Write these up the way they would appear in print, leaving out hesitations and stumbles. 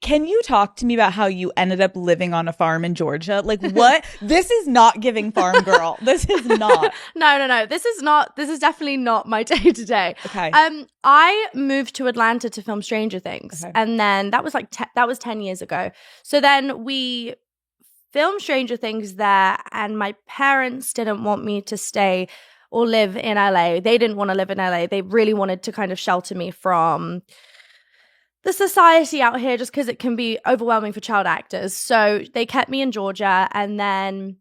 can you talk to me about how you ended up living on a farm in Georgia? Like what? This is not giving farm girl. This is not. No. This is definitely not my day to day. Okay. I moved to Atlanta to film Stranger Things. Okay. And then that was like, that was 10 years ago. So then we filmed Stranger Things there, and my parents didn't want me to stay or live in LA. They didn't want to live in LA. They really wanted to kind of shelter me from the society out here, just because it can be overwhelming for child actors. So they kept me in Georgia, and then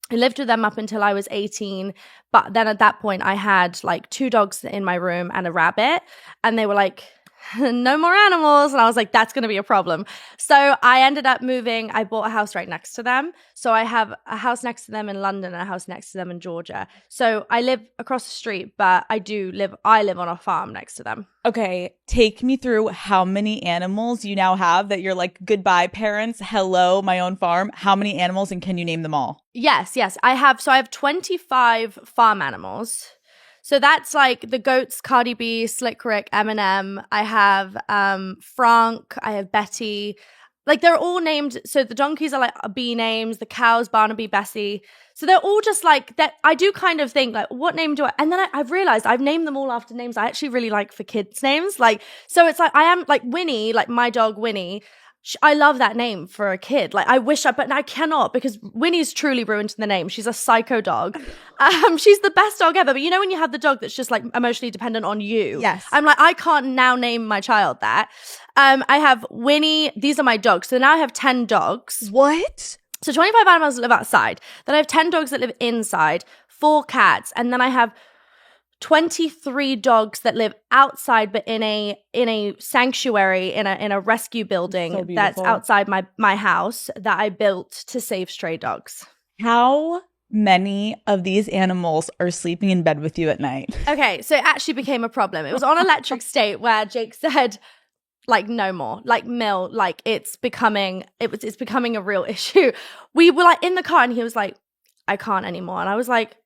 I lived with them up until I was 18. But then at that point, I had like 2 dogs in my room and a rabbit, and they were like, no more animals. And I was like, that's going to be a problem. So I ended up moving. I bought a house right next to them. So I have a house next to them in London and a house next to them in Georgia. So I live across the street, but I live on a farm next to them. Okay, take me through how many animals you now have that you're like, goodbye parents, hello, my own farm. How many animals, and can you name them all? Yes. I have 25 farm animals. So that's like the goats, Cardi B, Slick Rick, Eminem. I have Frank. I have Betty. Like they're all named. So the donkeys are like bee names. The cows, Barnaby, Bessie. So they're all just like that. I do kind of think like, what name do I? And then I've realized I've named them all after names I actually really like for kids' names. Like, so it's like I am like Winnie, like my dog Winnie. I love that name for a kid. Like I wish but I cannot, because Winnie's truly ruined the name. She's a psycho dog. She's the best dog ever. But you know when you have the dog that's just like emotionally dependent on you? Yes. I'm like, I can't now name my child that. I have Winnie. These are my dogs. So now I have 10 dogs. What? So 25 animals live outside. Then I have 10 dogs that live inside, 4 cats. And then I have 23 dogs that live outside, but in a sanctuary, in a rescue building that's outside my house that I built to save stray dogs. How many of these animals are sleeping in bed with you at night? Okay, so it actually became a problem. It was on electric state where Jake said, like, no more, like Mill, like it's becoming a real issue. We were like in the car and he was like, I can't anymore. And I was like,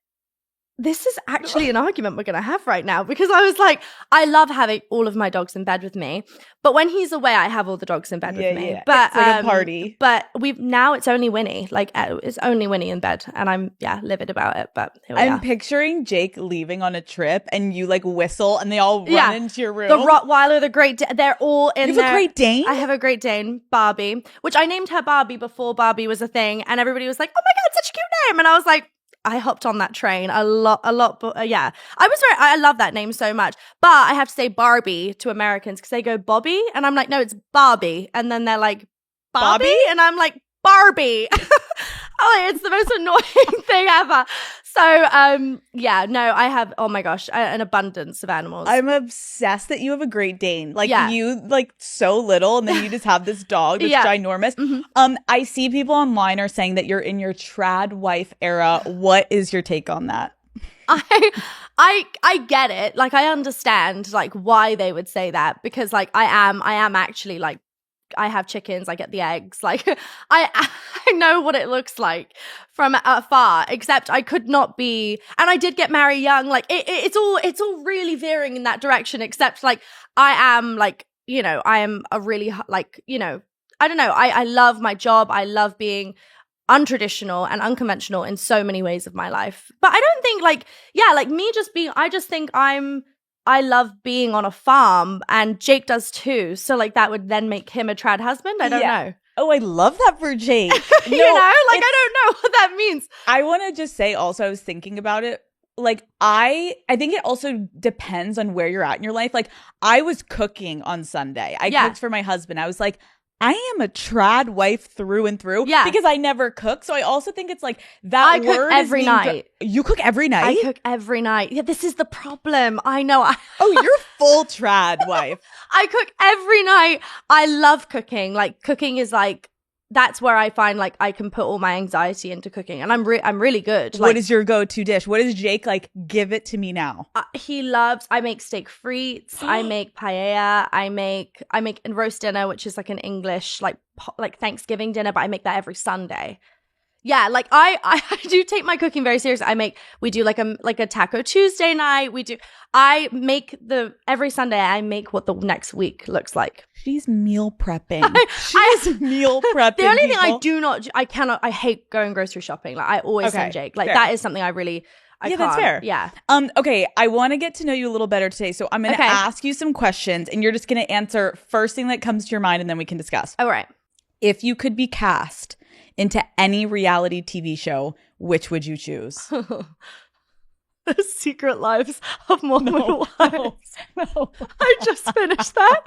this is actually an argument we're going to have right now, because I was like, I love having all of my dogs in bed with me, but when he's away, I have all the dogs in bed with me. But it's like a party. But it's only Winnie. Like it's only Winnie in bed, and I'm livid about it. But here we are. I'm picturing Jake leaving on a trip, and you like whistle, and they all run into your room. The Rottweiler, the Great Dane, they're all in there. You have a Great Dane? I have a Great Dane, Barbie, which I named her Barbie before Barbie was a thing, and everybody was like, "Oh my god, such a cute name!" And I was like, I hopped on that train a lot. But yeah, I love that name so much. But I have to say Barbie to Americans because they go Bobby, and I'm like, no, it's Barbie, and then they're like Bobby, and I'm like Barbie. Oh, it's the most annoying thing ever. So, I have, oh my gosh, an abundance of animals. I'm obsessed that you have a Great Dane. Like you, like so little, and then you just have this dog that's ginormous. Mm-hmm. I see people online are saying that you're in your trad wife era. What is your take on that? I get it. Like I understand like why they would say that, because like I am actually like, I have chickens, I get the eggs. Like I know what it looks like from afar, except I could not be, and I did get married young. Like it's all really veering in that direction, except like I am like, you know, I am a really like, you know, I don't know. I love my job. I love being untraditional and unconventional in so many ways of my life. But I don't think like, like me just being, I just think I love being on a farm, and Jake does too. So like that would then make him a trad husband. I don't know. Oh, I love that for Jake. I don't know what that means. I want to just say also, I was thinking about it. Like I think it also depends on where you're at in your life. Like I was cooking on Sunday. I cooked for my husband. I was like, I am a trad wife through and through because I never cook. So I also think it's like that I word cook every night. You cook every night? I cook every night. Yeah, this is the problem. I know. Oh, you're full trad wife. I cook every night. I love cooking. Like cooking is like, that's where I find like I can put all my anxiety into cooking, and I'm really good. What is your go-to dish? What is Jake like? Give it to me now. I make steak frites. I make paella. I make roast dinner, which is like an English like Thanksgiving dinner, but I make that every Sunday. Yeah, like I do take my cooking very seriously. We do like a Taco Tuesday night. Every Sunday I make what the next week looks like. She's meal prepping. She's meal prepping. The only thing I hate going grocery shopping. Like I always send Jake. Like that is something I really can't. That's fair. Yeah. Okay, I want to get to know you a little better today. So I'm going to ask you some questions and you're just going to answer first thing that comes to your mind and then we can discuss. All right. If you could be cast into any reality TV show, which would you choose? The Secret Lives of Mormon Wives. No. I just finished that.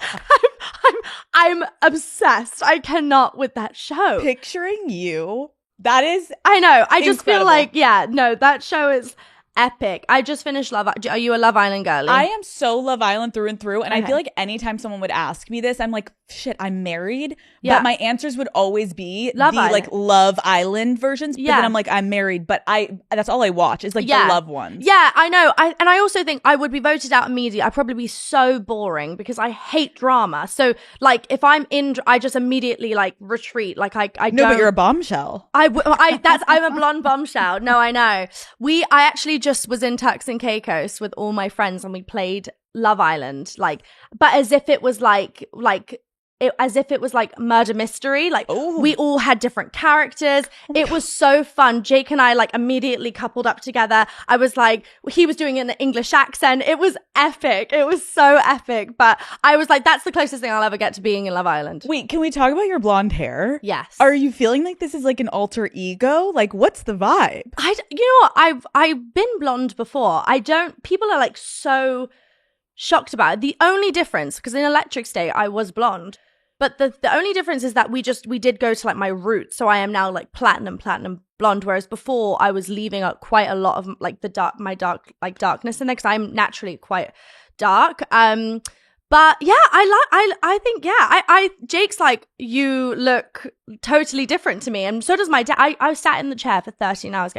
I'm obsessed. I cannot with that show. Picturing you. That is I know. I just incredible. feel like, that show is epic. I just finished Are you a Love Island girlie? I am so Love Island through and through. And I feel like anytime someone would ask me this, I'm like, shit, I'm married. Yeah. But my answers would always be like Love Island versions. But then I'm like, I'm married. But that's all I watch is like the love ones. Yeah, I know. And I also think I would be voted out immediately. I'd probably be so boring because I hate drama. So like if I'm I just immediately like retreat. Like I don't. No, but you're a bombshell. I'm a blonde bombshell. No, I know. I actually just was in Turks and Caicos with all my friends and we played Love Island, but as if it was like murder mystery. Like we all had different characters. It was so fun. Jake and I like immediately coupled up together. I was like, he was doing an English accent. It was epic. It was so epic. But I was like, that's the closest thing I'll ever get to being in Love Island. Wait, can we talk about your blonde hair? Yes. Are you feeling like this is like an alter ego? Like what's the vibe? You know what? I've been blonde before. People are like so shocked about it. The only difference, because in Electric State I was blonde, but the only difference is that we did go to like my roots. So I am now like platinum blonde, whereas before I was leaving out quite a lot of like my darkness in there because I'm naturally quite dark. But yeah, I think Jake's like, you look totally different to me, and so does my dad. I sat in the chair for 13 hours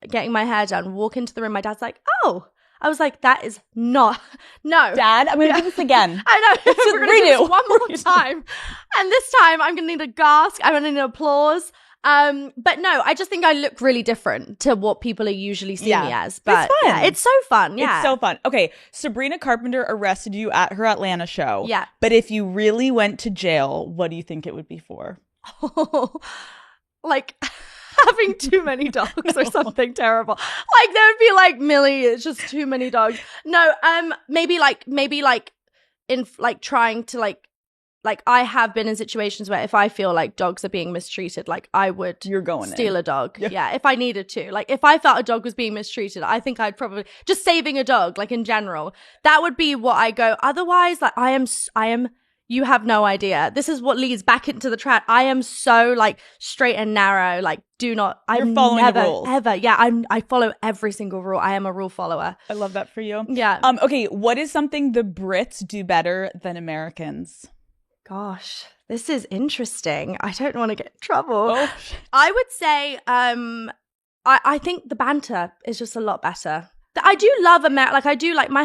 getting my hair done, walk into the room, my dad's like, oh. I was like, that is not, no. Dad, I'm going to do this again. I know. We're going to do this one more time. And this time I'm going to need a gasp. I'm going to need applause. But no, I just think I look really different to what people are usually seeing me as. But it's fun. Yeah, it's so fun. Yeah. It's so fun. Okay. Sabrina Carpenter arrested you at her Atlanta show. Yeah. But if you really went to jail, what do you think it would be for? Like having too many dogs or something terrible. Like there would be like Millie, it's just too many dogs. No, maybe in like trying to like I have been in situations where if I feel like dogs are being mistreated, like I would steal a dog. Yeah, if I needed to. Like if I felt a dog was being mistreated, I think I'd probably just saving a dog, like in general. That would be what I go. Otherwise, like I am you have no idea. This is what leads back into the trap. I am so like straight and narrow. Like You're following the rules. Ever. Yeah, I follow every single rule. I am a rule follower. I love that for you. Yeah. Okay, what is something the Brits do better than Americans? Gosh, this is interesting. I don't want to get in trouble. Oh. I would say I think the banter is just a lot better. I do love America. Like I do like my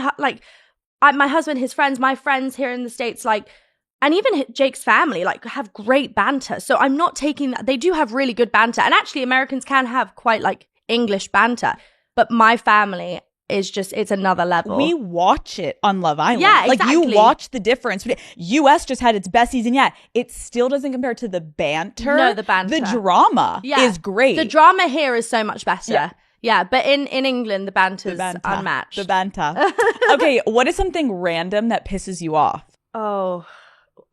husband, his friends, my friends here in the States, like, and even Jake's family, like, have great banter. So I'm not taking that. They do have really good banter. And actually, Americans can have quite, like, English banter. But my family is just, it's another level. We watch it on Love Island. Yeah, exactly. Like, you watch the difference. US just had its best season yet. It still doesn't compare to the banter. No, the banter. The drama is great. The drama here is so much better. Yeah, but in England, the banter's unmatched. The banter. Okay, what is something random that pisses you off? Oh,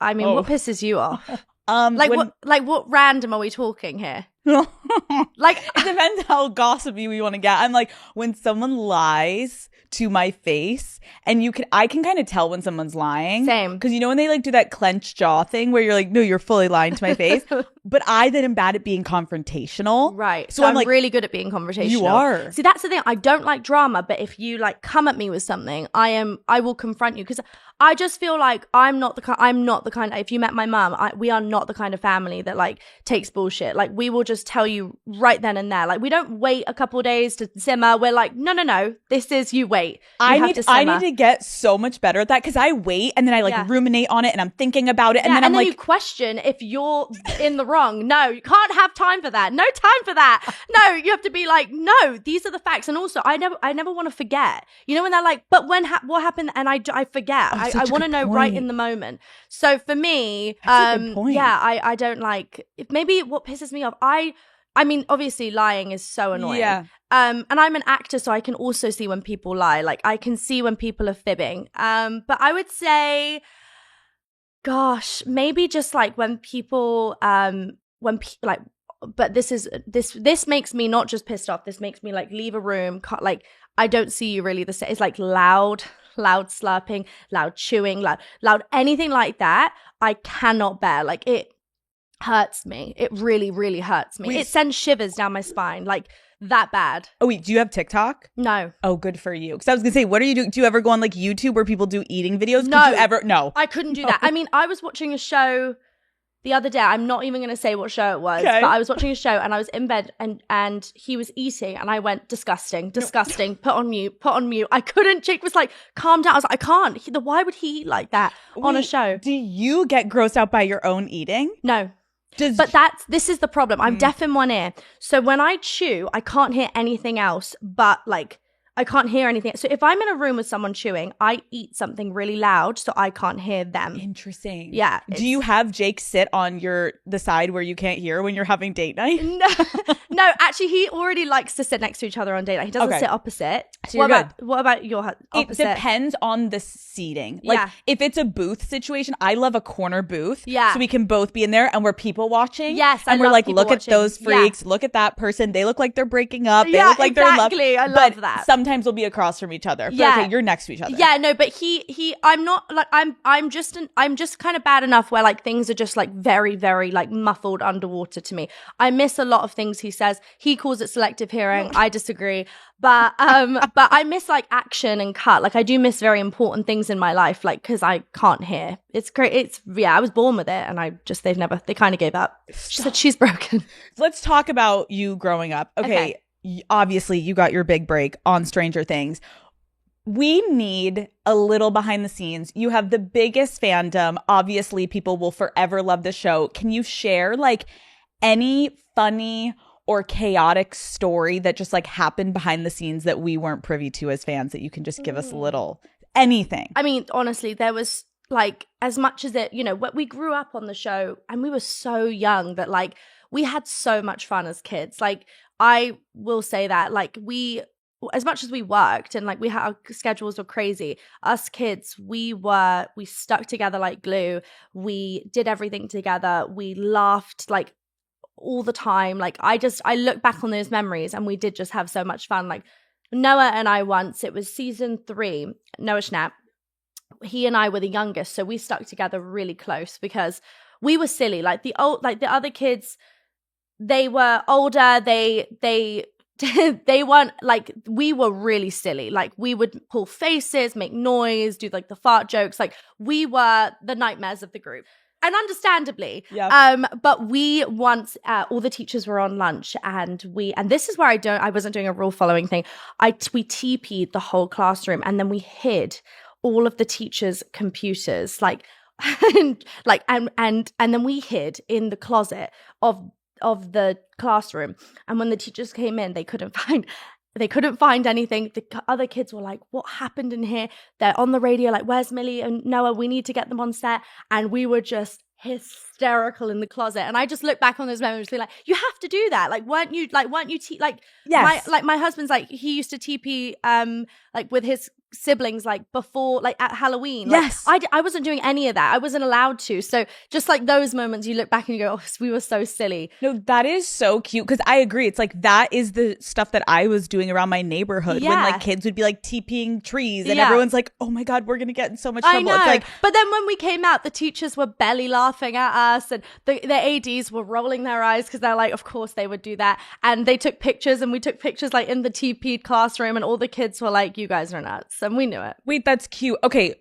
I mean, what pisses you off? What random are we talking here? Like, it depends how gossipy we want to get. I'm like, when someone lies to my face, and I can kind of tell when someone's lying. Same. Because when they like do that clenched jaw thing where you're like, no, you're fully lying to my face. But I then am bad at being confrontational. Right. So I'm like, really good at being confrontational. You are. See, that's the thing. I don't like drama, but if you like come at me with something, I will confront you, because I just feel like I'm not the kind. If you met my mum, we are not the kind of family that like takes bullshit. Like we will just tell you right then and there. Like, we don't wait a couple days to simmer. We're like, no, this is, you wait. I need to get so much better at that, because I wait and then I like ruminate on it and I'm thinking about it, and then I'm like, you question if you're in the wrong. No, you can't have time for that. No time for that. No, you have to be like, no, these are the facts. And also, I never want to forget. You know, when they're like, but what happened? And I forget. I want to know right in the moment. So for me, that's a good point. I don't like, maybe what pisses me off, I mean, obviously lying is so annoying. Yeah. And I'm an actor, so I can also see when people lie. Like, I can see when people are fibbing. But I would say, gosh, maybe just like when people, but this makes me not just pissed off. This makes me like leave a room. Like, I don't see you really the same. It's like loud slurping, loud chewing, loud anything like that. I cannot bear. Like, it hurts me. It really, really hurts me. Wait, it sends shivers down my spine, like that bad. Oh wait, do you have TikTok? No. Oh, good for you. Because I was gonna say, what do you do? Do you ever go on like YouTube where people do eating videos? No. No. I couldn't do that. I mean, I was watching a show the other day. I'm not even gonna say what show it was, but I was watching a show and I was in bed and he was eating and I went, disgusting, put on mute. I couldn't. Jake was like, calm down. I was like, I can't. Why would he eat like that on a show? Do you get grossed out by your own eating? No. But this is the problem. I'm deaf in one ear. So when I chew, I can't hear anything else but like, I can't hear anything. So if I'm in a room with someone chewing, I eat something really loud so I can't hear them. Interesting. Yeah. Do you have Jake sit on the side where you can't hear when you're having date night? No, actually, he already likes to sit next to each other on date night. He doesn't sit opposite. So you're good. What about your opposite? It depends on the seating. Like, if it's a booth situation, I love a corner booth. Yeah. So we can both be in there and we're people watching. Yes. And we're like, look at those freaks. Look at that person. They look like they're breaking up. They look like they're in love. Exactly. I love that. Sometimes we'll be across from each other. Yeah. Okay, you're next to each other. Yeah, no, but I'm not like, I'm just kind of bad enough where like things are just like very, very like muffled underwater to me. I miss a lot of things he says. He calls it selective hearing. I disagree. But I miss like action and cut. Like, I do miss very important things in my life, like, because I can't hear. It's great. I was born with it, and they kind of gave up. She said she's broken. Let's talk about you growing up. Okay. Obviously, you got your big break on Stranger Things. We need a little behind the scenes. You have the biggest fandom. Obviously, people will forever love the show. Can you share like any funny or chaotic story that just like happened behind the scenes that we weren't privy to as fans, that you can just give us a little anything? I mean, honestly, there was like, as much as it, you know, we grew up on the show and we were so young that like we had so much fun as kids. Like, I will say that like as much as we worked and like our schedules were crazy, us kids, we stuck together like glue. We did everything together. We laughed like all the time. Like, I look back on those memories and we did just have so much fun. Like, Noah and I once, it was season 3, Noah Schnapp, he and I were the youngest, so we stuck together really close because we were silly. Like the other kids, they were older, they weren't like, we were really silly. Like, we would pull faces, make noise, do like the fart jokes. Like, we were the nightmares of the group. And understandably, but we once, all the teachers were on lunch and this is where I wasn't doing a rule following thing. We TP'd the whole classroom and then we hid all of the teachers' computers, like, and then we hid in the closet of the classroom. And when the teachers came in, they couldn't find anything. The other kids were like, what happened in here? They're on the radio like, where's Millie and Noah? We need to get them on set. And we were just hysterical in the closet. And I just look back on those memories and be like, you have to do that. Like, weren't you yes. My husband's like, he used to TP like with his siblings like before, like at Halloween. Like, yes. I wasn't doing any of that. I wasn't allowed to. So just like those moments, you look back and you go, oh, we were so silly. No, that is so cute. Because I agree. It's like, that is the stuff that I was doing around my neighborhood when like kids would be like TPing trees and everyone's like, oh my God, we're going to get in so much trouble. I know. It's like, but then when we came out, the teachers were belly laughing at us and the ADs were rolling their eyes because they're like, of course they would do that. And they took pictures and we took pictures like in the TP'd classroom and all the kids were like, you guys are nuts. And we knew it. Wait, that's cute. Okay,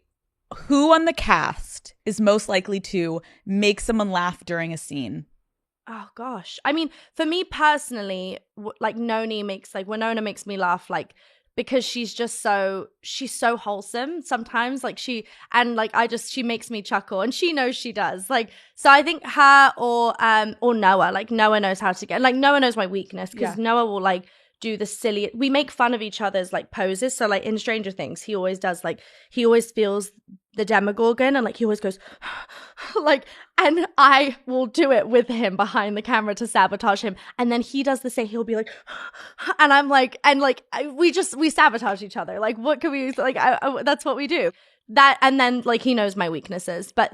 who on the cast is most likely to make someone laugh during a scene? Oh gosh. I mean, for me personally, like Winona makes me laugh, like, because she's so wholesome sometimes. Like she makes me chuckle, and she knows she does. Like, so I think her or Noah. Like Noah knows how to get, like Noah knows my weakness, because Noah will like do the silly, we make fun of each other's like poses. So like in Stranger Things, he always does, like, he always feels the Demogorgon, and like he always goes like, and I will do it with him behind the camera to sabotage him, and then he does the same. He'll be like and I'm like, and like we sabotage each other. Like, what can we, like, that's what we do. That, and then like he knows my weaknesses, but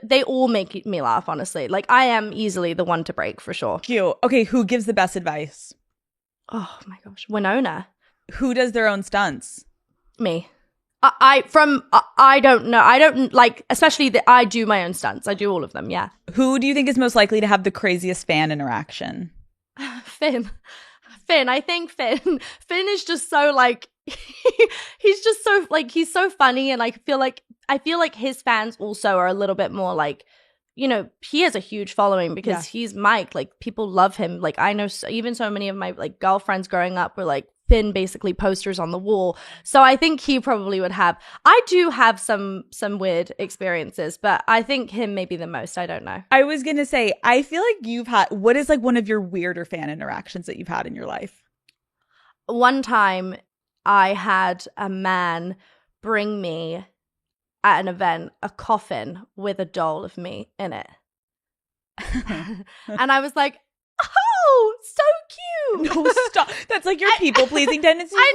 they all make me laugh, honestly. Like, I am easily the one to break, for sure. Cute. Okay, who gives the best advice? Oh my gosh, Winona. Who does their own stunts? Me. I don't know. I don't, like, especially I do my own stunts. I do all of them. Yeah. Who do you think is most likely to have the craziest fan interaction? Finn. I think Finn is just so, like, he's just so, like, he's so funny, and I feel like his fans also are a little bit more like, you know, he has a huge following because he's Mike. Like, people love him. Like, I know even so many of my like girlfriends growing up were like Finn basically posters on the wall. So I think he probably would have. I do have some weird experiences, but I think him maybe the most. I don't know. I was gonna say, I feel like you've had, what is like one of your weirder fan interactions that you've had in your life? One time I had a man bring me at an event a coffin with a doll of me in it. And I was like, oh, so cute. No, stop. That's like your people pleasing tendency. I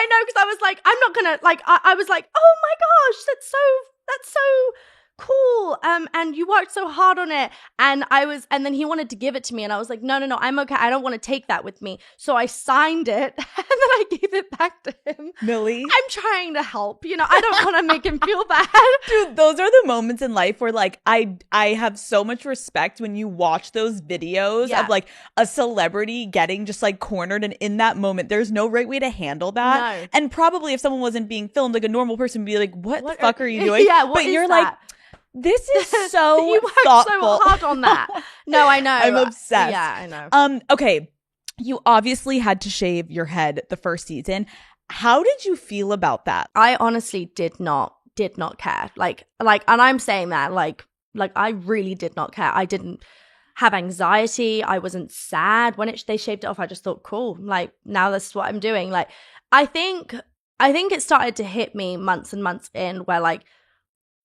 know, because I was like, I'm not gonna, like, I was like, oh my gosh, that's so cool. And you worked so hard on it. And then he wanted to give it to me, and I was like, no, I'm okay. I don't want to take that with me. So I signed it, and then I gave it back to him. Millie, I'm trying to help. You know, I don't want to make him feel bad. Dude, those are the moments in life where, like, I have so much respect when you watch those videos of like a celebrity getting just like cornered, and in that moment, there's no right way to handle that. No. And probably if someone wasn't being filmed, like a normal person would be like, what the fuck are you doing? Yeah, but you're that? Like, this is so you worked thoughtful. So hard on that. No, I know. I'm obsessed. Yeah, I know. Okay. You obviously had to shave your head the first season. How did you feel about that? I honestly did not care. Like, and I'm saying that like I really did not care. I didn't have anxiety. I wasn't sad when they shaved it off. I just thought, cool. Like, now this is what I'm doing. Like, I think it started to hit me months and months in, where like,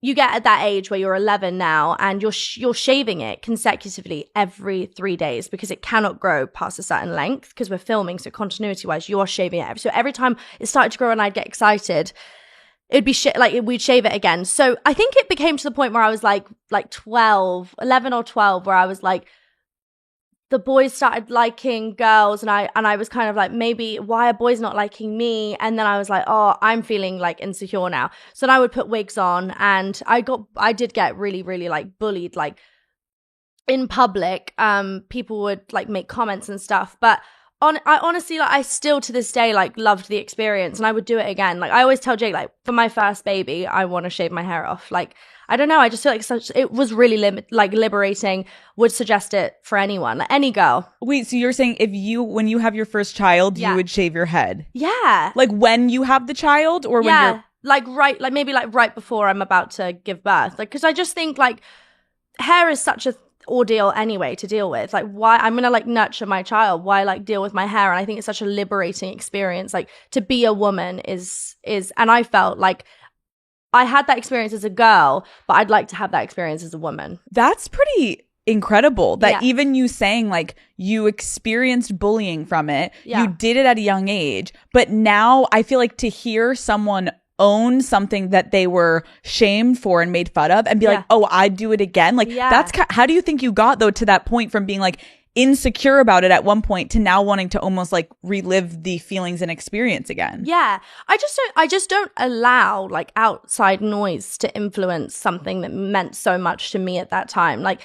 you get at that age where you're 11 now, and you're shaving it consecutively every 3 days, because it cannot grow past a certain length, because we're filming. So continuity wise, you are shaving it. So every time it started to grow and I'd get excited, it'd be we'd shave it again. So I think it became to the point where I was like 11 or 12, where I was like, the boys started liking girls, and I was kind of like, maybe why are boys not liking me? And then I was like, oh, I'm feeling like insecure now. So then I would put wigs on, and I did get really, really like bullied, like in public. People would like make comments and stuff, but I honestly, like, I still to this day like loved the experience, and I would do it again. Like, I always tell Jake, like, for my first baby, I want to shave my hair off. Like, I don't know, I just feel like it was really liberating. Would suggest it for anyone, like any girl. Wait, so you're saying when you have your first child, you would shave your head? Yeah. Like when you have the child, or when you're maybe right before I'm about to give birth. Like, because I just think like hair is such a ordeal anyway to deal with. Like, why I'm gonna like nurture my child, why like deal with my hair? And I think it's such a liberating experience. Like, to be a woman is and I felt like I had that experience as a girl, but I'd like to have that experience as a woman. That's pretty incredible that even you saying like you experienced bullying from it, you did it at a young age, but now I feel like to hear someone own something that they were shamed for and made fun of, and be like, oh, I'd do it again. Like, that's how do you think you got though to that point, from being like insecure about it at one point to now wanting to almost like relive the feelings and experience again? Yeah. I just don't allow like outside noise to influence something that meant so much to me at that time. Like,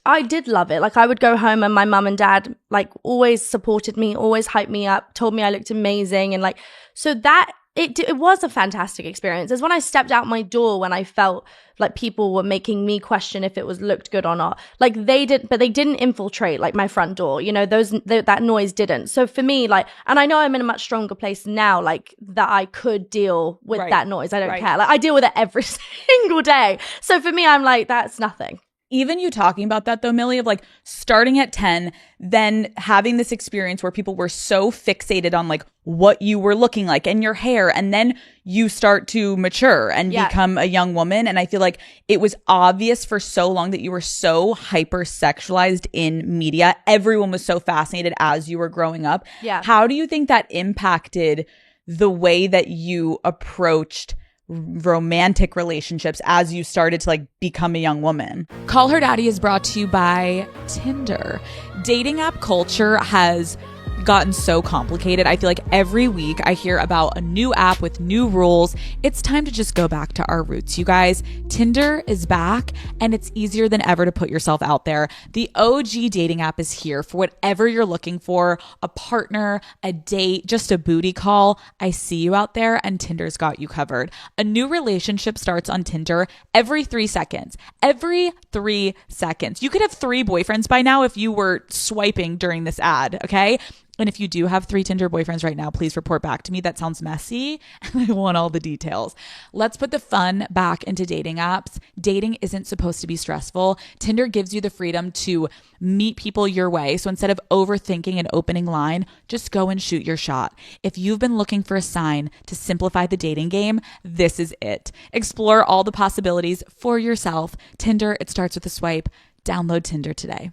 I did love it. Like, I would go home and my mum and dad like always supported me, always hyped me up, told me I looked amazing, and like, so that it was a fantastic experience. It's when I stepped out my door when I felt like people were making me question if it was looked good or not. Like they didn't infiltrate like my front door. You know, that noise didn't. So for me, like, and I know I'm in a much stronger place now, like that I could deal with that noise. I don't care. Like I deal with it every single day. So for me, I'm like, that's nothing. Even you talking about that though, Millie, of like starting at 10, then having this experience where people were so fixated on like what you were looking like and your hair, and then you start to mature and become a young woman. And I feel like it was obvious for so long that you were so hypersexualized in media. Everyone was so fascinated as you were growing up. Yeah. How do you think that impacted the way that you approached romantic relationships as you started to like become a young woman? Call Her Daddy is brought to you by Tinder. Dating app culture has gotten so complicated. I feel like every week I hear about a new app with new rules. It's time to just go back to our roots, you guys. Tinder is back, and it's easier than ever to put yourself out there. The OG dating app is here for whatever you're looking for: a partner, a date, just a booty call. I see you out there, and Tinder's got you covered. A new relationship starts on Tinder every 3 seconds. Every 3 seconds. You could have 3 boyfriends by now if you were swiping during this ad, okay? And if you do have 3 Tinder boyfriends right now, please report back to me. That sounds messy, and I want all the details. Let's put the fun back into dating apps. Dating isn't supposed to be stressful. Tinder gives you the freedom to meet people your way. So instead of overthinking an opening line, just go and shoot your shot. If you've been looking for a sign to simplify the dating game, this is it. Explore all the possibilities for yourself. Tinder, it starts with a swipe. Download Tinder today.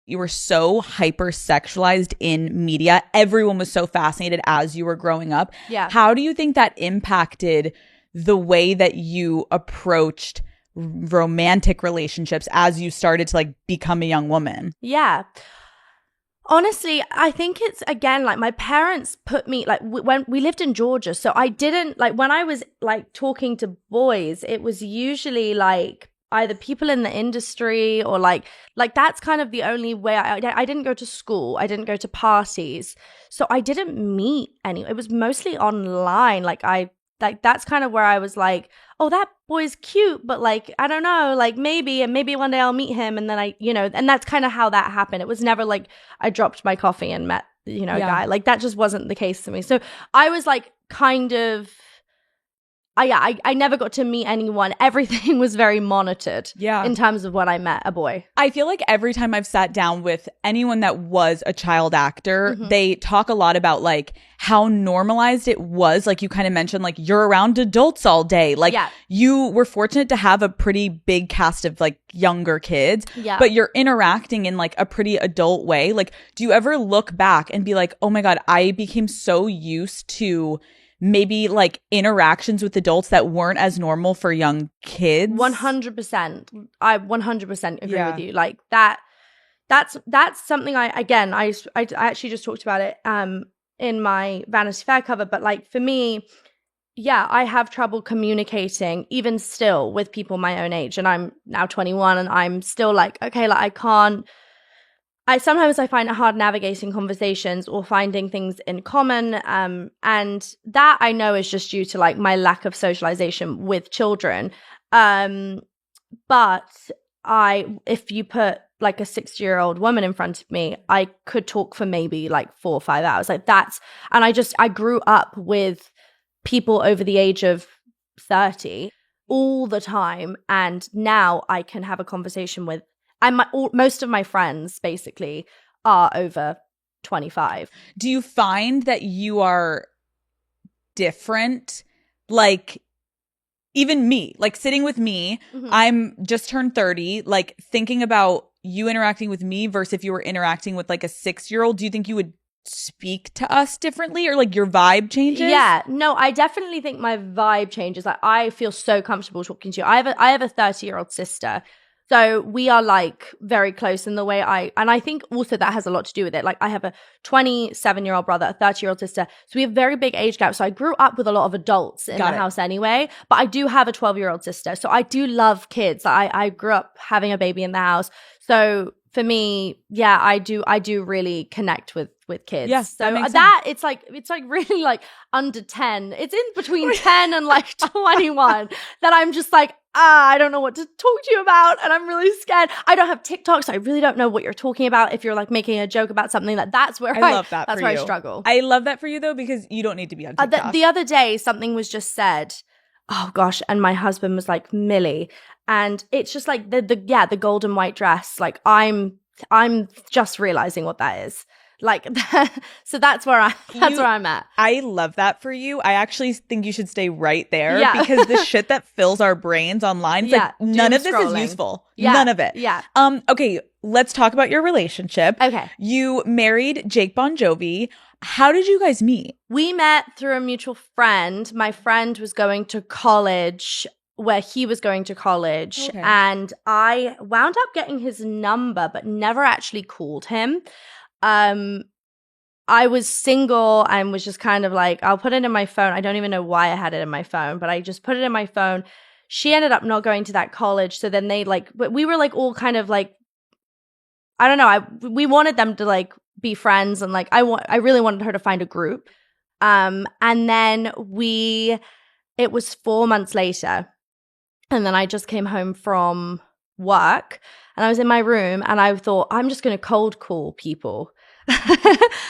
You were so hypersexualized in media. Everyone was so fascinated as you were growing up. Yeah. How do you think that impacted the way that you approached romantic relationships as you started to like become a young woman? Yeah. Honestly, I think it's, again, like my parents put me, like when we lived in Georgia, so I didn't, like when I was like talking to boys, it was usually like either people in the industry or like that's kind of the only way. I didn't go to school. I didn't go to parties. So I didn't meet anyone. It was mostly online. Like that's kind of where I was like, oh, that boy's cute, but like, I don't know, like maybe one day I'll meet him. And then and that's kind of how that happened. It was never like I dropped my coffee and met, a guy. Like that just wasn't the case for me. So I was like kind of, I never got to meet anyone. Everything was very monitored in terms of when I met a boy. I feel like every time I've sat down with anyone that was a child actor, they talk a lot about like how normalized it was. Like you kind of mentioned, like you're around adults all day. Like you were fortunate to have a pretty big cast of like younger kids, but you're interacting in like a pretty adult way. Like, do you ever look back and be like, oh my God, I became so used to maybe like interactions with adults that weren't as normal for young kids? 100%. I 100% agree with you. Like that's something I actually just talked about it in my Vanity Fair cover, but like for me, I have trouble communicating even still with people my own age, and I'm now 21 and I'm still like, okay, like sometimes I find it hard navigating conversations or finding things in common. And that I know is just due to like my lack of socialization with children. But if you put like a 60-year-old woman in front of me, I could talk for maybe like 4 or 5 hours. Like and I grew up with people over the age of 30 all the time. And now I can have a conversation with, and most of my friends basically are over 25. Do you find that you are different? Like, even me, like sitting with me, I'm just turned 30, like thinking about you interacting with me versus if you were interacting with like a 6-year-old, do you think you would speak to us differently, or like your vibe changes? Yeah, no, I definitely think my vibe changes. Like I feel so comfortable talking to you. I have a 30-year-old sister. So we are like very close in the way and I think also that has a lot to do with it. Like I have a 27-year-old brother, a 30-year-old sister. So we have very big age gaps. So I grew up with a lot of adults in the house anyway, but I do have a 12-year-old sister. So I do love kids. I grew up having a baby in the house. So for me, yeah, I do really connect with kids. Yes, so that it's like really like under 10. It's in between 10 and like 21 that I'm just like, I don't know what to talk to you about, and I'm really scared. I don't have TikTok, so I really don't know what you're talking about. If you're like making a joke about something, that's where I love that. That's where I struggle. I love that for you though, because you don't need to be on TikTok. The other day, something was just said. Oh gosh, and my husband was like, Millie, and it's just like the golden white dress. Like I'm just realizing what that is. Like, so that's where I'm at. I love that for you. I actually think you should stay right there because the shit that fills our brains online, it's like none of this is useful. None of it. Yeah. Okay, let's talk about your relationship. Okay. You married Jake Bon Jovi. How did you guys meet? We met through a mutual friend. My friend was going to college where he was going to college, and I wound up getting his number but never actually called him. I was single and was just kind of like, I'll put it in my phone. I don't even know why I had it in my phone, but I just put it in my phone. She ended up not going to that college, so then they like, we were like all kind of like, I don't know, we wanted them to like be friends, and like I really wanted her to find a group. And then it was 4 months later, and then I just came home from work, and I was in my room, and I thought, I'm just going to cold call people.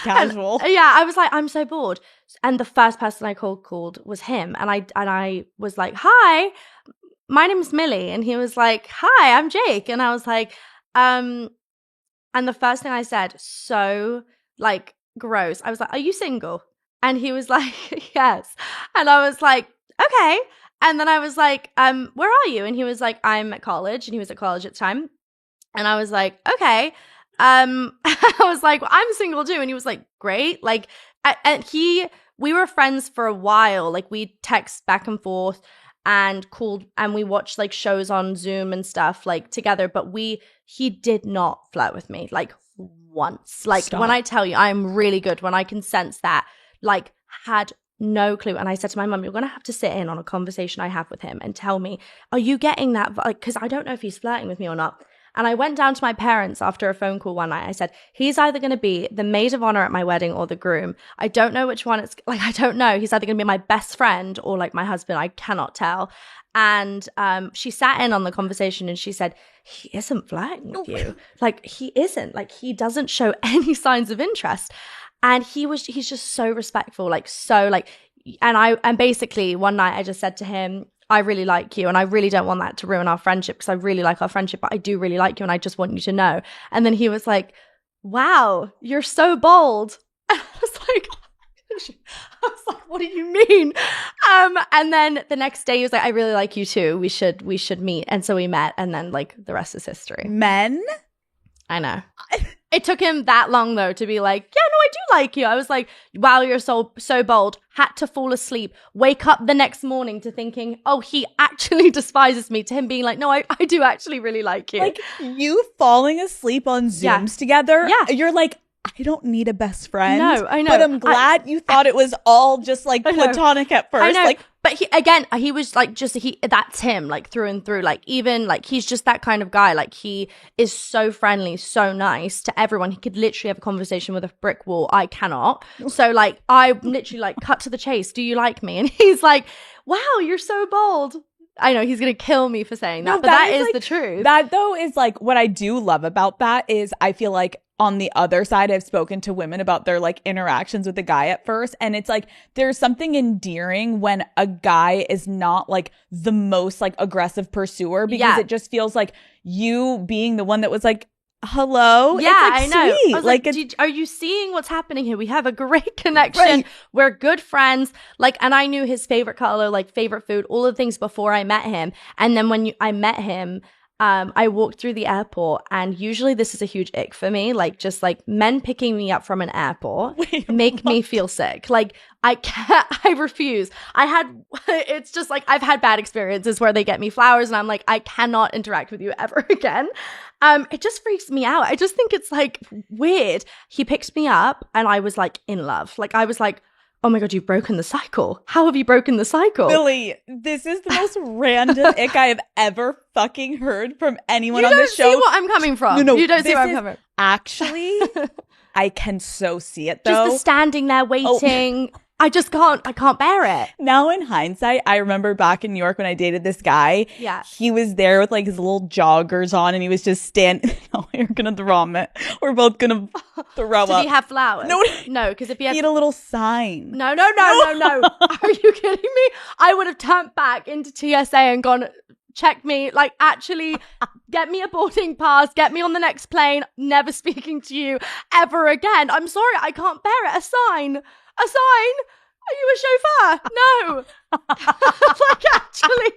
Casual. And, yeah, I was like, I'm so bored. And the first person I cold called was him, and I was like, hi, my name's Millie, and he was like, hi, I'm Jake, and I was like, and the first thing I said, so like gross, I was like, are you single? And he was like, yes. And I was like, okay. And then I was like, where are you? And he was like, I'm at college. And he was at college at the time. And I was like, okay. I was like, well, I'm single too. And he was like, great. Like, and we were friends for a while. Like, we text back and forth and called, and we watched like shows on Zoom and stuff like together. But he did not flirt with me like once. Like, when I tell you, I'm really good when I can sense that, like, had no clue. And I said to my mum, you're going to have to sit in on a conversation I have with him and tell me, are you getting that? Like, because I don't know if he's flirting with me or not. And I went down to my parents after a phone call one night. I said, he's either going to be the maid of honor at my wedding or the groom. I don't know which one it's like. I don't know. He's either going to be my best friend or like my husband. I cannot tell. And she sat in on the conversation and she said, he isn't flirting with you. Like, he isn't. Like, he doesn't show any signs of interest. And he's just so respectful, like, so like, and basically one night I just said to him, I really like you, and I really don't want that to ruin our friendship, because I really like our friendship, but I do really like you, and I just want you to know. And then he was like, wow, you're so bold. And I was like, what do you mean? And then the next day he was like, I really like you too. We should meet. And so we met, and then like the rest is history. Men? I know. It took him that long though to be like, yeah, no, I do like you. I was like, wow, you're so bold. Had to fall asleep, wake up the next morning to thinking, oh, he actually despises me, to him being like, no, I do actually really like you. Like, you falling asleep on Zooms together. Yeah. You're like, I don't need a best friend. No, I know. But I'm glad you thought it was all just like platonic at first. I know. Like, but he was like, that's him, like through and through. Like, even like, he's just that kind of guy. Like, he is so friendly, so nice to everyone. He could literally have a conversation with a brick wall. I cannot. So like, I literally like cut to the chase. Do you like me? And he's like, wow, you're so bold. I know he's going to kill me for saying that, but that is like, the truth. That though is like, what I do love about that is I feel like on the other side, I've spoken to women about their like interactions with a guy at first. And it's like, there's something endearing when a guy is not like the most like aggressive pursuer, because it just feels like you being the one that was like, hello. Yeah, it's like, I know. sweet. I was like, are you seeing what's happening here? We have a great connection. Right. We're good friends. Like, and I knew his favorite color, like favorite food, all the things before I met him. And then when I met him, I walked through the airport, and usually this is a huge ick for me. Like, just like men picking me up from an airport make me feel sick. Like, I refuse. It's just like, I've had bad experiences where they get me flowers and I'm like, I cannot interact with you ever again. It just freaks me out. I just think it's like weird. He picked me up and I was like in love. Like, I was like, oh my God, you've broken the cycle. How have you broken the cycle? Millie, this is the most random ick I have ever fucking heard from anyone on this show. You don't see what I'm coming from. No, you don't see where I'm coming from. Actually, I can so see it though. Just the standing there waiting. Oh. I can't bear it. Now in hindsight, I remember back in New York when I dated this guy. Yeah. He was there with like his little joggers on and he was just standing. Oh, you're going to vomit. We're both going to throw up. Did he have flowers? No, because if he had... He had a little sign. No. Are you kidding me? I would have turned back into TSA and gone, check me, like actually get me a boarding pass, get me on the next plane, never speaking to you ever again. I'm sorry, I can't bear it. A sign? Are you a chauffeur? No. Like actually,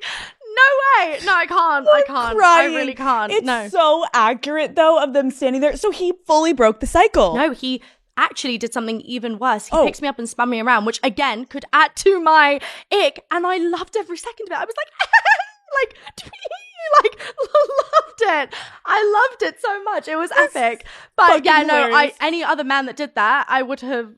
no way. No, I can't. I really can't. It's so accurate though of them standing there. So he fully broke the cycle. No, he actually did something even worse. He picks me up and spun me around, which again could add to my ick. And I loved every second of it. I was like, loved it. I loved it so much. It was epic. But yeah, no, any other man that did that, I would have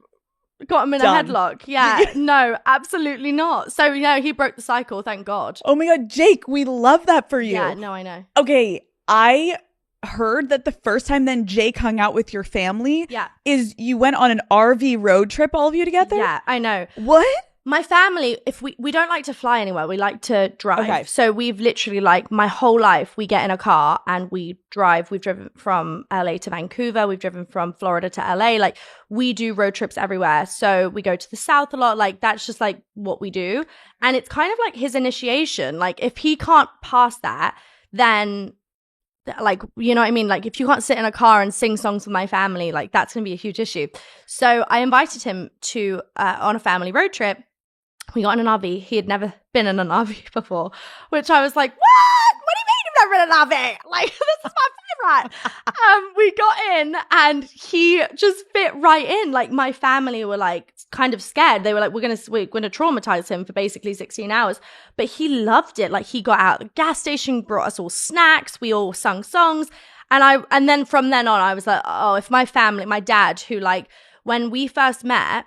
got him in a headlock. Yeah, no, absolutely not. So, he broke the cycle, thank God. Oh my God, Jake, we love that for you. Yeah, no, I know. Okay, I heard that the first time then Jake hung out with your family is you went on an RV road trip, all of you together? Yeah, I know. What? My family, if we don't like to fly anywhere, we like to drive. Okay. So we've literally my whole life, we get in a car and we drive. We've driven from LA to Vancouver. We've driven from Florida to LA. Like we do road trips everywhere. So we go to the South a lot. Like that's just like what we do. And it's kind of like his initiation. Like if he can't pass that, then like, you know what I mean? Like if you can't sit in a car and sing songs with my family, like that's going to be a huge issue. So I invited him to on a family road trip. We got in an RV. He had never been in an RV before, which I was like, what do you mean you've never been in an RV? Like, this is my favorite. We got in and he just fit right in. Like my family were like kind of scared. They were like, we're going to traumatize him for basically 16 hours. But he loved it. Like he got out of the gas station, brought us all snacks. We all sung songs. And then from then on, I was like, oh, if my family, my dad, who like, when he first met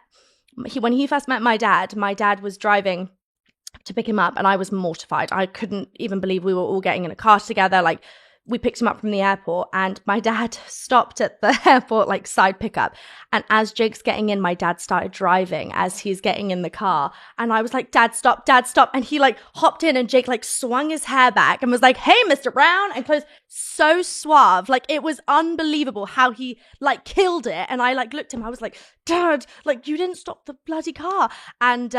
my dad was driving to pick him up and I was mortified. I couldn't even believe we were all getting in a car together. Like we picked him up from the airport and my dad stopped at the airport, like side pickup. And as Jake's getting in, my dad started driving as he's getting in the car. And I was like, Dad, stop. And he like hopped in and Jake like swung his hair back and was like, hey, Mr. Brown. And closed, so suave. Like it was unbelievable how he like killed it. And I like looked at him. I was like, Dad, like you didn't stop the bloody car. And,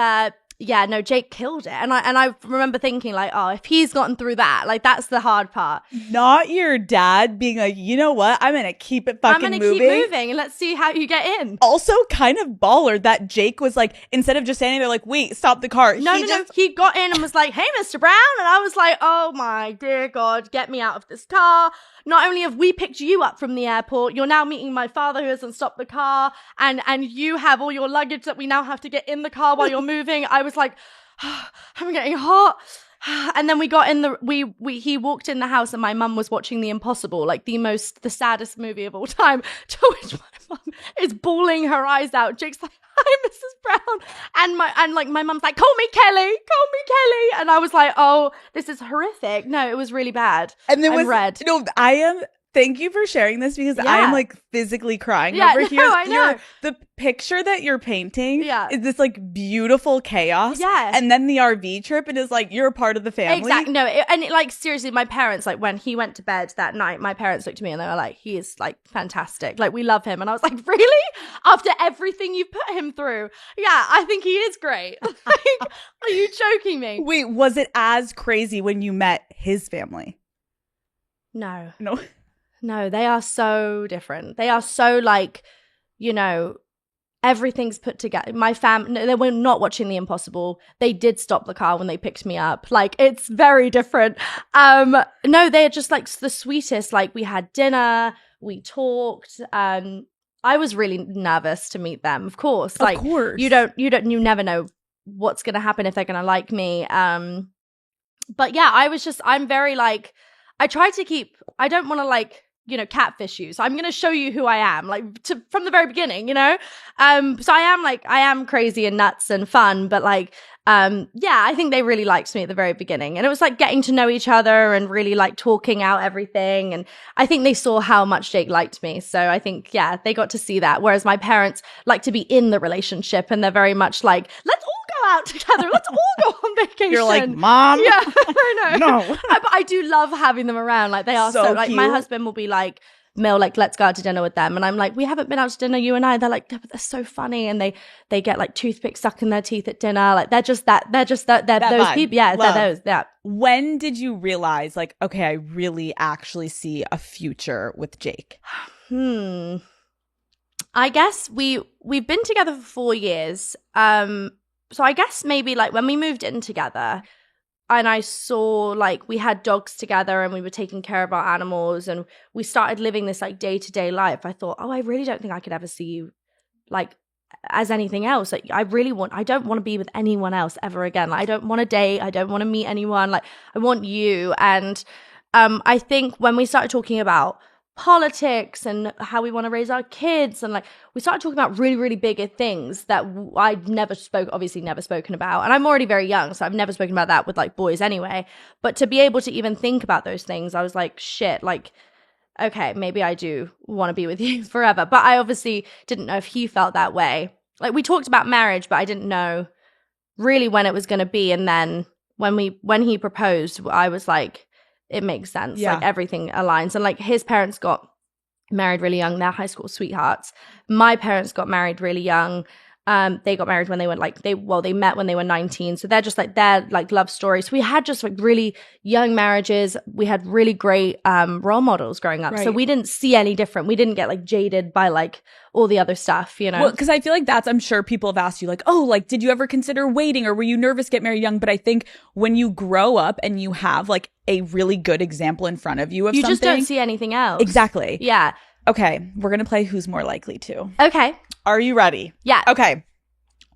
yeah, no, Jake killed it. And I remember thinking like, oh, if he's gotten through that, like that's the hard part. Not your dad being like, you know what? I'm going to keep it fucking moving. I'm going to keep moving and let's see how you get in. Also kind of baller that Jake was like, instead of just standing there like, wait, stop the car. No. He got in and was like, hey, Mr. Brown. And I was like, oh my dear God, get me out of this car. Not only have we picked you up from the airport, you're now meeting my father who hasn't stopped the car, and you have all your luggage that we now have to get in the car while you're moving. I was like, oh, I'm getting hot. And then we got in he walked in the house and my mum was watching The Impossible, like the saddest movie of all time, to which my mum is bawling her eyes out. Jake's like, hi, Mrs. Brown. And my mum's like, call me Kelly. And I was like, oh, this is horrific. No, it was really bad. And there was red. No, thank you for sharing this because I am like physically crying over here. I know. The picture that you're painting is this like beautiful chaos. Yeah. And then the RV trip and is like, you're a part of the family. Exactly. No, like seriously, my parents, like when he went to bed that night, my parents looked at me and they were like, he is like fantastic. Like we love him. And I was like, really? After everything you've put him through? Yeah, I think he is great. Like, are you joking me? Wait, was it as crazy when you met his family? No. No, they are so different. They are so like, you know, everything's put together. My they were not watching The Impossible. They did stop the car when they picked me up. Like, it's very different. No, they're just like the sweetest. Like, we had dinner, we talked. I was really nervous to meet them, of course. Like, of course. You never know what's going to happen if they're going to like me. But yeah, I'm very like, I don't want to like catfish you. So I'm going to show you who I am, like from the very beginning, So I am crazy and nuts and fun, but like, I think they really liked me at the very beginning. And it was like getting to know each other and really like talking out everything. And I think they saw how much Jake liked me. So I think, they got to see that. Whereas my parents like to be in the relationship and they're very much like, let's all go out together. Let's all go on vacation. You're like, Mom. Yeah, I know. No. But I do love having them around. Like they are so like, cute. My husband will be like, Mill, like, let's go out to dinner with them. And I'm like, we haven't been out to dinner, you and I. They're like, they're so funny. And they get like toothpicks stuck in their teeth at dinner. Like they're those vibe. people. Yeah, Love. they're those. Yeah. When did you realize like, okay, I really actually see a future with Jake? I guess we've been together for 4 years. So I guess maybe like when we moved in together, and I saw like we had dogs together and we were taking care of our animals and we started living this like day-to-day life. I thought, I really don't think I could ever see you like as anything else. Like I don't want to be with anyone else ever again. Like I don't want to date. I don't want to meet anyone. Like I want you. And I think when we started talking about politics and how we want to raise our kids and like we started talking about really, really bigger things that I'd never spoken about. And I'm already very young, so I've never spoken about that with like boys anyway. But to be able to even think about those things, I was like, shit, like, okay, maybe I do want to be with you forever. But I obviously didn't know if he felt that way. Like we talked about marriage, but I didn't know really when it was going to be. And then when he proposed, I was like, it makes sense. Yeah. Like everything aligns. And like his parents got married really young. They're high school sweethearts. My parents got married really young. They got married when they were like, they met when they were 19. So they're just like, their like love stories. So we had just like really young marriages. We had really great role models growing up. Right. So we didn't see any different. We didn't get like jaded by like all the other stuff, Well, because I feel like I'm sure people have asked you like, oh, like, did you ever consider waiting or were you nervous to get married young? But I think when you grow up and you have like a really good example in front of you of something. You just don't see anything else. Exactly. Yeah. Okay. We're going to play Who's More Likely To. Okay. Are you ready? Yeah. Okay.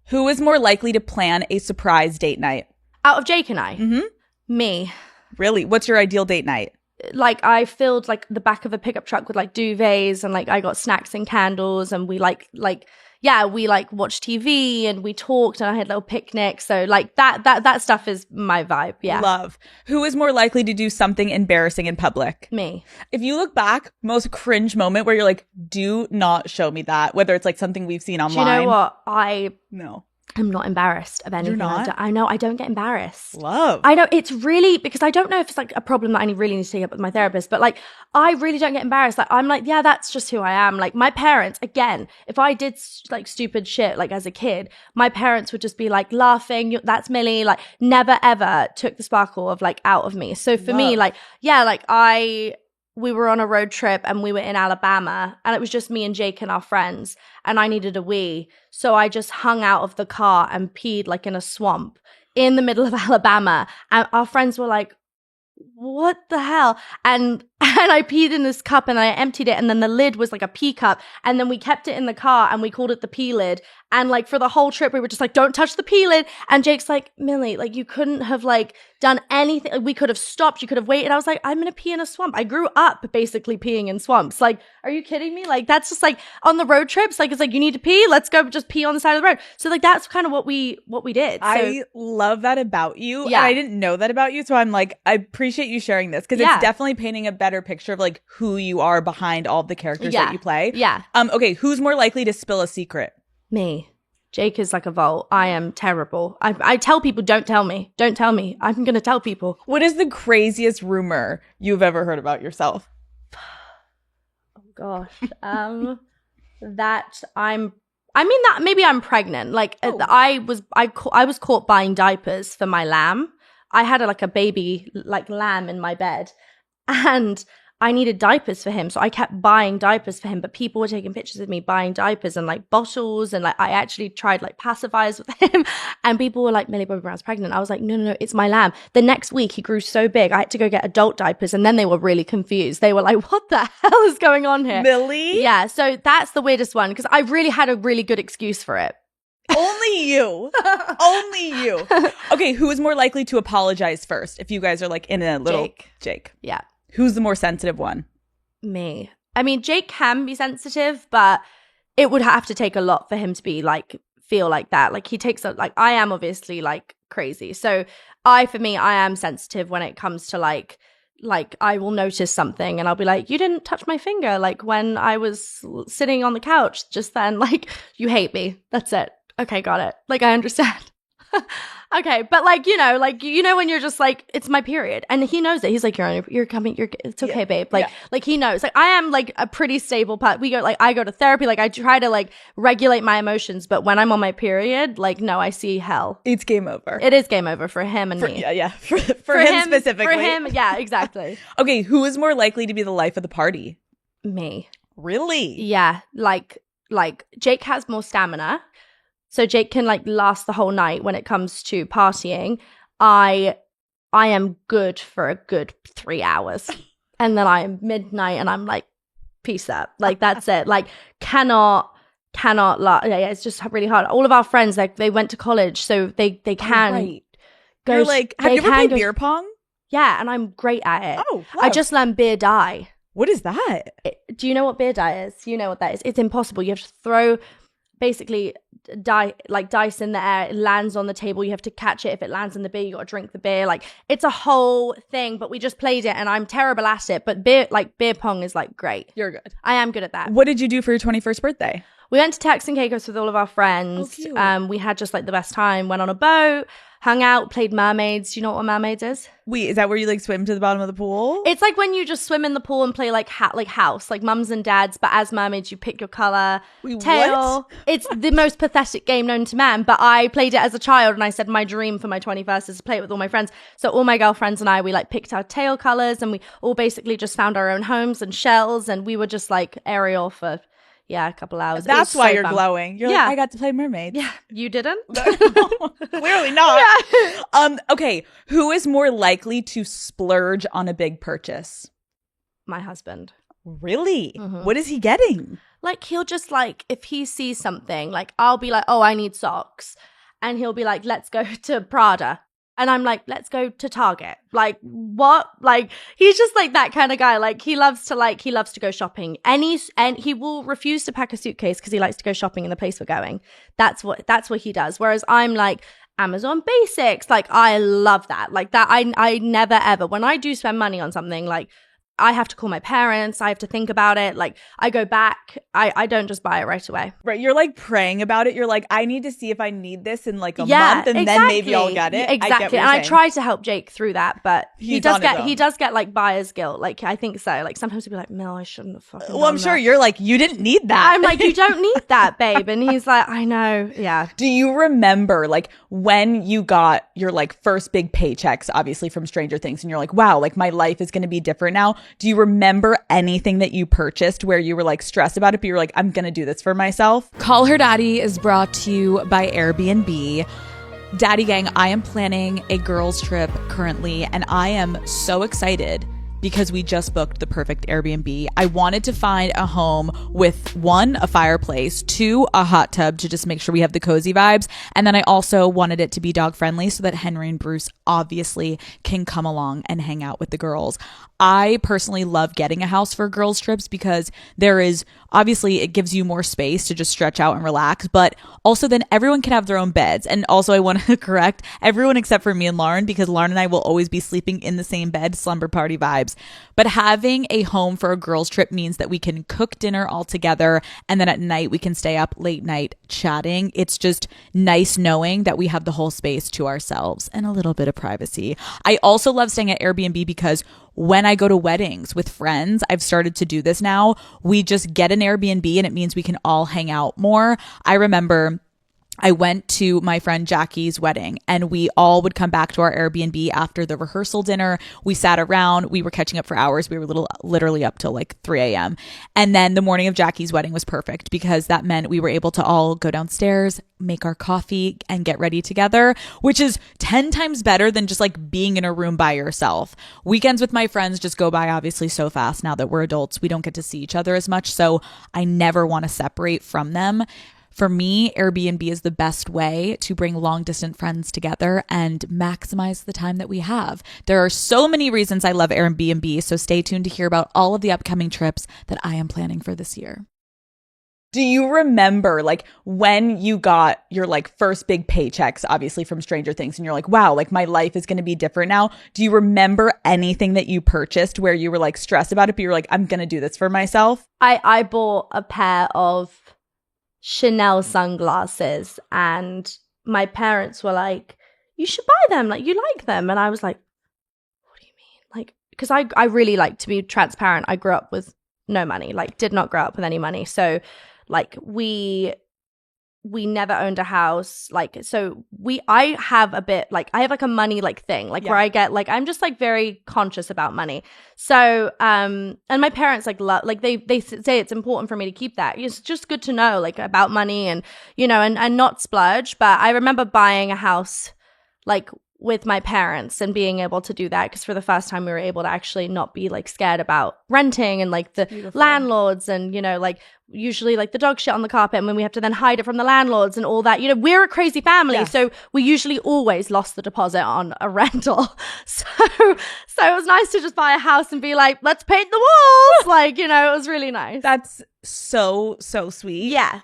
Who is more likely to plan a surprise date night? Out of Jake and I? Mm-hmm. Me. Really? What's your ideal date night? Like I filled like the back of a pickup truck with like duvets and like I got snacks and candles and we we watched TV and we talked and I had little picnics. So like that stuff is my vibe. Yeah. Love. Who is more likely to do something embarrassing in public? Me. If you look back, most cringe moment where you're like, do not show me that, whether it's like something we've seen online. Do you know what? No. I'm not embarrassed of anything. You're not? I know I don't get embarrassed. Love. I know it's really because I don't know if it's like a problem that I really need to take up with my therapist, but like I really don't get embarrassed. Like I'm like, yeah, that's just who I am. Like my parents, again, if I did like stupid shit like as a kid, my parents would just be like laughing. That's Millie. Like never ever took the sparkle of like out of me. So for me, like yeah, like we were on a road trip and we were in Alabama and it was just me and Jake and our friends and I needed a wee. So I just hung out of the car and peed like in a swamp in the middle of Alabama. And our friends were like, what the hell? And I peed in this cup and I emptied it and then the lid was like a pee cup and then we kept it in the car and we called it the pee lid. And like for the whole trip we were just like, don't touch the pee lid. And Jake's like, Millie, like you couldn't have like done anything. Like, we could have stopped. You could have waited. I was like, I'm going to pee in a swamp. I grew up basically peeing in swamps. Like, are you kidding me? Like that's just like on the road trips. Like it's like, you need to pee. Let's go just pee on the side of the road. So like that's kind of what we did. So, I love that about you. Yeah. And I didn't know that about you. So I'm like, I appreciate you sharing this because it's definitely painting a better picture of like who you are behind all the characters that you play. Yeah. Okay. Who's more likely to spill a secret? Me. Jake is like a vault. I am terrible. I tell people, don't tell me. Don't tell me. I'm going to tell people. What is the craziest rumor you've ever heard about yourself? Oh, gosh. That maybe I'm pregnant. Like I was caught buying diapers for my lamb. I had a baby like lamb in my bed and I needed diapers for him. So I kept buying diapers for him, but people were taking pictures of me buying diapers and like bottles. And like, I actually tried like pacifiers with him and people were like, Millie Bobby Brown's pregnant. I was like, no, it's my lamb. The next week he grew so big, I had to go get adult diapers. And then they were really confused. They were like, what the hell is going on here? Millie? Yeah. So that's the weirdest one because I really had a really good excuse for it. Only you. Only you. Okay. Who is more likely to apologize first if you guys are like in a little... Jake. Jake. Yeah. Who's the more sensitive one? Me. I mean, Jake can be sensitive, but it would have to take a lot for him to be like, feel like that. Like he takes up, like I am obviously like crazy. So I am sensitive when it comes to like I will notice something and I'll be like, you didn't touch my finger. Like when I was sitting on the couch just then, like you hate me. That's it. Okay, got it. Like I understand. Okay, but like when you're just like, it's my period, and he knows it. He's like, you're coming. It's okay, babe. Like he knows. Like I am like a pretty stable part. I go to therapy. Like I try to like regulate my emotions, but when I'm on my period, like no, I see hell. It's game over. It is game over for him and me. Yeah. For him specifically. For him, yeah, exactly. Okay, who is more likely to be the life of the party? Me. Really? Yeah. Like Jake has more stamina. So Jake can like last the whole night when it comes to partying. I am good for a good 3 hours. And then I am midnight and I'm like, peace out. Like that's it. Like cannot yeah, it's just really hard. All of our friends, like they went to college, so they can go. You're like, have you ever played beer pong? Yeah, and I'm great at it. Oh, wow. I just learned beer die. What is that? Do you know what beer die is? You know what that is? It's impossible. You have to throw basically dice in the air. It lands on the table. You have to catch it. If it lands in the beer, you got to drink the beer. Like it's a whole thing. But we just played it, and I'm terrible at it. But beer pong is like great. You're good. I am good at that. What did you do for your 21st birthday? We went to Turks and Caicos with all of our friends. Oh, we had just like the best time. Went on a boat, hung out, played mermaids. Do you know what mermaids is? Wait, is that where you like swim to the bottom of the pool? It's like when you just swim in the pool and play like house, like mums and dads. But as mermaids, you pick your color, tail. What? It's the most pathetic game known to man. But I played it as a child, and I said my dream for my 21st is to play it with all my friends. So all my girlfriends and I, we like picked our tail colors, and we all basically just found our own homes and shells, and we were just like Ariel for. Yeah, a couple hours. That's why you're glowing. You're like, I got to play mermaids. Yeah, you didn't? Clearly not. Yeah. Okay, who is more likely to splurge on a big purchase? My husband. Really? Mm-hmm. What is he getting? Like, he'll just like, if he sees something, like I'll be like, oh, I need socks. And he'll be like, let's go to Prada. And I'm like, let's go to Target. Like, what? Like, he's just like that kind of guy. Like, he loves to go shopping. And he will refuse to pack a suitcase because he likes to go shopping in the place we're going. That's what he does. Whereas I'm like, Amazon basics. Like, I love that. Like that, I never ever, when I do spend money on something, like, I have to call my parents. I have to think about it. Like I go back. I don't just buy it right away. Right. You're like praying about it. You're like, I need to see if I need this in like a month, and then maybe I'll get it. Exactly. And I try to help Jake through that, but he does get like buyer's guilt. Like I think so. Like sometimes he'll be like, Mel, I shouldn't have fucking done I'm sure you're like, you didn't need that. I'm like, you don't need that, babe. And he's like, I know. Yeah. Do you remember like when you got your like first big paychecks, obviously from Stranger Things, and you're like, wow, like my life is going to be different now? Do you remember anything that you purchased where you were like stressed about it, but you were like, I'm gonna do this for myself? Call Her Daddy is brought to you by Airbnb. Daddy Gang, I am planning a girls trip currently, and I am so excited because we just booked the perfect Airbnb. I wanted to find a home with 1, a fireplace, 2, a hot tub to just make sure we have the cozy vibes. And then I also wanted it to be dog friendly so that Henry and Bruce obviously can come along and hang out with the girls. I personally love getting a house for girls trips because there is obviously it gives you more space to just stretch out and relax, but also then everyone can have their own beds. And also I want to correct everyone except for me and Lauren, because Lauren and I will always be sleeping in the same bed, slumber party vibes. But having a home for a girls trip means that we can cook dinner all together, and then at night we can stay up late night chatting. It's just nice knowing that we have the whole space to ourselves and a little bit of privacy. I also love staying at Airbnb because when I go to weddings with friends, I've started to do this now. We just get an Airbnb and it means we can all hang out more. I remember I went to my friend Jackie's wedding and we all would come back to our Airbnb after the rehearsal dinner. We sat around, we were catching up for hours. We were literally up till like 3 a.m. And then the morning of Jackie's wedding was perfect because that meant we were able to all go downstairs, make our coffee and get ready together, which is 10 times better than just like being in a room by yourself. Weekends with my friends just go by obviously so fast now that we're adults. We don't get to see each other as much. So I never want to separate from them. For me, Airbnb is the best way to bring long distance friends together and maximize the time that we have. There are so many reasons I love Airbnb, so stay tuned to hear about all of the upcoming trips that I am planning for this year. Do you remember like when you got your like first big paychecks, obviously from Stranger Things, and you're like, wow, like my life is going to be different now? Do you remember anything that you purchased where you were like stressed about it, but you were like, I'm going to do this for myself? I bought a pair of Chanel sunglasses and my parents were like, you should buy them, like you like them. And I was like, what do you mean? Like, because I really like to be transparent. I grew up with no money, like did not grow up with any money. So like we never owned a house. Like, so I have a bit like, I have like a money like thing, like where I get like, I'm just like very conscious about money. So, and my parents like love, like they say it's important for me to keep that. It's just good to know like about money and, you know, and not splurge. But I remember buying a house like with my parents and being able to do that because for the first time we were able to actually not be like scared about renting and like the landlords and, you know, like usually like the dog shit on the carpet and when we have to then hide it from the landlords and all that, you know, we're a crazy family. So we usually always lost the deposit on a rental. So it was nice to just buy a house and be like, let's paint the walls. Like, you know, it was really nice. That's so sweet. Yeah.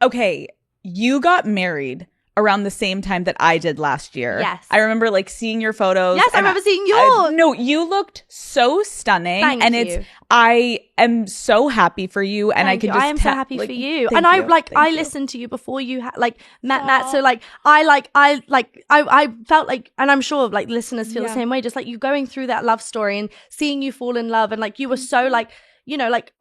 Okay. You got married around the same time that I did last year. Yes. I remember like seeing your photos. Yes, I remember seeing yours. No, you looked so stunning. Thank you. I am so happy for you. And I am so happy for you. And I listened to you before you met Matt. So like, I felt like, and I'm sure like listeners feel the same way, just like you going through that love story and seeing you fall in love and like you were so like, you know, like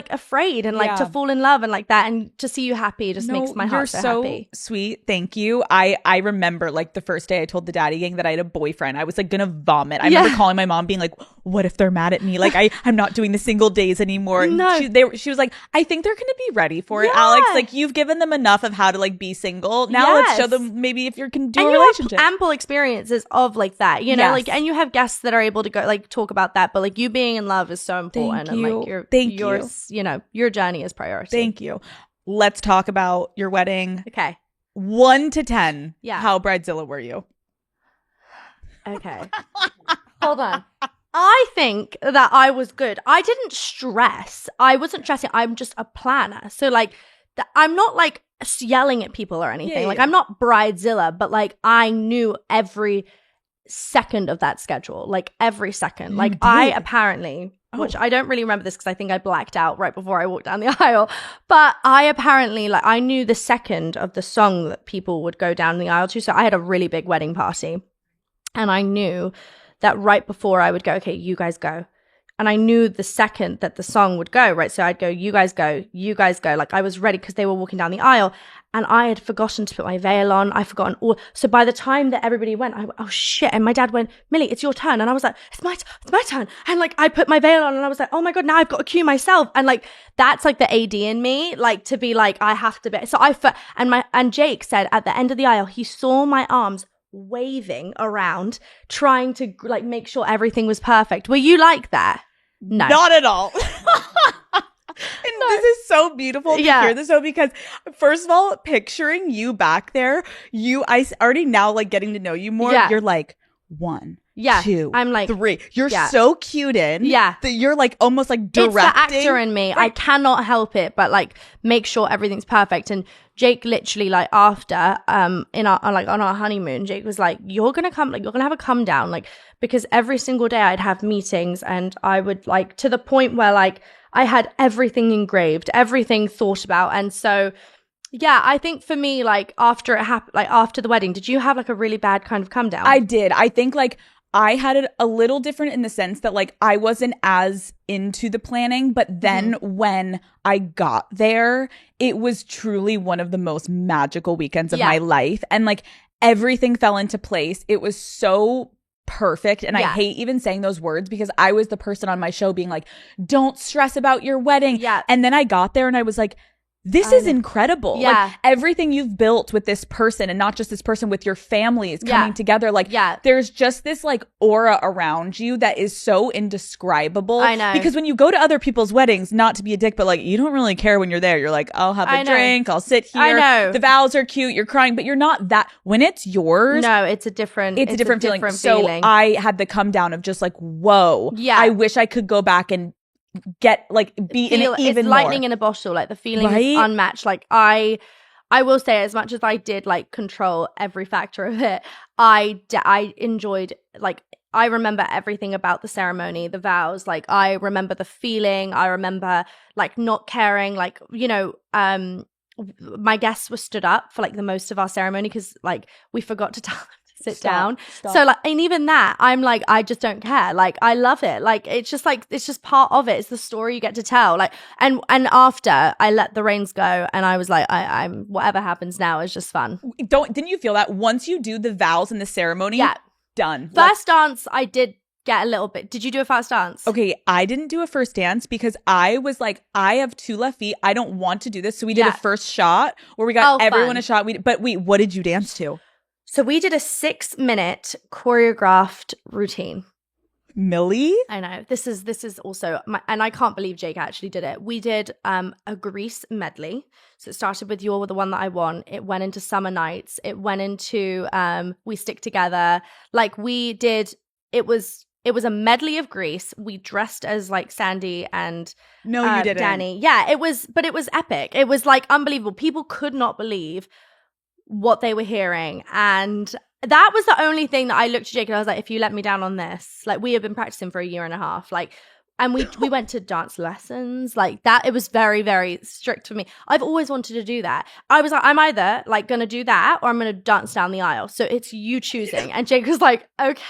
afraid and like to fall in love and like that and to see you happy just makes my heart so happy. Sweet. Thank you. I remember like the first day I told the daddy gang that I had a boyfriend. I was like gonna vomit. I remember calling my mom being like, what if they're mad at me? Like I'm not doing the single days anymore. No. She was like, I think they're gonna be ready for it, Alex. Like you've given them enough of how to like be single. Now let's show them maybe if you can do a relationship. You have ample experiences of like that, you know, like, and you have guests that are able to go like talk about that, but like you being in love is so important. Thank you. And like yours, you know, your journey is priority. Thank you. Let's talk about your wedding. Okay. 1 to 10. Yeah. How bridezilla were you? Okay. Hold on. I think that I was good. I didn't stress. I wasn't stressing. I'm just a planner. So like, I'm not like yelling at people or anything. Like I'm not bridezilla, but like I knew every second of that schedule. Like every second. Like I apparently... Which I don't really remember this because I think I blacked out right before I walked down the aisle. But I apparently, like, I knew the second of the song that people would go down the aisle to. So I had a really big wedding party. And I knew that right before I would go, okay, you guys go. And I knew the second that the song would go, right? So I'd go, you guys go, you guys go. Like I was ready because they were walking down the aisle. And I had forgotten to put my veil on. I'd forgotten all. So by the time that everybody went, I went, oh shit. And my dad went, Millie, it's your turn. And I was like, it's my turn. And like, I put my veil on and I was like, oh my God, now I've got to cue myself. And like, that's like the AD in me, like to be like, I have to be. So and Jake said at the end of the aisle, he saw my arms waving around, trying to like make sure everything was perfect. Were you like that? No. Not at all. And this is so beautiful to hear this though, because first of all, picturing you back there, I already now like getting to know you more. You're like 1, 2, I'm like 3. You're so cute in. That you're like almost like directing. It's the actor in me. Right. I cannot help it, but like make sure everything's perfect. And Jake literally like after in our like on our honeymoon, Jake was like, you're gonna have a come down, like because every single day I'd have meetings and I would like to the point where like I had everything engraved, everything thought about. And so, yeah, I think for me, like after it happened, like after the wedding, did you have like a really bad kind of come down? I did. I think like I had it a little different in the sense that like I wasn't as into the planning, but then when I got there, it was truly one of the most magical weekends of my life. And like everything fell into place. It was so perfect. And I hate even saying those words because I was the person on my show being like, don't stress about your wedding. And then I got there and I was like, this is incredible. Yeah. Like everything you've built with this person, and not just this person, with your family is coming together. Like there's just this like aura around you that is so indescribable. I know. Because when you go to other people's weddings, not to be a dick, but like you don't really care when you're there. You're like, I'll have a drink, I'll sit here. I know. The vows are cute, you're crying, but you're not that. When it's yours, no, it's a different feeling. So I had the come down of just like, whoa. Yeah. I wish I could go back and get like be in it even it's more. lightning in a bottle. Like the feeling is unmatched. Like I will say, as much as I did like control every factor of it, I enjoyed, like, I remember everything about the ceremony, the vows. Like I remember the feeling. I remember like not caring. Like, you know, my guests were stood up for like the most of our ceremony because like we forgot to tell them to sit down. So like, and even that, I'm like, I just don't care. Like I love it. Like it's just part of it. It's the story you get to tell. Like and after I let the reins go and I was like, I'm whatever happens now is just fun. Didn't you feel that once you do the vows and the ceremony? Yeah, done. First dance, I did get a little bit. Did you do a first dance? Okay, I didn't do a first dance because I was like, I have 2 left feet. I don't want to do this. So we did a first shot where we got everyone a shot. But wait, what did you dance to? So we did a 6-minute choreographed routine. Millie? I know. This is also and I can't believe Jake actually did it. We did a Grease medley. So it started with You're the One That I Want. It went into Summer Nights. It went into We Stick Together. Like we did, it was a medley of Grease. We dressed as like Sandy and you didn't. Danny. Yeah, it was epic. It was like unbelievable. People could not believe what they were hearing. And that was the only thing that I looked at Jake and I was like, if you let me down on this, like we have been practicing for a year and a half. Like, and we went to dance lessons like that. It was very, very strict for me. I've always wanted to do that. I was like, I'm either like going to do that or I'm going to dance down the aisle. So it's you choosing. And Jake was like, okay,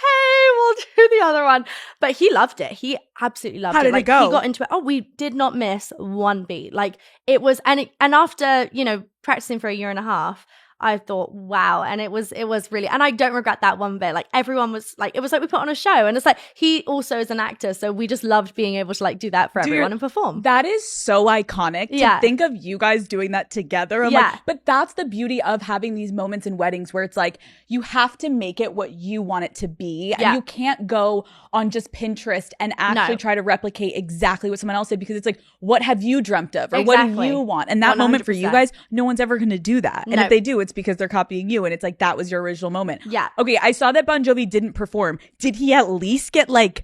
we'll do the other one. But he loved it. He absolutely loved it. How did like, it go? He got into it. Oh, we did not miss one beat. Like it was, and after, you know, practicing for a year and a half, I thought, wow. And it was really, and I don't regret that one bit. Like everyone was like, it was like we put on a show, and it's like, he also is an actor. So we just loved being able to like do that for everyone and perform. That is so iconic to think of you guys doing that together. I'm like, but that's the beauty of having these moments in weddings where it's like, you have to make it what you want it to be. And you can't go on just Pinterest and actually try to replicate exactly what someone else did, because it's like, what have you dreamt of? Or what do you want? And that 100%. Moment for you guys, no one's ever going to do that. And if they do, it's because they're copying you, and it's like, that was your original moment. Yeah. Okay, I saw that Bon Jovi didn't perform. Did he at least get like,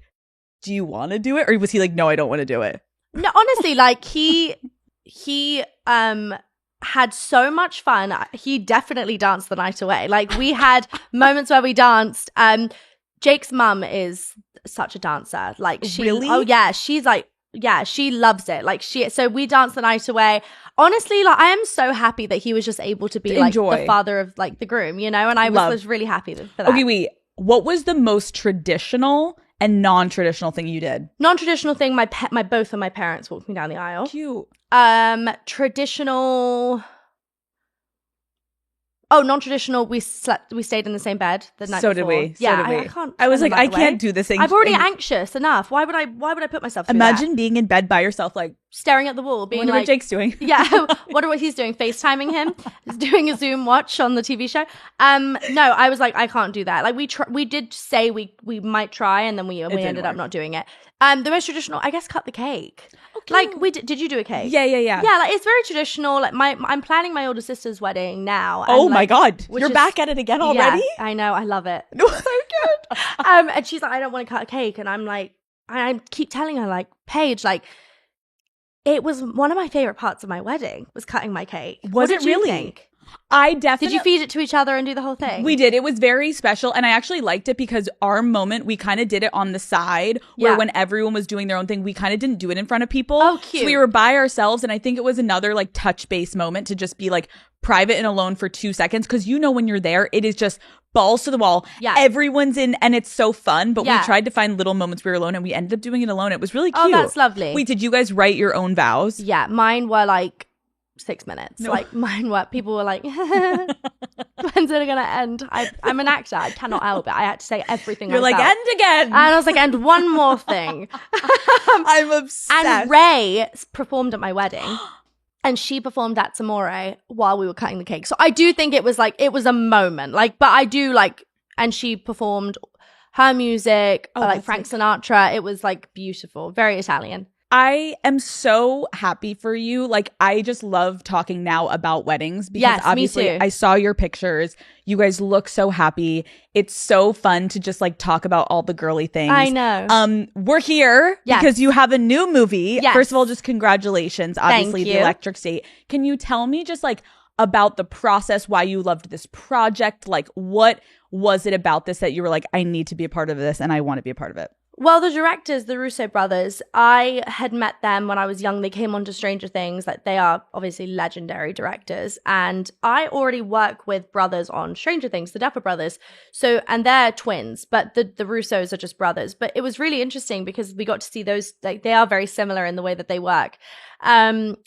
do you want to do it? Or was he like, no, I don't want to do it? No, honestly, like he had so much fun. He definitely danced the night away. Like we had moments where we danced. Jake's mum is such a dancer. Like she, really? Oh yeah, she's like, yeah, she loves it. Like so we danced the night away. Honestly, like I am so happy that he was just able to be like the father of like the groom, you know, and I was really happy for that. Okay, wait. What was the most traditional and non-traditional thing you did? Non-traditional thing, both of my parents walked me down the aisle. Cute. Traditional. Oh, non-traditional. We stayed in the same bed the night before. So did we. Yeah, so did we. I can't. I was like, I can't do this thing. I'm already anxious enough. Why would I put myself through Imagine that? being in bed by yourself, like staring at the wall, being wonder like, what Jake's doing. Yeah, wonder what he's doing. FaceTiming him, he's doing a Zoom watch on the TV show. No, I was like, I can't do that. Like we did say we might try, and then we ended up not doing it. The most traditional, I guess, cut the cake. Okay. Like did you do a cake? Yeah. Yeah, like it's very traditional. Like I'm planning my older sister's wedding now. Oh my God, you're back at it again already? Yeah, I know, I love it. So good. And she's like, I don't want to cut a cake, and I'm like, I keep telling her like, Paige, like, it was one of my favorite parts of my wedding was cutting my cake. Was it really? Think? I definitely. Did you feed it to each other and do the whole thing? We did. It was very special. And I actually liked it because our moment, we kind of did it on the side where when everyone was doing their own thing, we kind of didn't do it in front of people. Oh, cute. So we were by ourselves. And I think it was another like touch base moment to just be like private and alone for 2 seconds. Cause you know, when you're there, it is just balls to the wall. Yeah. Everyone's in and it's so fun. But we tried to find little moments we were alone and we ended up doing it alone. It was really cute. Oh, that's lovely. Wait, did you guys write your own vows? Yeah. Mine were like 6 minutes. No. Like mine were, people were like, when's it gonna end? I'm an actor. I cannot help it. I had to say everything. You're like, end again. And I was like, and one more thing. I'm obsessed. And Ray performed at my wedding. And she performed at Tamore while we were cutting the cake. So I do think it was a moment. Like, but I do like, and she performed her music, like Frank Sinatra. It was like beautiful, very Italian. I am so happy for you. Like, I just love talking now about weddings because obviously I saw your pictures. You guys look so happy. It's so fun to just like talk about all the girly things. I know. We're here because you have a new movie. Yes. First of all, just congratulations. Obviously, The Electric State. Can you tell me just like about the process, why you loved this project? Like, what was it about this that you were like, I need to be a part of this and I want to be a part of it? Well, the directors, the Russo brothers, I had met them when I was young. They came on to Stranger Things. Like, they are obviously legendary directors. And I already work with brothers on Stranger Things, the Duffer brothers. So, and they're twins, but the Russos are just brothers. But it was really interesting because we got to see those, like, they are very similar in the way that they work. And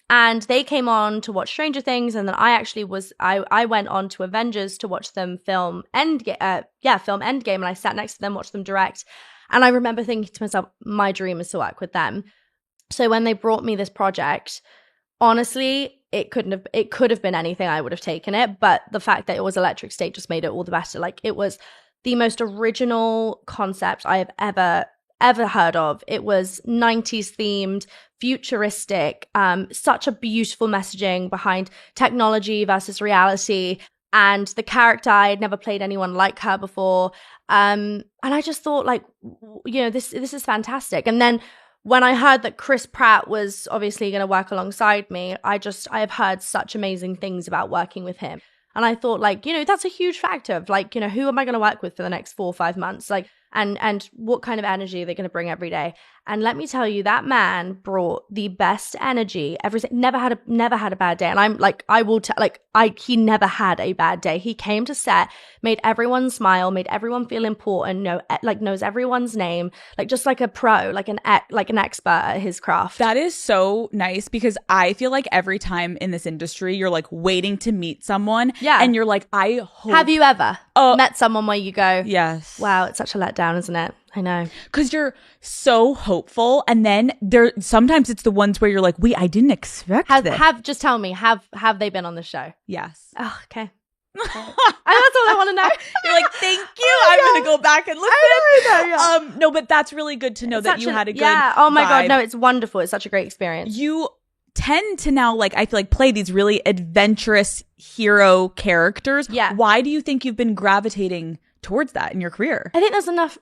they came on to watch Stranger Things. And then I actually I went on to Avengers to watch them film Endgame. And I sat next to them, watched them direct. And I remember thinking to myself, my dream is to work with them. So when they brought me this project, honestly, it could have been anything. I would have taken it. But the fact that it was Electric State just made it all the better. Like, it was the most original concept I have ever heard of. It was 90s themed, futuristic, such a beautiful messaging behind technology versus reality. And the character, I had never played anyone like her before. And I just thought, like, you know, this is fantastic. And then when I heard that Chris Pratt was obviously going to work alongside me, I have heard such amazing things about working with him. And I thought, like, you know, that's a huge factor of, like, you know, who am I going to work with for the next 4 or 5 months? Like, and what kind of energy are they going to bring every day? And let me tell you, that man brought the best energy every day. Never had a bad day. And I'm like, he never had a bad day. He came to set, made everyone smile, made everyone feel important, knows everyone's name, like just like a pro, like an expert at his craft. That is so nice because I feel like every time in this industry, you're like waiting to meet someone. Yeah. And you're like, I hope. Have you ever met someone where you go, yes, wow, it's such a letdown, isn't it? I know. Because you're so hopeful. And then sometimes it's the ones where you're like, wait, I didn't expect this. Just tell me, have they been on the show? Yes. Oh, okay. That's all I want to know. You're like, thank you. I'm going to go back and listen. No, but that's really good to know that you had a good Oh my vibe. God. No, it's wonderful. It's such a great experience. You tend to now, like, I feel like play these really adventurous hero characters. Yeah. Why do you think you've been gravitating towards that in your career? I think there's enough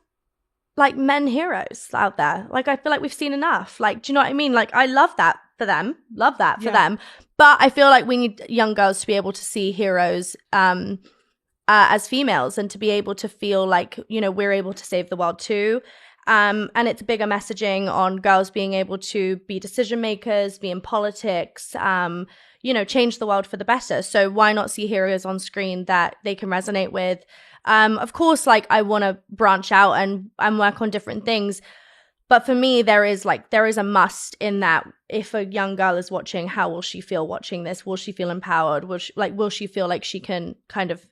like men heroes out there. Like, I feel like we've seen enough. Like, do you know what I mean? Like, I love that for them. Love that for them. But I feel like we need young girls to be able to see heroes as females and to be able to feel like, you know, we're able to save the world too. And it's bigger messaging on girls being able to be decision makers, be in politics, you know, change the world for the better. So why not see heroes on screen that they can resonate with? Of course, like, I want to branch out and work on different things. But for me, there is a must in that. If a young girl is watching, how will she feel watching this? Will she feel empowered? Will she feel like she can kind of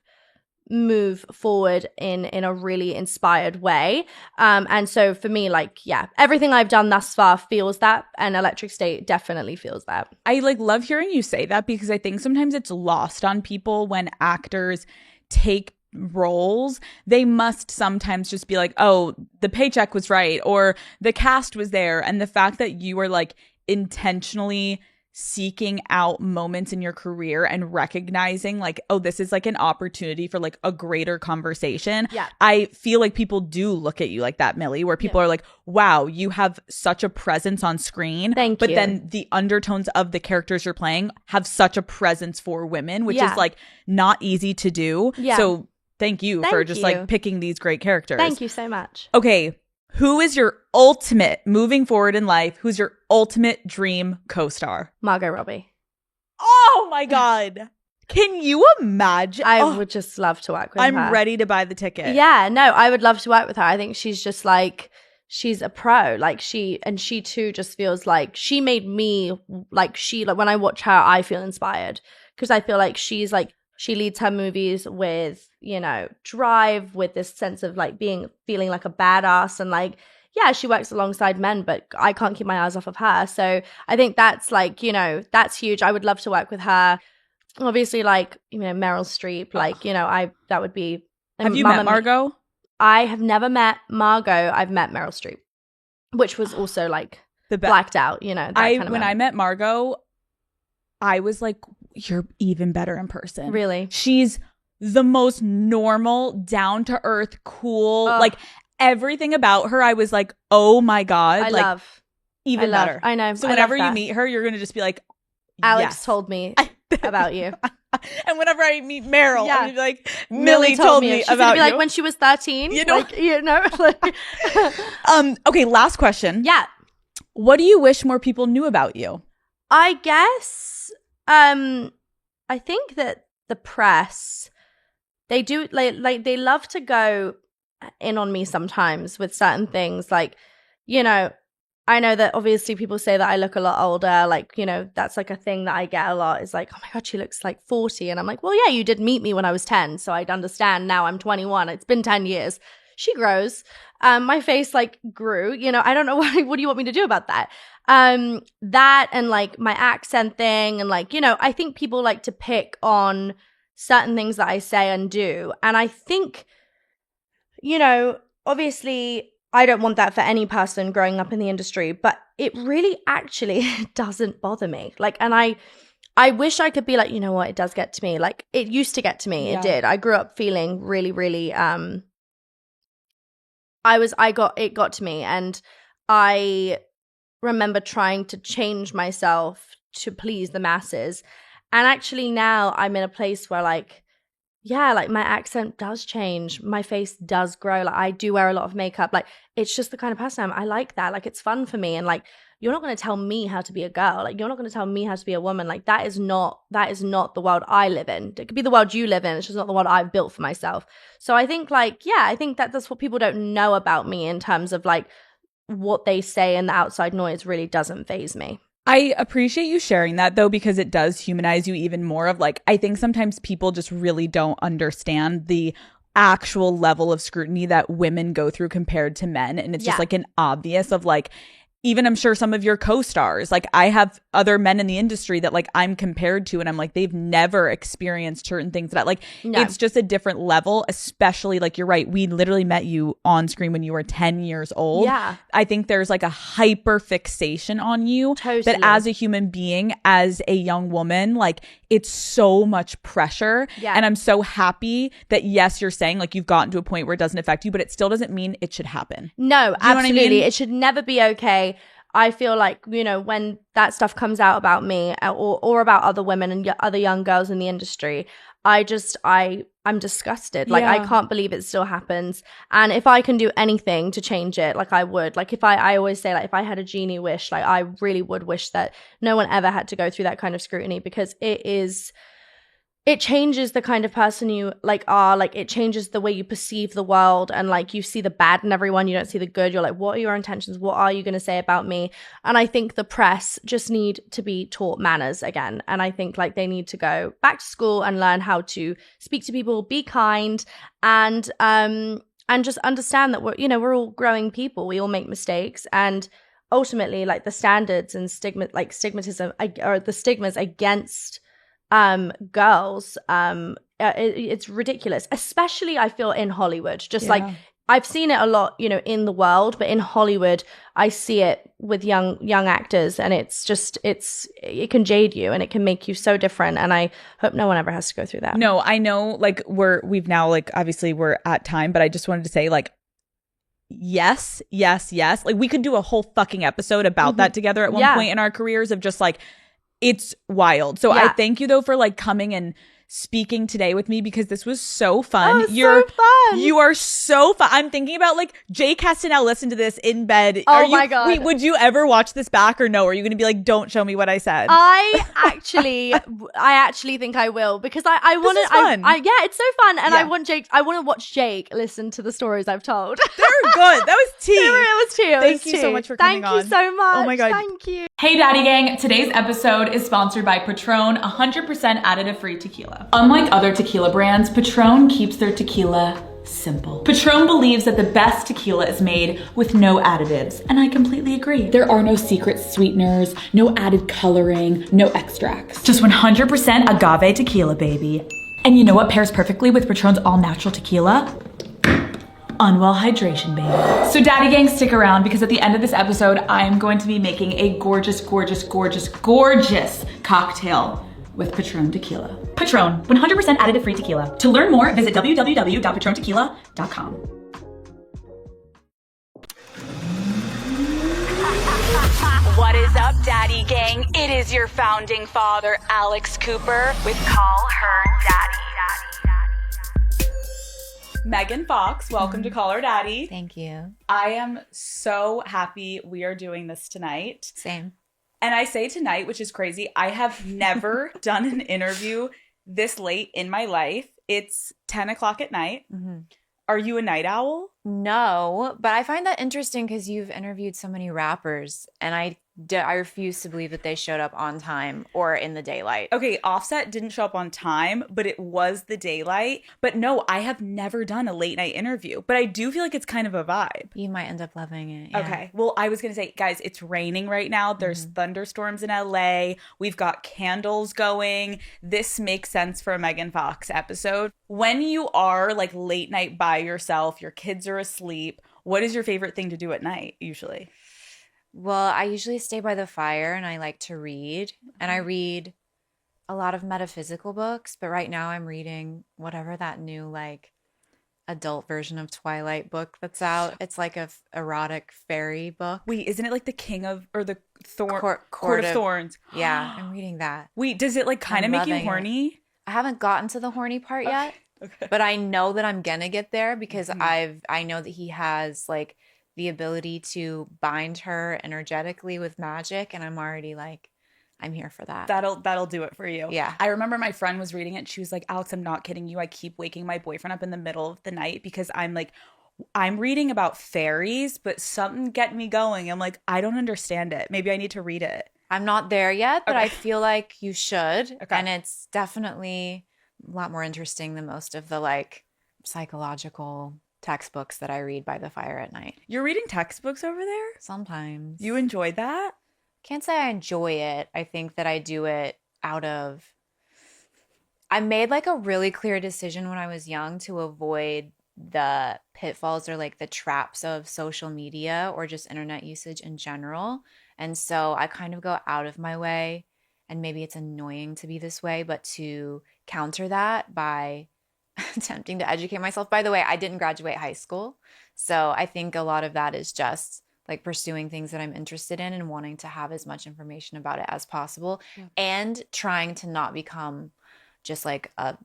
move forward in a really inspired way? And so for me, like, yeah, everything I've done thus far feels that, and Electric State definitely feels that. I like love hearing you say that because I think sometimes it's lost on people when actors take roles. They must sometimes just be like, oh, the paycheck was right or the cast was there. And the fact that you are like intentionally seeking out moments in your career and recognizing like, oh, this is like an opportunity for like a greater conversation. Yeah. I feel like people do look at you like that, Millie, where people are like, wow, you have such a presence on screen. Thank you. But then the undertones of the characters you're playing have such a presence for women, which is like not easy to do. Yeah. So thank you for just like picking these great characters. Thank you so much. Okay. Who is your ultimate, moving forward in life, who's your ultimate dream co-star? Margot Robbie. Oh my God. Can you imagine? I would just love to work with her. I'm ready to buy the ticket. Yeah, no, I would love to work with her. I think she's just like, she's a pro. Like she too just feels like she made me like when I watch her, I feel inspired because I feel like she's like, she leads her movies with, you know, drive, with this sense of like feeling like a badass. And like, yeah, she works alongside men, but I can't keep my eyes off of her. So I think that's like, that's huge. I would love to work with her. Obviously, like, Meryl Streep, like, that would be. Have you met Margot? I have never met Margot. I've met Meryl Streep, which was also like blacked out, that kind of when I met Margot, I was like, you're even better in person. Really? She's the most normal, down to earth, cool, like everything about her. I was like, oh my God. Even better. I know. So whenever you meet her, you're going to just be like, Alex told me about you. And whenever I meet Meryl, I'm gonna be like, Millie told me She's about gonna be you. like, when she was 13. Okay, last question. Yeah. What do you wish more people knew about you? I guess, I think that the press, they do, like they love to go in on me sometimes with certain things. Like, I know that obviously people say that I look a lot older. Like, that's like a thing that I get a lot. Is like, oh my God, she looks like 40. And I'm like, well, yeah, you did meet me when I was 10. So I'd understand. Now I'm 21. It's been 10 years. She grows. My face like grew. I don't know what do you want me to do about that? That and like my accent thing. And like, I think people like to pick on certain things that I say and do. And I think, obviously, I don't want that for any person growing up in the industry, but it really actually doesn't bother me. Like, and I wish I could be like, you know what, it does get to me. Like, it used to get to me. Yeah. It did. I grew up feeling really, really, it got to me. And I remember trying to change myself to please the masses. And actually now I'm in a place where like, yeah, like my accent does change. My face does grow. Like I do wear a lot of makeup. Like it's just the kind of person I am. I like that. Like it's fun for me. And like, you're not going to tell me how to be a girl. Like you're not going to tell me how to be a woman. Like that is not the world I live in. It could be the world you live in. It's just not the world I've built for myself. So I think like, yeah, I think that's what people don't know about me in terms of like what they say and the outside noise really doesn't faze me. I appreciate you sharing that though, because it does humanize you even more. Of like, I think sometimes people just really don't understand the actual level of scrutiny that women go through compared to men. And it's just like an obvious of like, even I'm sure some of your co-stars, like I have other men in the industry that like I'm compared to and I'm like, they've never experienced certain things that like, it's just a different level, especially like you're right. We literally met you on screen when you were 10 years old. Yeah. I think there's like a hyper fixation on you that as a human being, as a young woman, like it's so much pressure. Yeah. And I'm so happy that yes, you're saying like you've gotten to a point where it doesn't affect you, but it still doesn't mean it should happen. No, absolutely. I mean? It should never be okay. I feel like, when that stuff comes out about me or about other women and other young girls in the industry, I'm disgusted. Like, I can't believe it still happens. And if I can do anything to change it, like I would. Like if I always say like if I had a genie wish, like I really would wish that no one ever had to go through that kind of scrutiny, because it changes the kind of person you like are. Like it changes the way you perceive the world, and like you see the bad in everyone, you don't see the good. You're like, what are your intentions? What are you going to say about me? And I think the press just need to be taught manners again. And I think like they need to go back to school and learn how to speak to people, be kind, and just understand that we're all growing people. We all make mistakes, and ultimately like the standards and stigmatism or the stigmas against girls, it's ridiculous, especially I feel in Hollywood. Just like I've seen it a lot, in the world, but in Hollywood I see it with young actors, and it can jade you and it can make you so different. And I hope no one ever has to go through that. No, I know like we've now like obviously we're at time, but I just wanted to say like yes. Like we could do a whole fucking episode about that together at one point in our careers of just like, it's wild. So I thank you though for like coming and speaking today with me, because this was so fun. So fun. You are so fun. I'm thinking about like Jake has to now listen to this in bed. My God. Wait, would you ever watch this back or no? Are you going to be like, don't show me what I said? I actually think I will, because I want to. Yeah, it's so fun, and I want to watch Jake listen to the stories I've told. They're good. That was tea. It was tea. Thank you so much for coming on. Thank you so much. Oh my God. Thank you. Hey Daddy Gang, today's episode is sponsored by Patron 100% additive free tequila. Unlike other tequila brands, Patron keeps their tequila simple. Patron believes that the best tequila is made with no additives, and I completely agree. There are no secret sweeteners, no added coloring, no extracts. Just 100% agave tequila, baby. And you know what pairs perfectly with Patron's all-natural tequila? Unwell hydration, baby. So Daddy Gang, stick around because at the end of this episode, I am going to be making a gorgeous, gorgeous, gorgeous, gorgeous cocktail with Patron tequila. Patron, 100% additive-free tequila. To learn more, visit www.patrontequila.com. What is up, Daddy Gang? It is your founding father, Alex Cooper, with Call Her Daddy. Megan Fox, welcome to Call Her Daddy. Thank you. I am so happy we are doing this tonight. Same. And I say tonight, which is crazy. I have never done an interview this late in my life. It's 10 o'clock at night. Mm-hmm. Are you a night owl? No, but I find that interesting because you've interviewed so many rappers, and I refuse to believe that they showed up on time or in the daylight. Okay, Offset didn't show up on time, but it was the daylight. But no, I have never done a late night interview, but I do feel like it's kind of a vibe. You might end up loving it. Yeah. Okay, well, I was going to say, guys, it's raining right now. There's thunderstorms in LA. We've got candles going. This makes sense for a Megan Fox episode. When you are like late night by yourself, your kids are asleep, what is your favorite thing to do at night usually? Well, I usually stay by the fire and I like to read. And I read a lot of metaphysical books. But right now I'm reading whatever that new like adult version of Twilight book that's out. It's like a erotic fairy book. Wait, isn't it like the King of, or the Court of Thorns? Yeah, I'm reading that. Wait, does it like kind of make you horny? I haven't gotten to the horny part yet. Okay. But I know that I'm gonna get there because I know that he has like the ability to bind her energetically with magic, and I'm already like, I'm here for that. That'll do it for you. Yeah. I remember my friend was reading it. She was like, Alex, I'm not kidding you. I keep waking my boyfriend up in the middle of the night because I'm reading about fairies, but something get me going. I'm like, I don't understand it. Maybe I need to read it. I'm not there yet, but okay. I feel like you should. Okay. And it's definitely a lot more interesting than most of the like psychological textbooks that I read by the fire at night. You're reading textbooks over there? Sometimes. You enjoyed that? Can't say I enjoy it. I think that I do it out of... I made like a really clear decision when I was young to avoid the pitfalls or like the traps of social media or just internet usage in general. And so I kind of go out of my way, and maybe it's annoying to be this way, but to counter that by attempting to educate myself. By the way, I didn't graduate high school. So I think a lot of that is just like pursuing things that I'm interested in and wanting to have as much information about it as possible, and trying to not become just like a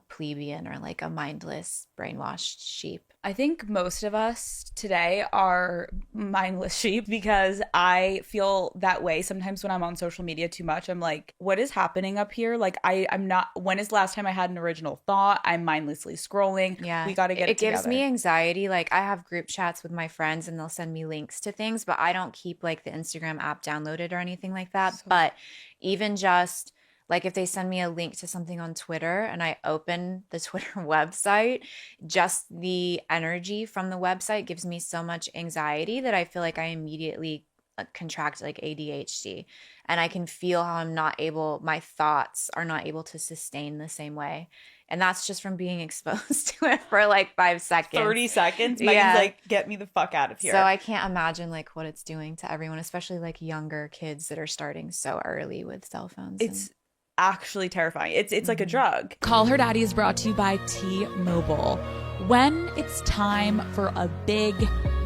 plebeian or like a mindless, brainwashed sheep. I think most of us today are mindless sheep because I feel that way sometimes when I'm on social media too much. I'm like, what is happening up here? Like I'm not, when is the last time I had an original thought? I'm mindlessly scrolling. Yeah. We got to get it together. It gives me anxiety. Like I have group chats with my friends and they'll send me links to things, but I don't keep like the Instagram app downloaded or anything like that. But even just like if they send me a link to something on Twitter and I open the Twitter website, just the energy from the website gives me so much anxiety that I feel like I immediately contract like ADHD. And I can feel how my thoughts are not able to sustain the same way. And that's just from being exposed to it for like 5 seconds. 30 seconds? Megan's like, get me the fuck out of here. So I can't imagine like what it's doing to everyone, especially like younger kids that are starting so early with cell phones. It's actually terrifying. It's like a drug. Call Her Daddy is brought to you by T-Mobile. When it's time for a big,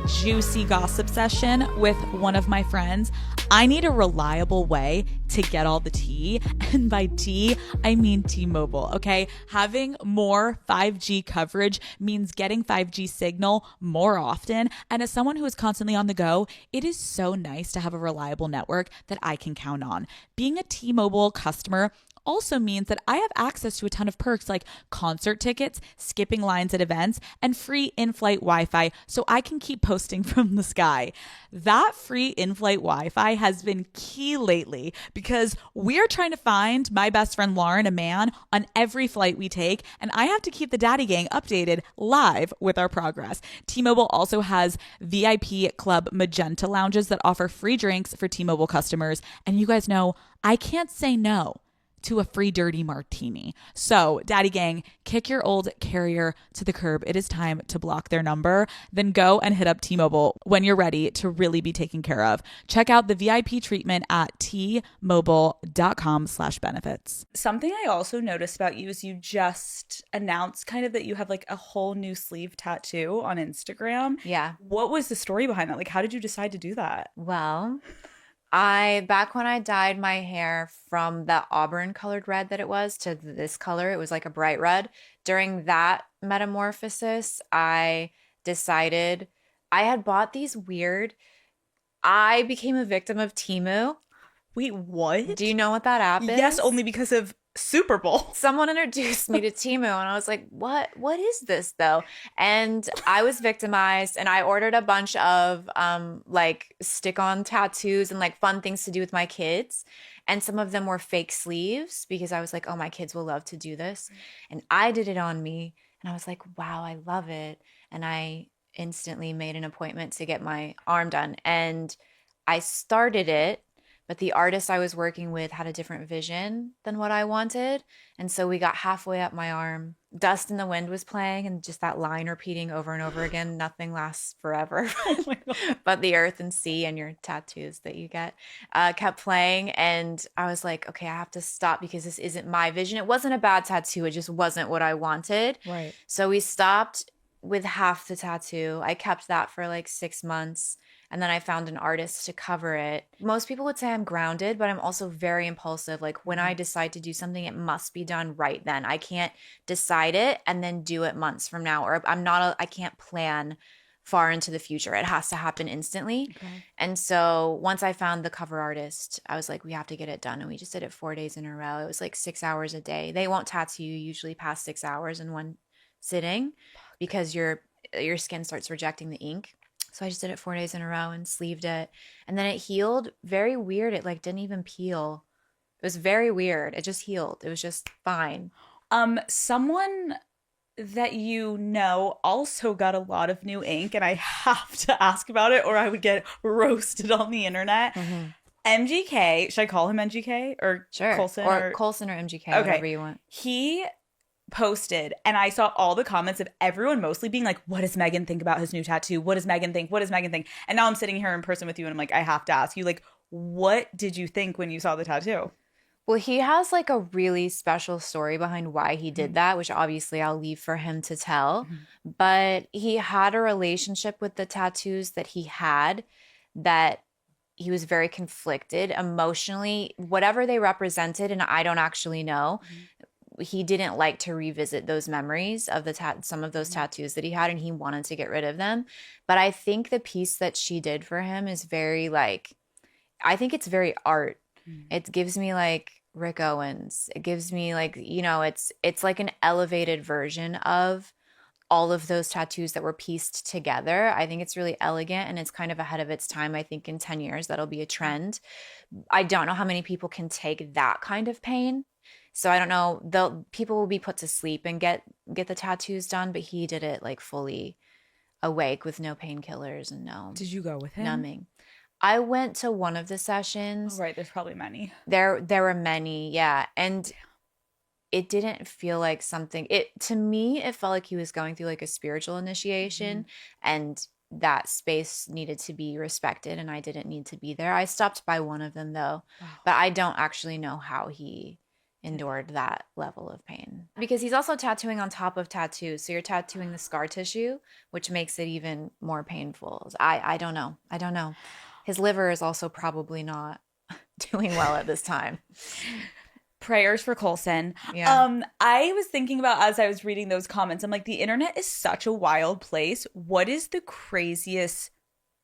juicy gossip session with one of my friends, I need a reliable way to get all the tea. And by tea, I mean T-Mobile, okay? Having more 5G coverage means getting 5G signal more often. And as someone who is constantly on the go, it is so nice to have a reliable network that I can count on. Being a T-Mobile customer also means that I have access to a ton of perks like concert tickets, skipping lines at events, and free in-flight Wi-Fi so I can keep posting from the sky. That free in-flight Wi-Fi has been key lately because we're trying to find my best friend Lauren a man on every flight we take, and I have to keep the Daddy Gang updated live with our progress. T-Mobile also has VIP Club Magenta lounges that offer free drinks for T-Mobile customers, and you guys know I can't say no to a free dirty martini. So, Daddy Gang, kick your old carrier to the curb. It is time to block their number. Then go and hit up T-Mobile when you're ready to really be taken care of. Check out the VIP treatment at tmobile.com/benefits. Something I also noticed about you is you just announced kind of that you have like a whole new sleeve tattoo on Instagram. Yeah. What was the story behind that? Like, how did you decide to do that? Well, back when I dyed my hair from the auburn colored red that it was to this color, it was like a bright red. During that metamorphosis, I decided I had bought these I became a victim of Temu. Wait, what? Do you know what that app is? Yes, only because of Super Bowl. Someone introduced me to Temu and I was like, what is this though? And I was victimized and I ordered a bunch of like stick-on tattoos and like fun things to do with my kids. And some of them were fake sleeves because I was like, oh, my kids will love to do this. And I did it on me and I was like, wow, I love it. And I instantly made an appointment to get my arm done. And I started it. But the artist I was working with had a different vision than what I wanted. And so we got halfway up my arm. Dust in the Wind was playing and just that line repeating over and over again. Nothing lasts forever. Oh my God. But the earth and sea and your tattoos that you get kept playing. And I was like, okay, I have to stop because this isn't my vision. It wasn't a bad tattoo. It just wasn't what I wanted. Right. So we stopped with half the tattoo. I kept that for like 6 months. And then I found an artist to cover it. Most people would say I'm grounded, but I'm also very impulsive. Like when I decide to do something, it must be done right then. I can't decide it and then do it months from now. Or I can't plan far into the future. It has to happen instantly. Okay. And so once I found the cover artist, I was like, we have to get it done. And we just did it 4 days in a row. It was like 6 hours a day. They won't tattoo you usually past 6 hours in one sitting because your skin starts rejecting the ink. So I just did it 4 days in a row and sleeved it. And then it healed very weird. It like didn't even peel. It was very weird. It just healed. It was just fine. Someone that you know also got a lot of new ink and I have to ask about it or I would get roasted on the internet. Mm-hmm. MGK, should I call him MGK or sure. Colson? Or Colson or MGK, okay. Whatever you want. He posted and I saw all the comments of everyone mostly being like, what does Megan think about his new tattoo? What does Megan think? What does Megan think? And now I'm sitting here in person with you and I'm like, I have to ask you, like, what did you think when you saw the tattoo? Well, he has like a really special story behind why he did that, which obviously I'll leave for him to tell. Mm-hmm. But he had a relationship with the tattoos that he had that he was very conflicted emotionally, whatever they represented. And I don't actually know. Mm-hmm. He didn't like to revisit those memories of some of those tattoos that he had, and he wanted to get rid of them. But I think the piece that she did for him is very like, I think it's very art. Mm. It gives me like Rick Owens. It gives me like, you know, it's like an elevated version of all of those tattoos that were pieced together. I think it's really elegant and it's kind of ahead of its time. I think in 10 years, that'll be a trend. I don't know how many people can take that kind of pain. So I don't know, people will be put to sleep and get the tattoos done, but he did it like fully awake with no painkillers and no. Did you go with him? Numbing. I went to one of the sessions. Oh, right, there's probably many. There were many, yeah. And it didn't feel like something, to me, it felt like he was going through like a spiritual initiation, mm-hmm. and that space needed to be respected and I didn't need to be there. I stopped by one of them though, but I don't actually know how he endured that level of pain because he's also tattooing on top of tattoos. So you're tattooing the scar tissue, which makes it even more painful. I don't know. His liver is also probably not doing well at this time. Prayers for Colson. Yeah. I was thinking about as I was reading those comments, I'm like, the internet is such a wild place. What is the craziest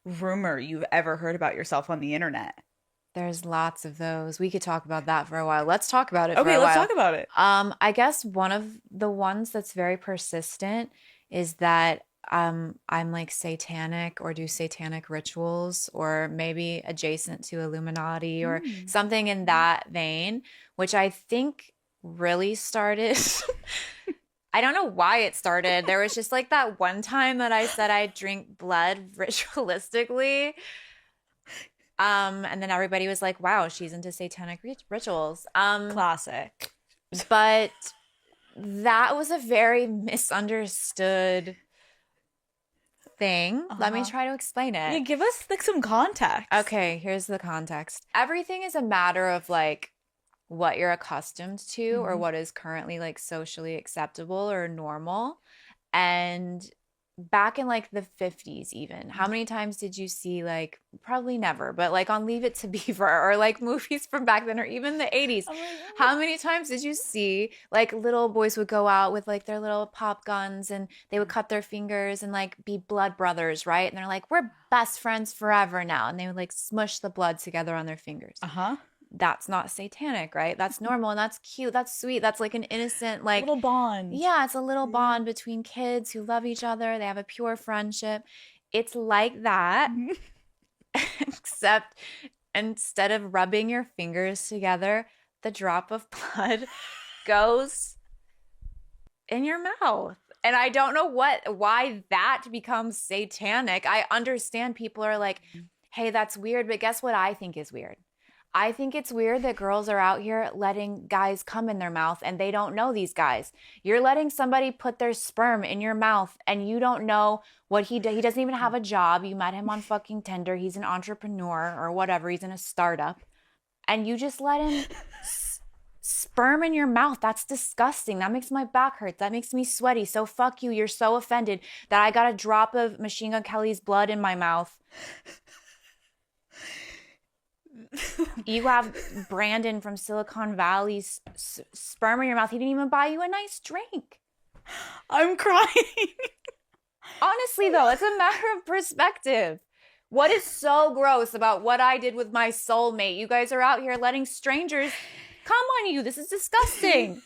rumor you've ever heard about yourself on the internet? There's lots of those. We could talk about that for a while. Let's talk about it for a while. Okay, let's talk about it. I guess one of the ones that's very persistent is that I'm like satanic or do satanic rituals or maybe adjacent to Illuminati or something in that vein, which I think really started. I don't know why it started. There was just like that one time that I said I drink blood ritualistically. And then everybody was like, wow, she's into satanic rituals. Classic. But that was a very misunderstood thing. Let me try to explain it. Yeah, give us like some context. Okay, here's the context. Everything is a matter of like what you're accustomed to or what is currently like socially acceptable or normal. And back in like the 50s even, how many times did you see, like, probably never, but like on Leave It to Beaver or like movies from back then or even the 80s, how many times did you see like little boys would go out with like their little pop guns and they would cut their fingers and like be blood brothers, right? And they're like, we're best friends forever now, and they would like smush the blood together on their fingers. That's not satanic, right? That's normal and that's cute. That's sweet. That's like an innocent, like, little bond. Yeah, it's a little bond between kids who love each other. They have a pure friendship. It's like that, except instead of rubbing your fingers together, the drop of blood goes in your mouth. And I don't know why that becomes satanic. I understand people are like, hey, that's weird. But guess what I think is weird? I think it's weird that girls are out here letting guys come in their mouth and they don't know these guys. You're letting somebody put their sperm in your mouth and you don't know what he does. He doesn't even have a job. You met him on fucking Tinder. He's an entrepreneur or whatever. He's in a startup. And you just let him sperm in your mouth. That's disgusting. That makes my back hurt. That makes me sweaty. So fuck you. You're so offended that I got a drop of Machine Gun Kelly's blood in my mouth. You have Brandon from Silicon Valley's sperm in your mouth. He didn't even buy you a nice drink. I'm crying. Honestly, though, it's a matter of perspective. What is so gross about what I did with my soulmate? You guys are out here letting strangers come on you. This is disgusting.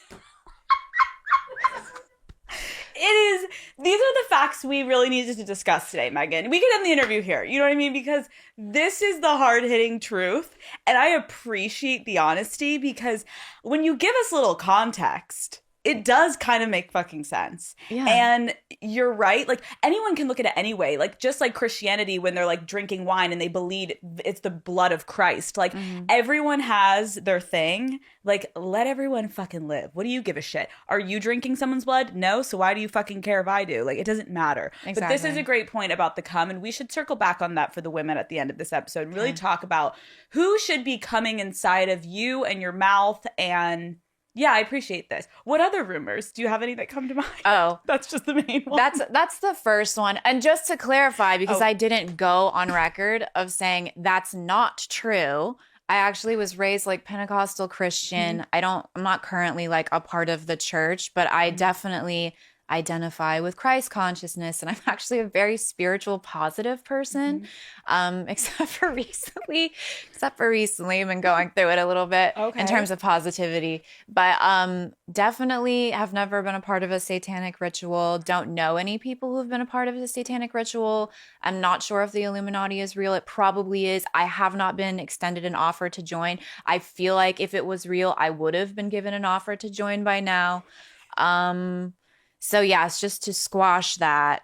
These are the facts we really needed to discuss today, Megan. We could end the interview here. You know what I mean? Because this is the hard-hitting truth. And I appreciate the honesty because when you give us a little context, it does kind of make fucking sense. Yeah. And you're right. Like, anyone can look at it anyway. Like, just like Christianity when they're like drinking wine and they believe it's the blood of Christ. Like, everyone has their thing. Like, let everyone fucking live. What do you give a shit? Are you drinking someone's blood? No. So why do you fucking care if I do? Like, it doesn't matter. Exactly. But this is a great point about the cum. And we should circle back on that for the women at the end of this episode. Really talk about who should be coming inside of you and your mouth. And yeah, I appreciate this. What other rumors? Do you have any that come to mind? Oh, that's just the main one. That's the first one. And just to clarify, because I didn't go on record of saying that's not true. I actually was raised like Pentecostal Christian. I'm not currently like a part of the church, but I definitely identify with Christ consciousness, and I'm actually a very spiritual, positive person. Except for recently, I've been going through it a little bit in terms of positivity. But definitely have never been a part of a satanic ritual. Don't know any people who have been a part of a satanic ritual. I'm not sure if the Illuminati is real. It probably is. I have not been extended an offer to join. I feel like if it was real, I would have been given an offer to join by now. So yeah, it's just to squash that.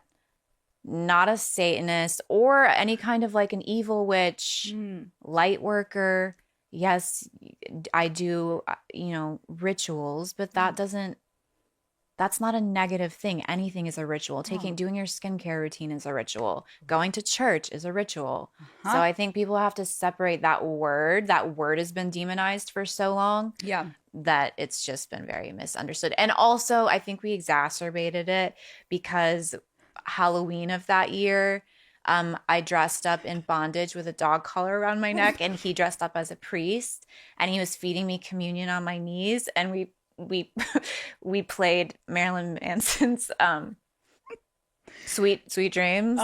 Not a Satanist or any kind of like an evil witch, light worker. Yes, I do, rituals, but that's not a negative thing. Anything is a ritual. Doing your skincare routine is a ritual. Going to church is a ritual. So I think people have to separate that word. That word has been demonized for so long. Yeah. That it's just been very misunderstood. And also, I think we exacerbated it because Halloween of that year, I dressed up in bondage with a dog collar around my neck, and he dressed up as a priest, and he was feeding me communion on my knees, and we played Marilyn Manson's Sweet Dreams.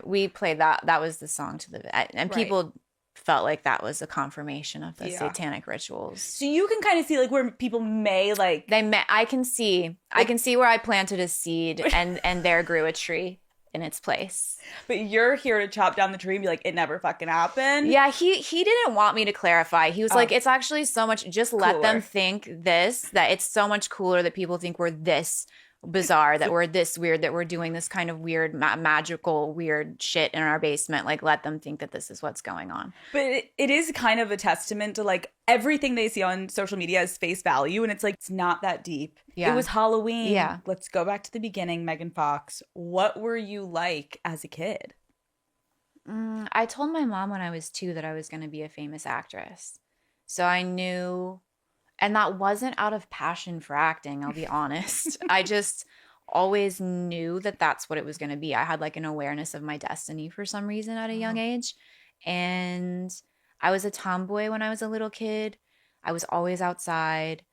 We played that. That was the song to the and people felt like that was a confirmation of the satanic rituals. So you can kind of see like where people may like I can see where I planted a seed and there grew a tree in its place. But you're here to chop down the tree and be like, it never fucking happened. Yeah, he didn't want me to clarify. He was like, it's actually so much, just let them think that it's so much cooler that people think we're this bizarre, that we're this weird, that we're doing this kind of weird magical weird shit in our basement. Like, let them think that this is what's going on. But it is kind of a testament to like everything they see on social media is face value, and it's like, it's not that deep. It was Halloween. Let's go back to the beginning. Megan Fox, what were you like as a kid? I told my mom when I was 2 that I was going to be a famous actress, so I knew. And that wasn't out of passion for acting, I'll be honest. I just always knew that that's what it was going to be. I had like an awareness of my destiny for some reason at a young age. And I was a tomboy when I was a little kid. I was always outside.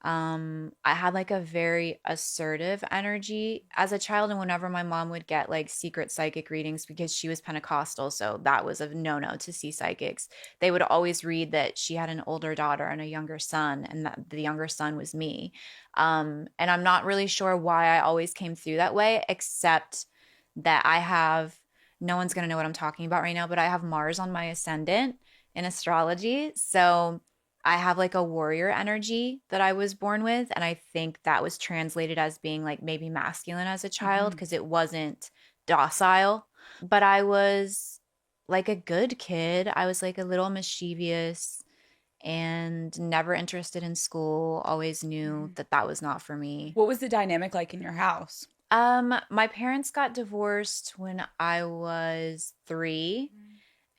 I had like a very assertive energy as a child. And whenever my mom would get like secret psychic readings, because she was Pentecostal, so that was a no-no to see psychics, they would always read that she had an older daughter and a younger son, and that the younger son was me. And I'm not really sure why I always came through that way, except that I have, no one's going to know what I'm talking about right now, but I have Mars on my ascendant in astrology. So I have like a warrior energy that I was born with, and I think that was translated as being like maybe masculine as a child, because it wasn't docile. But I was like a good kid. I was like a little mischievous and never interested in school. Always knew that that was not for me. What was the dynamic like in your house? My parents got divorced when I was 3,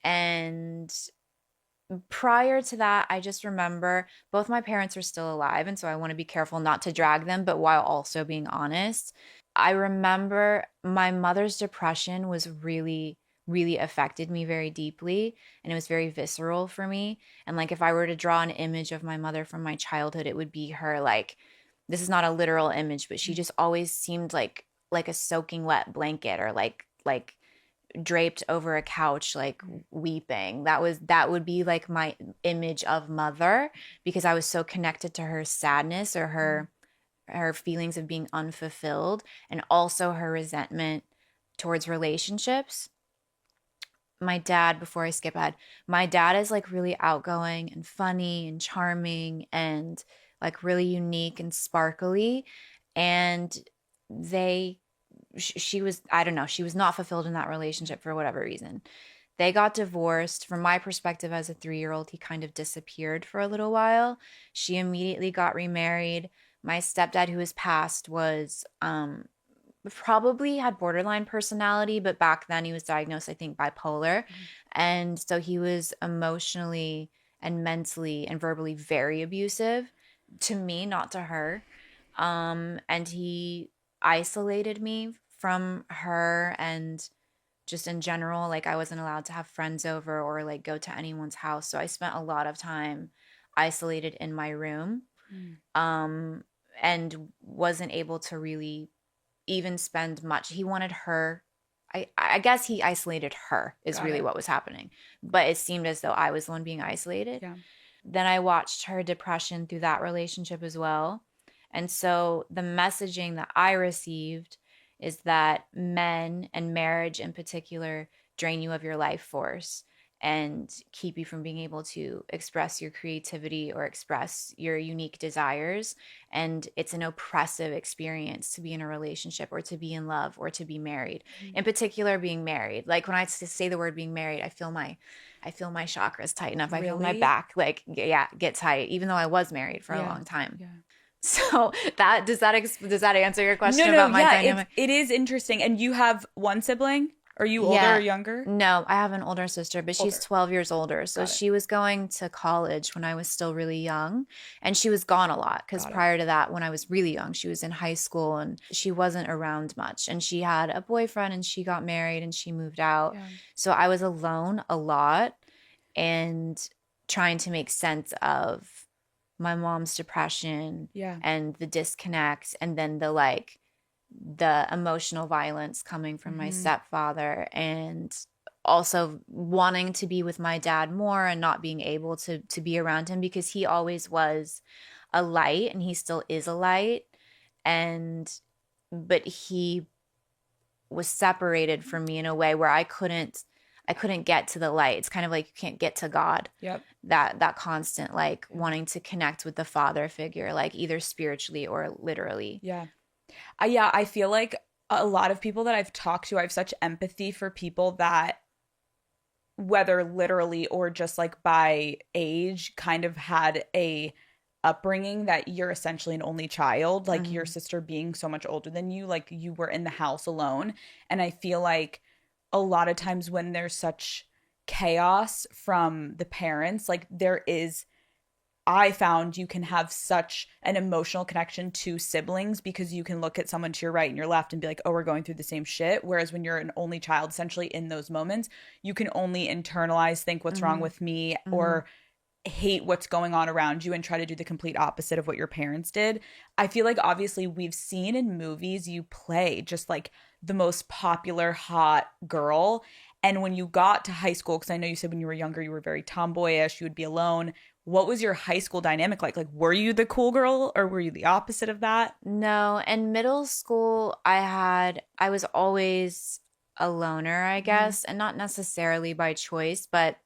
and prior to that, I just remember both my parents are still alive, and so I want to be careful not to drag them, but while also being honest. I remember my mother's depression was really, really affected me very deeply, and it was very visceral for me. And like, if I were to draw an image of my mother from my childhood, it would be her, like, this is not a literal image, but she just always seemed like a soaking wet blanket, or like draped over a couch, like weeping. That would be like my image of mother, because I was so connected to her sadness, or her feelings of being unfulfilled, and also her resentment towards relationships. My dad, before I skip ahead, my dad is like really outgoing and funny and charming and like really unique and sparkly, and she was, I don't know, she was not fulfilled in that relationship for whatever reason. They got divorced. From my perspective as a 3-year-old, he kind of disappeared for a little while. She immediately got remarried. My stepdad, who has passed, was probably had borderline personality, but back then he was diagnosed, I think, bipolar. And so he was emotionally and mentally and verbally very abusive to me, not to her. And he isolated me from her, and just in general, like, I wasn't allowed to have friends over or like go to anyone's house. So I spent a lot of time isolated in my room, and wasn't able to really even spend much. He wanted her. I guess he isolated her is really what was happening, but it seemed as though I was the one being isolated. Yeah. Then I watched her depression through that relationship as well. And so the messaging that I received is that men, and marriage in particular, drain you of your life force and keep you from being able to express your creativity or express your unique desires. And it's an oppressive experience to be in a relationship, or to be in love, or to be married. In particular, being married. Like, when I say the word being married, I feel my chakras tighten up. I feel my back get tight, even though I was married for a long time. Yeah. So does that answer your question about my dynamic? It is interesting. And you have one sibling? Are you older or younger? No, I have an older sister, but she's 12 years older. So she was going to college when I was still really young, and she was gone a lot, because prior to that, when I was really young, she was in high school and she wasn't around much, and she had a boyfriend and she got married and she moved out. Yeah. So I was alone a lot, and trying to make sense of my mom's depression and the disconnect, and then the emotional violence coming from my stepfather, and also wanting to be with my dad more and not being able to be around him because he always was a light and he still is a light. But he was separated from me in a way where I couldn't get to the light. It's kind of like you can't get to God. Yep. That constant like wanting to connect with the father figure, like either spiritually or literally. Yeah. I feel like a lot of people that I've talked to, I have such empathy for people that, whether literally or just like by age, kind of had a upbringing that you're essentially an only child, like your sister being so much older than you, like you were in the house alone. And I feel like a lot of times when there's such chaos from the parents, like I found you can have such an emotional connection to siblings because you can look at someone to your right and your left and be like, oh, we're going through the same shit. Whereas when you're an only child, essentially in those moments, you can only internalize, think what's wrong with me, or hate what's going on around you and try to do the complete opposite of what your parents did. I feel like obviously we've seen in movies you play just like the most popular hot girl. And when you got to high school, because I know you said when you were younger you were very tomboyish, you would be alone. What was your high school dynamic like? Like, were you the cool girl or were you the opposite of that? No. In middle school, I was always a loner, I guess, and not necessarily by choice, but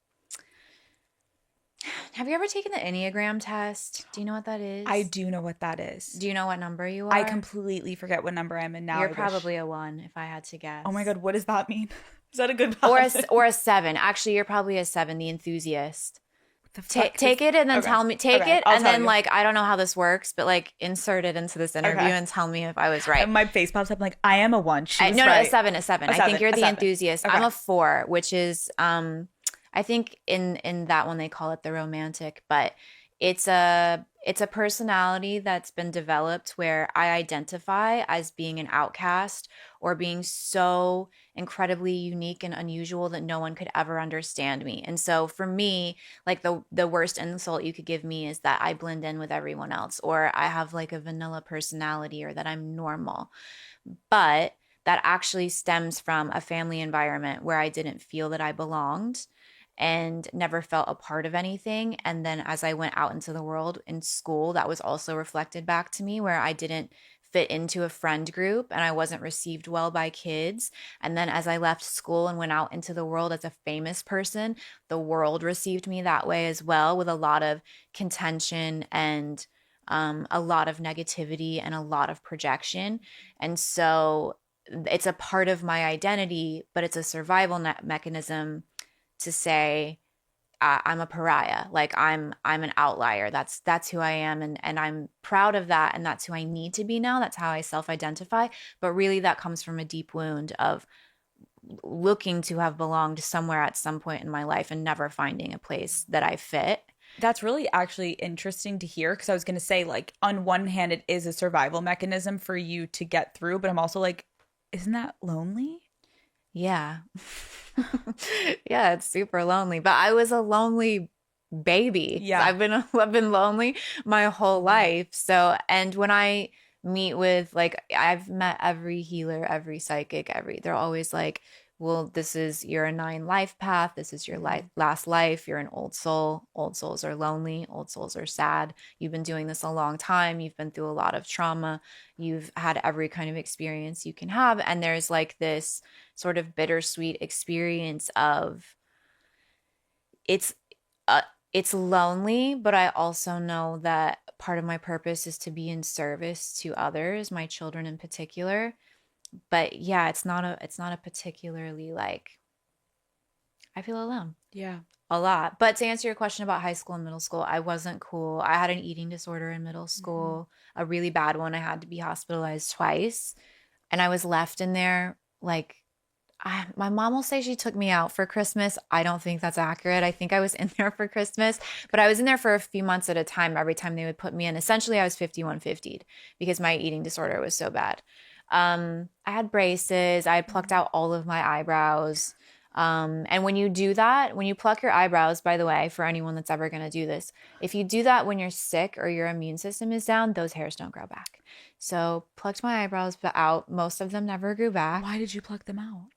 have you ever taken the Enneagram test? Do you know what that is? I do know what that is. Do you know what number you are? I completely forget what number I'm in now. You're probably a 1 if I had to guess. Oh my God, what does that mean? Is that a good or a 7? Actually, you're probably a 7, the enthusiast. Take it and then tell me. And then like I don't know how this works, but like insert it into this interview and tell me if I was right. And my face pops up like I am a 1. No, a 7. A 7. I think you're the enthusiast. Okay. I'm a 4, which is I think in that one they call it the romantic, but it's a personality that's been developed where I identify as being an outcast or being so incredibly unique and unusual that no one could ever understand me. And so for me, like the worst insult you could give me is that I blend in with everyone else, or I have like a vanilla personality, or that I'm normal. But that actually stems from a family environment where I didn't feel that I belonged and never felt a part of anything. And then as I went out into the world in school, that was also reflected back to me, where I didn't fit into a friend group and I wasn't received well by kids. And then as I left school and went out into the world as a famous person, the world received me that way as well, with a lot of contention and a lot of negativity and a lot of projection. And so it's a part of my identity, but it's a survival mechanism to say I'm a pariah, like I'm an outlier. That's who I am, and I'm proud of that, and that's who I need to be now. That's how I self-identify. But really, that comes from a deep wound of looking to have belonged somewhere at some point in my life and never finding a place that I fit. That's really actually interesting to hear, because I was going to say, like, on one hand, it is a survival mechanism for you to get through, but I'm also like, isn't that lonely? Yeah. Yeah, it's super lonely. But I was a lonely baby. Yeah. I've been lonely my whole life. So, and when I meet with, like, I've met every healer, every psychic, they're always like, well, you're a 9 life path. This is your last life. You're an old soul. Old souls are lonely. Old souls are sad. You've been doing this a long time. You've been through a lot of trauma. You've had every kind of experience you can have. And there's like this sort of bittersweet experience of it's lonely, but I also know that part of my purpose is to be in service to others, my children in particular. But yeah, it's not a particularly, like, I feel alone. Yeah. A lot. But to answer your question about high school and middle school, I wasn't cool. I had an eating disorder in middle school, a really bad one. I had to be hospitalized twice. And I was left in there, like, my mom will say she took me out for Christmas. I don't think that's accurate. I think I was in there for Christmas, but I was in there for a few months at a time. Every time they would put me in, essentially I was 5150'd because my eating disorder was so bad. I had braces. I had plucked out all of my eyebrows. And when you do that, when you pluck your eyebrows, by the way, for anyone that's ever going to do this, if you do that when you're sick or your immune system is down, those hairs don't grow back. So plucked my eyebrows out. Most of them never grew back. Why did you pluck them out?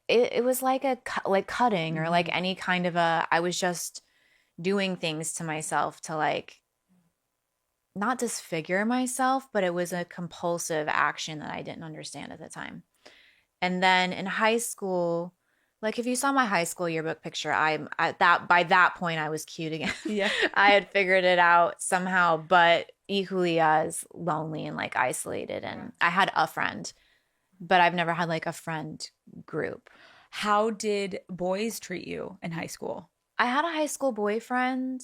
it was like like cutting or like any kind of I was just doing things to myself to like not disfigure myself, but it was a compulsive action that I didn't understand at the time. And then in high school, like if you saw my high school yearbook picture, I'm at that by that point I was cute again. Yeah. I had figured it out somehow, but equally as lonely and like isolated. And I had a friend, but I've never had like a friend group. How did boys treat you in high school? I had a high school boyfriend.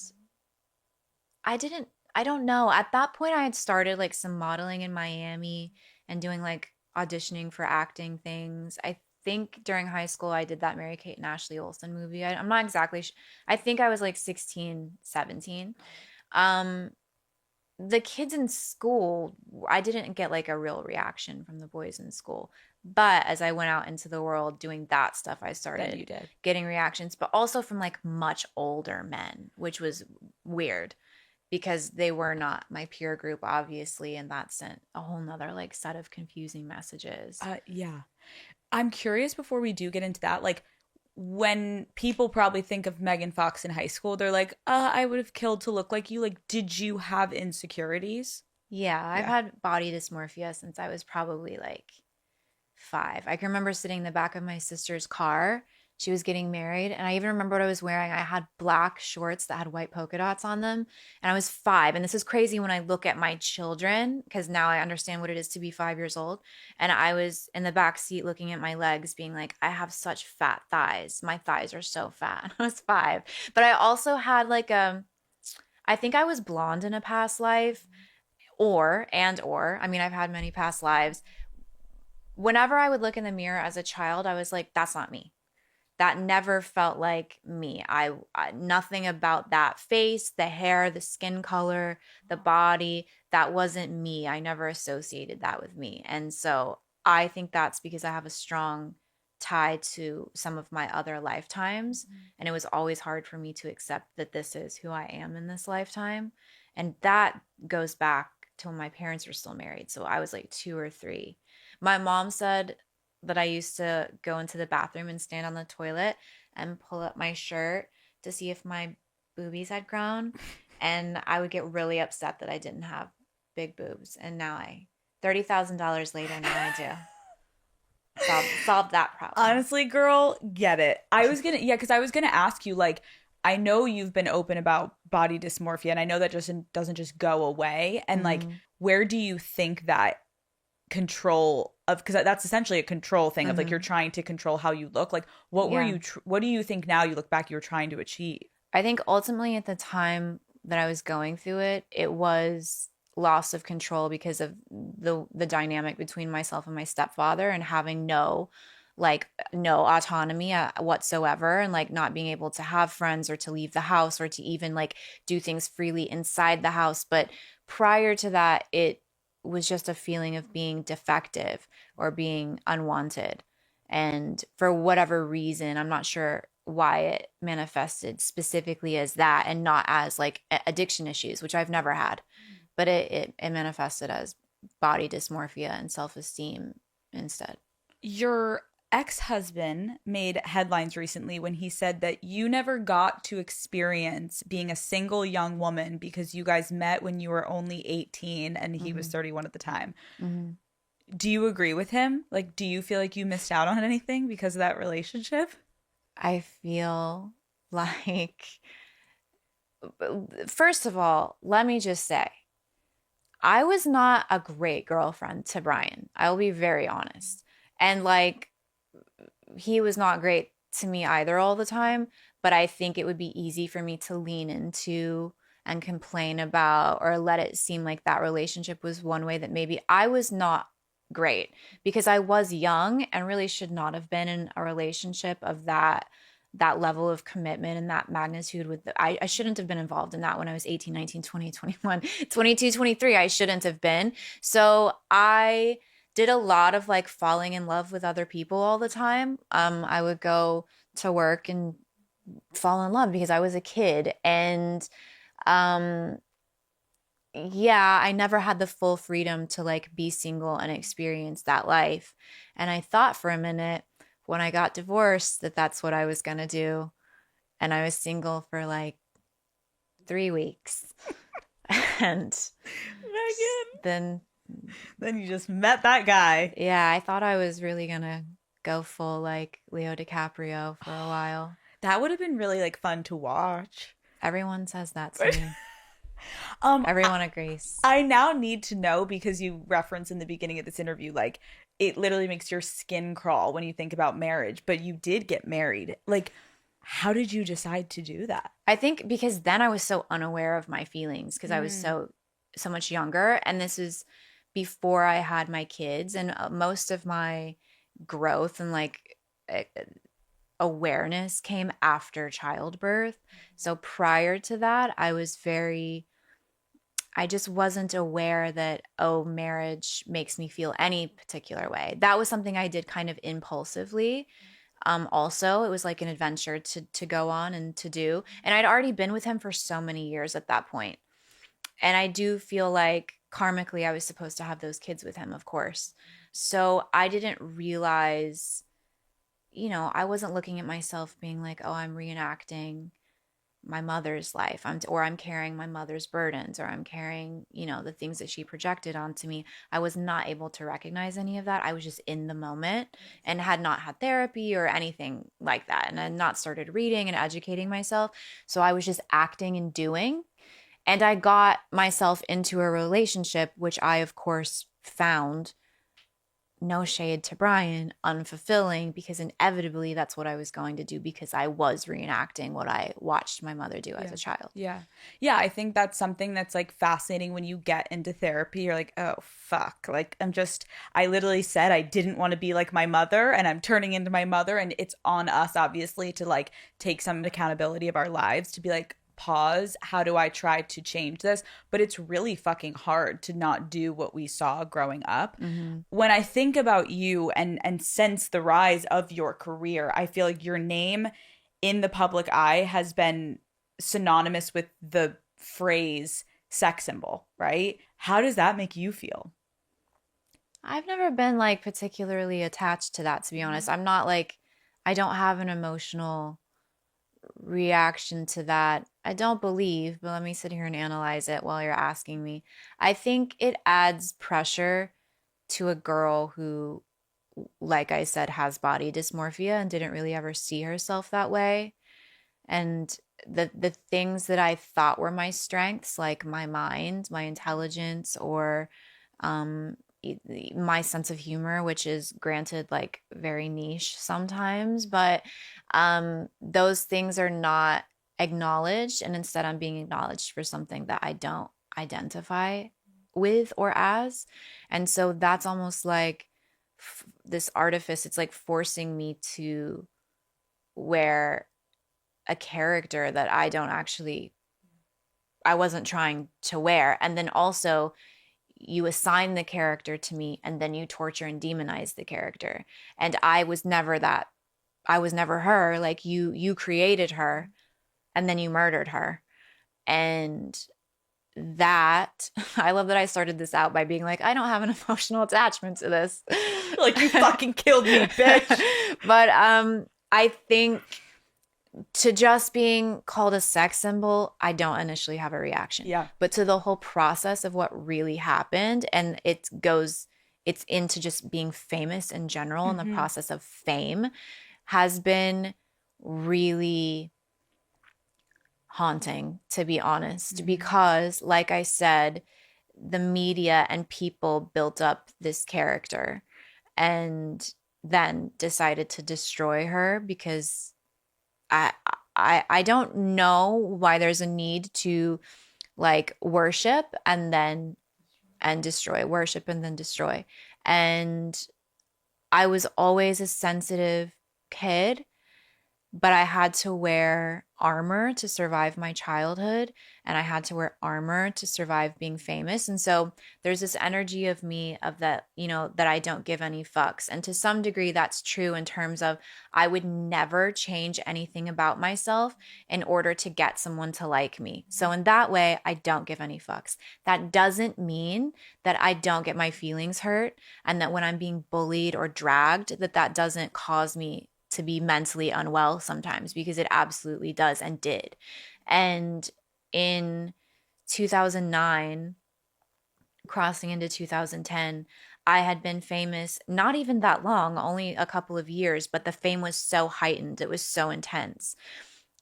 I don't know. At that point, I had started like some modeling in Miami and doing like auditioning for acting things. I think during high school, I did that Mary Kate and Ashley Olsen movie. I'm not exactly I think I was like 16, 17. Um, the kids in school, I didn't get like a real reaction from the boys in school. But as I went out into the world doing that stuff, I started you did. getting reactions, but also from like much older men, which was weird because they were not my peer group, obviously, and that sent a whole nother like set of confusing messages. Yeah. I'm curious before we do get into that, like when people probably think of Megan Fox in high school, they're like, I would have killed to look like you. Like, did you have insecurities? Yeah, I've had body dysmorphia since I was probably like 5. I can remember sitting in the back of my sister's car. She was getting married, and I even remember what I was wearing. I had black shorts that had white polka dots on them, and I was 5. And this is crazy when I look at my children, because now I understand what it is to be 5 years old. And I was in the back seat looking at my legs, being like, I have such fat thighs. My thighs are so fat. I was 5. But I also had like I think I was blonde in a past life, or, I mean, I've had many past lives. Whenever I would look in the mirror as a child, I was like, that's not me. That never felt like me. I nothing about that face, the hair, the skin color, the body, that wasn't me. I never associated that with me. And so I think that's because I have a strong tie to some of my other lifetimes. And it was always hard for me to accept that this is who I am in this lifetime. And that goes back to when my parents were still married. So I was like 2 or 3. My mom said that I used to go into the bathroom and stand on the toilet and pull up my shirt to see if my boobies had grown. And I would get really upset that I didn't have big boobs. And now $30,000 later, now I do. Solve that problem. Honestly, girl, get it. Because I was gonna ask you, like, I know you've been open about body dysmorphia, and I know that just doesn't just go away. And like, where do you think that control of, because that's essentially a control thing of like you're trying to control how you look, like what were you what do you think now you look back you were trying to achieve? I think ultimately at the time that I was going through it, it was loss of control because of the dynamic between myself and my stepfather, and having no autonomy whatsoever, and like not being able to have friends or to leave the house or to even like do things freely inside the house. But prior to that, it was just a feeling of being defective or being unwanted. And for whatever reason, I'm not sure why it manifested specifically as that and not as like addiction issues, which I've never had, but it manifested as body dysmorphia and self-esteem instead. Your ex-husband made headlines recently when he said that you never got to experience being a single young woman because you guys met when you were only 18 and he was 31 at the time. Do you agree with him? Like, do you feel like you missed out on anything because of that relationship? I feel like, first of all, let me just say, I was not a great girlfriend to Brian. I will be very honest. And like, he was not great to me either all the time, but I think it would be easy for me to lean into and complain about or let it seem like that relationship was one way that maybe I was not great, because I was young and really should not have been in a relationship of that level of commitment and that magnitude with I shouldn't have been involved in that when I was 18, 19, 20, 21, 22, 23. I shouldn't have been. So I did a lot of like falling in love with other people all the time. I would go to work and fall in love because I was a kid. And yeah, I never had the full freedom to like be single and experience that life. And I thought for a minute, when I got divorced that that's what I was going to do. And I was single for like 3 weeks. And Megan. Then you just met that guy. Yeah, I thought I was really going to go full like Leo DiCaprio for a while. That would have been really like fun to watch. Everyone says that to me. Everyone agrees. I now need to know, because you referenced in the beginning of this interview, like it literally makes your skin crawl when you think about marriage, but you did get married. Like, how did you decide to do that? I think because then I was so unaware of my feelings because I was so much younger, and this is before I had my kids, and most of my growth and like awareness came after childbirth. So prior to that, I just wasn't aware that, oh, marriage makes me feel any particular way. That was something I did kind of impulsively. Also, it was like an adventure to go on and to do. And I'd already been with him for so many years at that point. And I do feel like karmically I was supposed to have those kids with him, of course. So I didn't realize, I wasn't looking at myself being like, oh, I'm reenacting my mother's life. I'm carrying my mother's burdens, or I'm carrying, the things that she projected onto me. I was not able to recognize any of that. I was just in the moment and had not had therapy or anything like that. And I had not started reading and educating myself. So I was just acting and doing. And I got myself into a relationship, which I, of course, found, no shade to Brian, unfulfilling, because inevitably that's what I was going to do, because I was reenacting what I watched my mother do as a child. Yeah. I think that's something that's like fascinating when you get into therapy. You're like, oh, fuck. Like, I literally said I didn't want to be like my mother, and I'm turning into my mother. And it's on us, obviously, to like take some accountability of our lives, to be like, pause, how do I try to change this? But it's really fucking hard to not do what we saw growing up. When I think about you and since the rise of your career, I feel like your name in the public eye has been synonymous with the phrase sex symbol, right? How does that make you feel? I've never been like particularly attached to that, to be honest. I'm not like, I don't have an emotional reaction to that. I don't believe, but let me sit here and analyze it while you're asking me. I think it adds pressure to a girl who, like I said, has body dysmorphia and didn't really ever see herself that way. And the things that I thought were my strengths, like my mind, my intelligence, or my sense of humor, which is granted like very niche sometimes, but those things are not acknowledged, and instead I'm being acknowledged for something that I don't identify with or as. And so that's almost like this artifice. It's like forcing me to wear a character that I wasn't trying to wear. And then also you assign the character to me, and then you torture and demonize the character. And I was never that. I was never her. Like you created her, and then you murdered her. And that, I love that I started this out by being like, I don't have an emotional attachment to this. Like, you fucking killed me, bitch. But I think to just being called a sex symbol, I don't initially have a reaction. Yeah. But to the whole process of what really happened, and it's into just being famous in general, and the process of fame has been really haunting, to be honest, because like I said, the media and people built up this character and then decided to destroy her, because I don't know why there's a need to like worship and destroy, worship and then destroy. And I was always a sensitive kid, but I had to wear armor to survive my childhood, and I had to wear armor to survive being famous. And so there's this energy of me of that, you know, that I don't give any fucks. And to some degree that's true in terms of I would never change anything about myself in order to get someone to like me. So in that way, I don't give any fucks. That doesn't mean that I don't get my feelings hurt, and that when I'm being bullied or dragged, that doesn't cause me to be mentally unwell sometimes, because it absolutely does and did. And in 2009, crossing into 2010, I had been famous not even that long, only a couple of years, but the fame was so heightened, it was so intense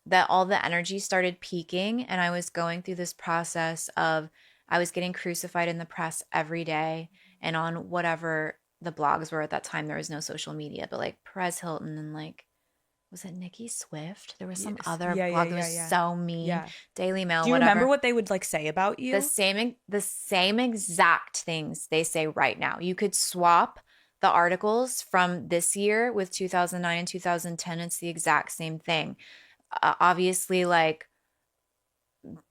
that all the energy started peaking. And I was going through this process of, I was getting crucified in the press every day and on whatever the blogs were at that time. There was no social media, but like Perez Hilton and like, was it Nikki Swift? There was some other blog that was so mean. Yeah. Daily Mail. Do you whatever. remember what they would like say about you? The same exact things they say right now. You could swap the articles from this year with 2009 and 2010. It's the exact same thing. Obviously, like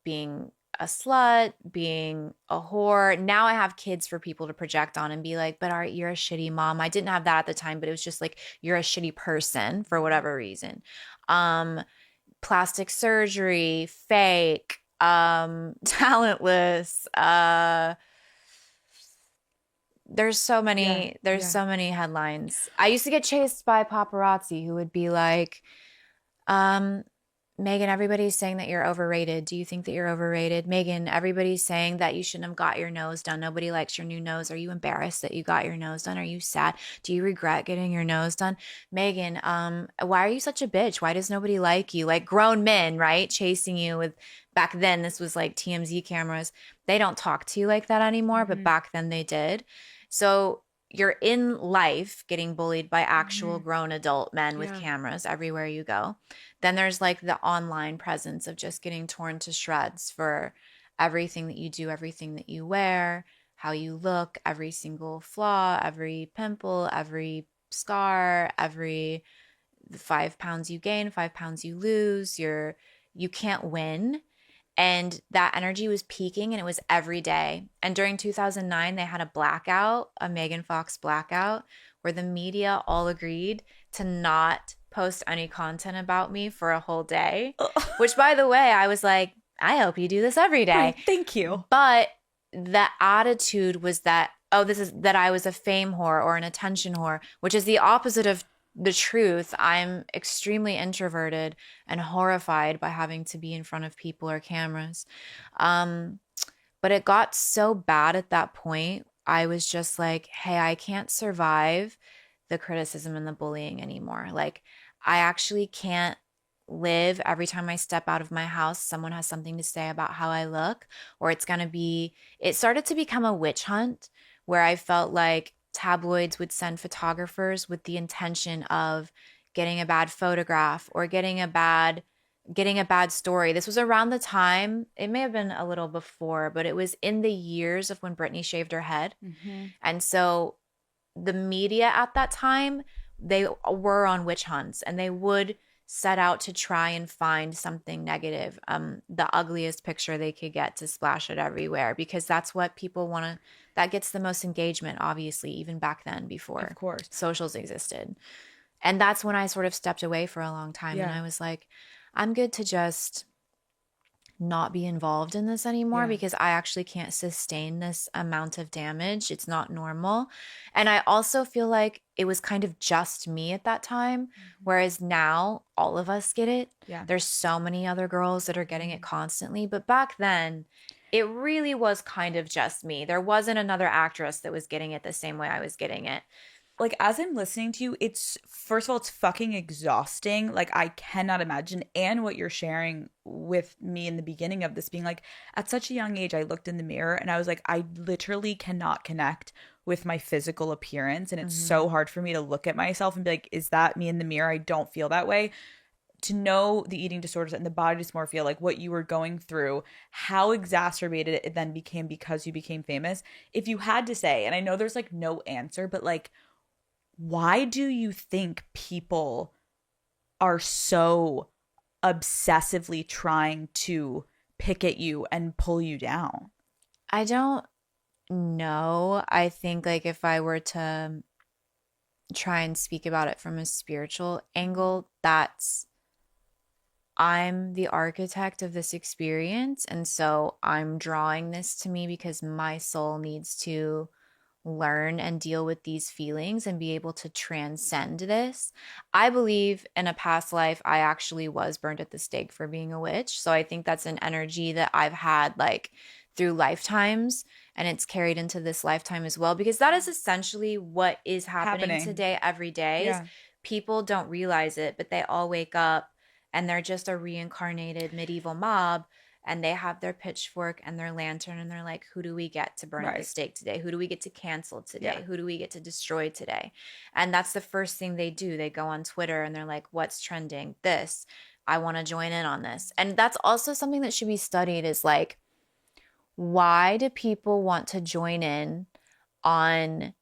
being a slut, being a whore. Now I have kids for people to project on and be like, but you're a shitty mom. I didn't have that at the time, but it was just like, you're a shitty person for whatever reason. Plastic surgery, fake, talentless. There's so many headlines. I used to get chased by paparazzi who would be like, Megan, everybody's saying that you're overrated. Do you think that you're overrated? Megan, everybody's saying that you shouldn't have got your nose done. Nobody likes your new nose. Are you embarrassed that you got your nose done? Are you sad? Do you regret getting your nose done? Megan, why are you such a bitch? Why does nobody like you? Like grown men, right? Chasing you with, back then, this was like TMZ cameras. They don't talk to you like that anymore, but back then they did. So you're in life getting bullied by actual grown adult men with cameras everywhere you go. Then there's like the online presence of just getting torn to shreds for everything that you do, everything that you wear, how you look, every single flaw, every pimple, every scar, every 5 pounds you gain, 5 pounds you lose. You can't win. And that energy was peaking, and it was every day. And during 2009, they had a blackout, a Megan Fox blackout, where the media all agreed to not post any content about me for a whole day. Which, by the way, I was like, I hope you do this every day. Thank you. But the attitude was that, that I was a fame whore or an attention whore, which is the opposite of the truth. I'm extremely introverted and horrified by having to be in front of people or cameras. But it got so bad at that point. I was just like, hey, I can't survive the criticism and the bullying anymore. Like, I actually can't live every time I step out of my house, someone has something to say about how I look, or it started to become a witch hunt where I felt like tabloids would send photographers with the intention of getting a bad photograph or getting a bad story. This was around the time, it may have been a little before, but it was in the years of when Britney shaved her head. And so the media at that time, they were on witch hunts, and they would set out to try and find something negative, the ugliest picture they could get to splash it everywhere, because that's what people want to, that gets the most engagement, obviously, even back then before of course socials existed. And that's when I sort of stepped away for a long time. And I was like, I'm good to just not be involved in this anymore because I actually can't sustain this amount of damage. It's not normal. And I also feel like it was kind of just me at that time, whereas now all of us get it. There's so many other girls that are getting it constantly. But back then, it really was kind of just me. There wasn't another actress that was getting it the same way I was getting it. Like, as I'm listening to you, it's, first of all, it's fucking exhausting. Like, I cannot imagine. And what you're sharing with me in the beginning of this, being like, at such a young age, I looked in the mirror and I was like, I literally cannot connect with my physical appearance. And it's so hard for me to look at myself and be like, is that me in the mirror? I don't feel that way. To know the eating disorders and the body dysmorphia, like what you were going through, how exacerbated it then became because you became famous. If you had to say, and I know there's like no answer, but like, why do you think people are so obsessively trying to pick at you and pull you down? I don't know. I think like if I were to try and speak about it from a spiritual angle, that's I'm the architect of this experience. And so I'm drawing this to me because my soul needs to learn and deal with these feelings and be able to transcend this. I believe in a past life, I actually was burned at the stake for being a witch. So I think that's an energy that I've had like through lifetimes, and it's carried into this lifetime as well, because that is essentially what is happening today, every day. Is people don't realize it, but they all wake up and they're just a reincarnated medieval mob, and they have their pitchfork and their lantern, and they're like, who do we get to burn at the stake today? Who do we get to cancel today? Who do we get to destroy today? And that's the first thing they do. They go on Twitter and they're like, what's trending? This. I want to join in on this. And that's also something that should be studied, is like, why do people want to join in on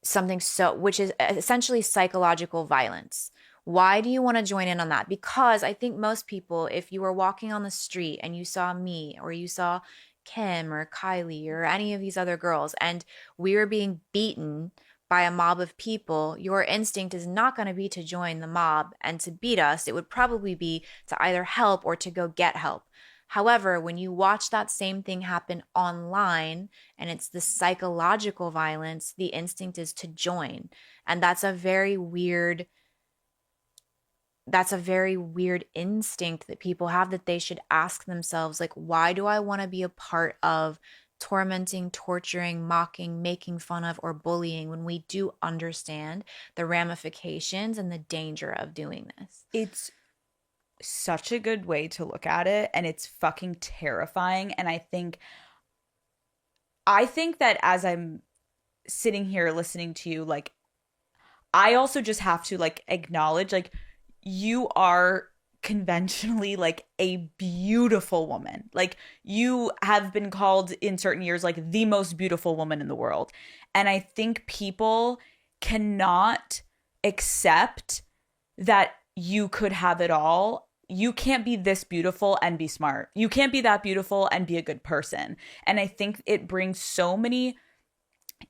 something which is essentially psychological violence? Why do you want to join in on that? Because I think most people, if you were walking on the street and you saw me, or you saw Kim or Kylie or any of these other girls, and we were being beaten by a mob of people, your instinct is not going to be to join the mob and to beat us. It would probably be to either help or to go get help. However, when you watch that same thing happen online, and it's the psychological violence, the instinct is to join. And that's a very weird instinct that people have, that they should ask themselves, like, why do I want to be a part of tormenting, torturing, mocking, making fun of, or bullying, when we do understand the ramifications and the danger of doing this? It's such a good way to look at it, and it's fucking terrifying. And I think that as I'm sitting here listening to you, like, I also just have to like acknowledge, like, you are conventionally like a beautiful woman. Like, you have been called in certain years like the most beautiful woman in the world. And I think people cannot accept that you could have it all. You can't be this beautiful and be smart. You can't be that beautiful and be a good person. And I think it brings so many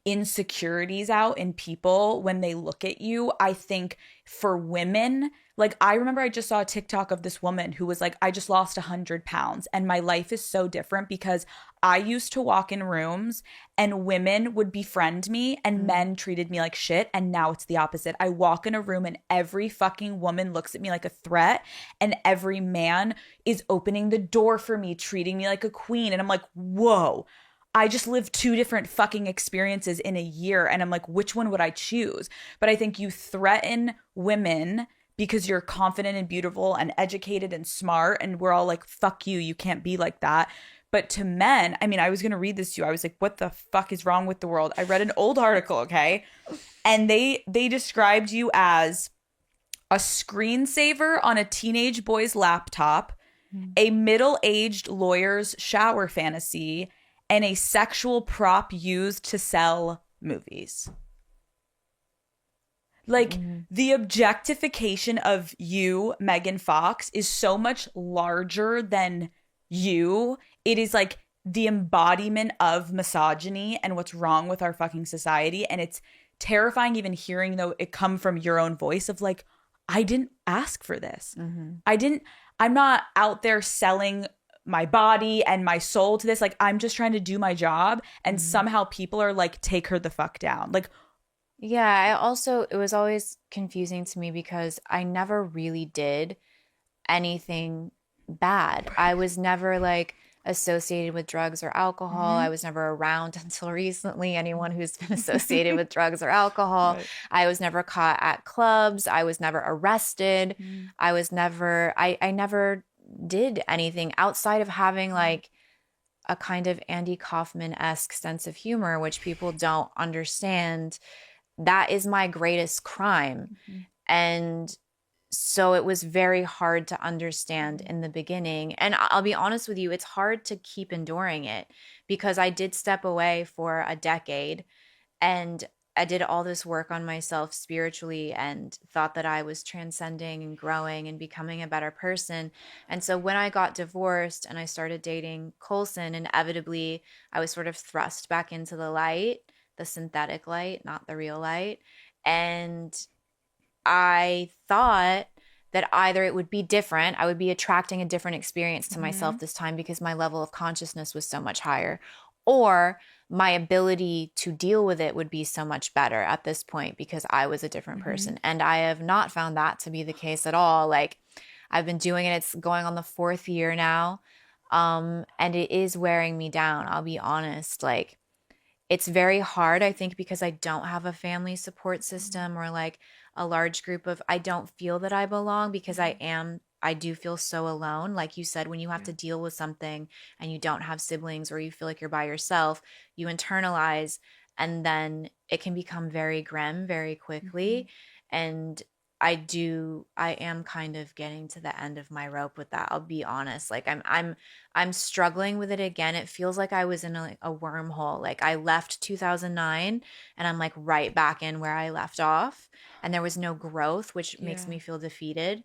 insecurities out in people when they look at you. I think for women, like, I remember I just saw a TikTok of this woman who was like, I just lost 100 pounds and my life is so different because I used to walk in rooms and women would befriend me and men treated me like shit, and now it's the opposite. I walk in a room and every fucking woman looks at me like a threat, and every man is opening the door for me, treating me like a queen, and I'm like, whoa. I just lived 2 different fucking experiences in a year, and I'm like, which one would I choose? But I think you threaten women because you're confident and beautiful and educated and smart, and we're all like, fuck you, you can't be like that. But to men, I mean, I was going to read this to you. I was like, what the fuck is wrong with the world? I read an old article, okay? And they described you as a screensaver on a teenage boy's laptop, a middle-aged lawyer's shower fantasy, and a sexual prop used to sell movies. Like, the objectification of you, Megan Fox, is so much larger than you. It is like the embodiment of misogyny and what's wrong with our fucking society. And it's terrifying even hearing, though, it come from your own voice of like, I didn't ask for this. I'm not out there selling my body and my soul to this. Like, I'm just trying to do my job, and somehow people are like, take her the fuck down. Like, yeah, it was always confusing to me because I never really did anything bad. I was never like associated with drugs or alcohol. I was never around until recently anyone who's been associated with drugs or alcohol. I was never caught at clubs. I was never arrested. I never did anything outside of having like a kind of Andy Kaufman-esque sense of humor, which people don't understand. That is my greatest crime. And so it was very hard to understand in the beginning. And I'll be honest with you, it's hard to keep enduring it because I did step away for a decade, and I did all this work on myself spiritually and thought that I was transcending and growing and becoming a better person. And so when I got divorced and I started dating Coulson, inevitably I was sort of thrust back into the light, the synthetic light, not the real light. And I thought that either it would be different, I would be attracting a different experience to myself this time because my level of consciousness was so much higher, or my ability to deal with it would be so much better at this point because I was a different person. And I have not found that to be the case at all. Like, I've been doing it, it's going on the 4th year now. And it is wearing me down. I'll be honest. Like, it's very hard, I think, because I don't have a family support system or like a large group of, I don't feel that I belong because I do feel so alone. Like you said, when you have to deal with something and you don't have siblings or you feel like you're by yourself, you internalize and then it can become very grim very quickly. And I am kind of getting to the end of my rope with that. I'll be honest. Like I'm struggling with it again. It feels like I was in a wormhole. Like I left 2009 and I'm like right back in where I left off. And there was no growth, which makes me feel defeated.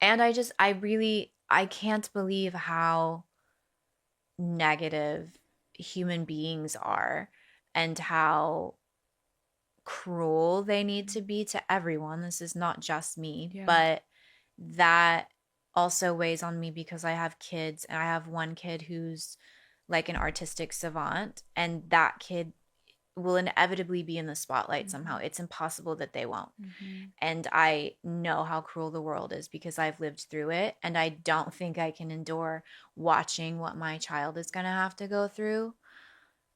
And I can't believe how negative human beings are and how cruel they need to be to everyone. This is not just me, but that also weighs on me because I have kids and I have one kid who's like an artistic savant, and that kid will inevitably be in the spotlight somehow. It's impossible that they won't. And I know how cruel the world is because I've lived through it, and I don't think I can endure watching what my child is going to have to go through.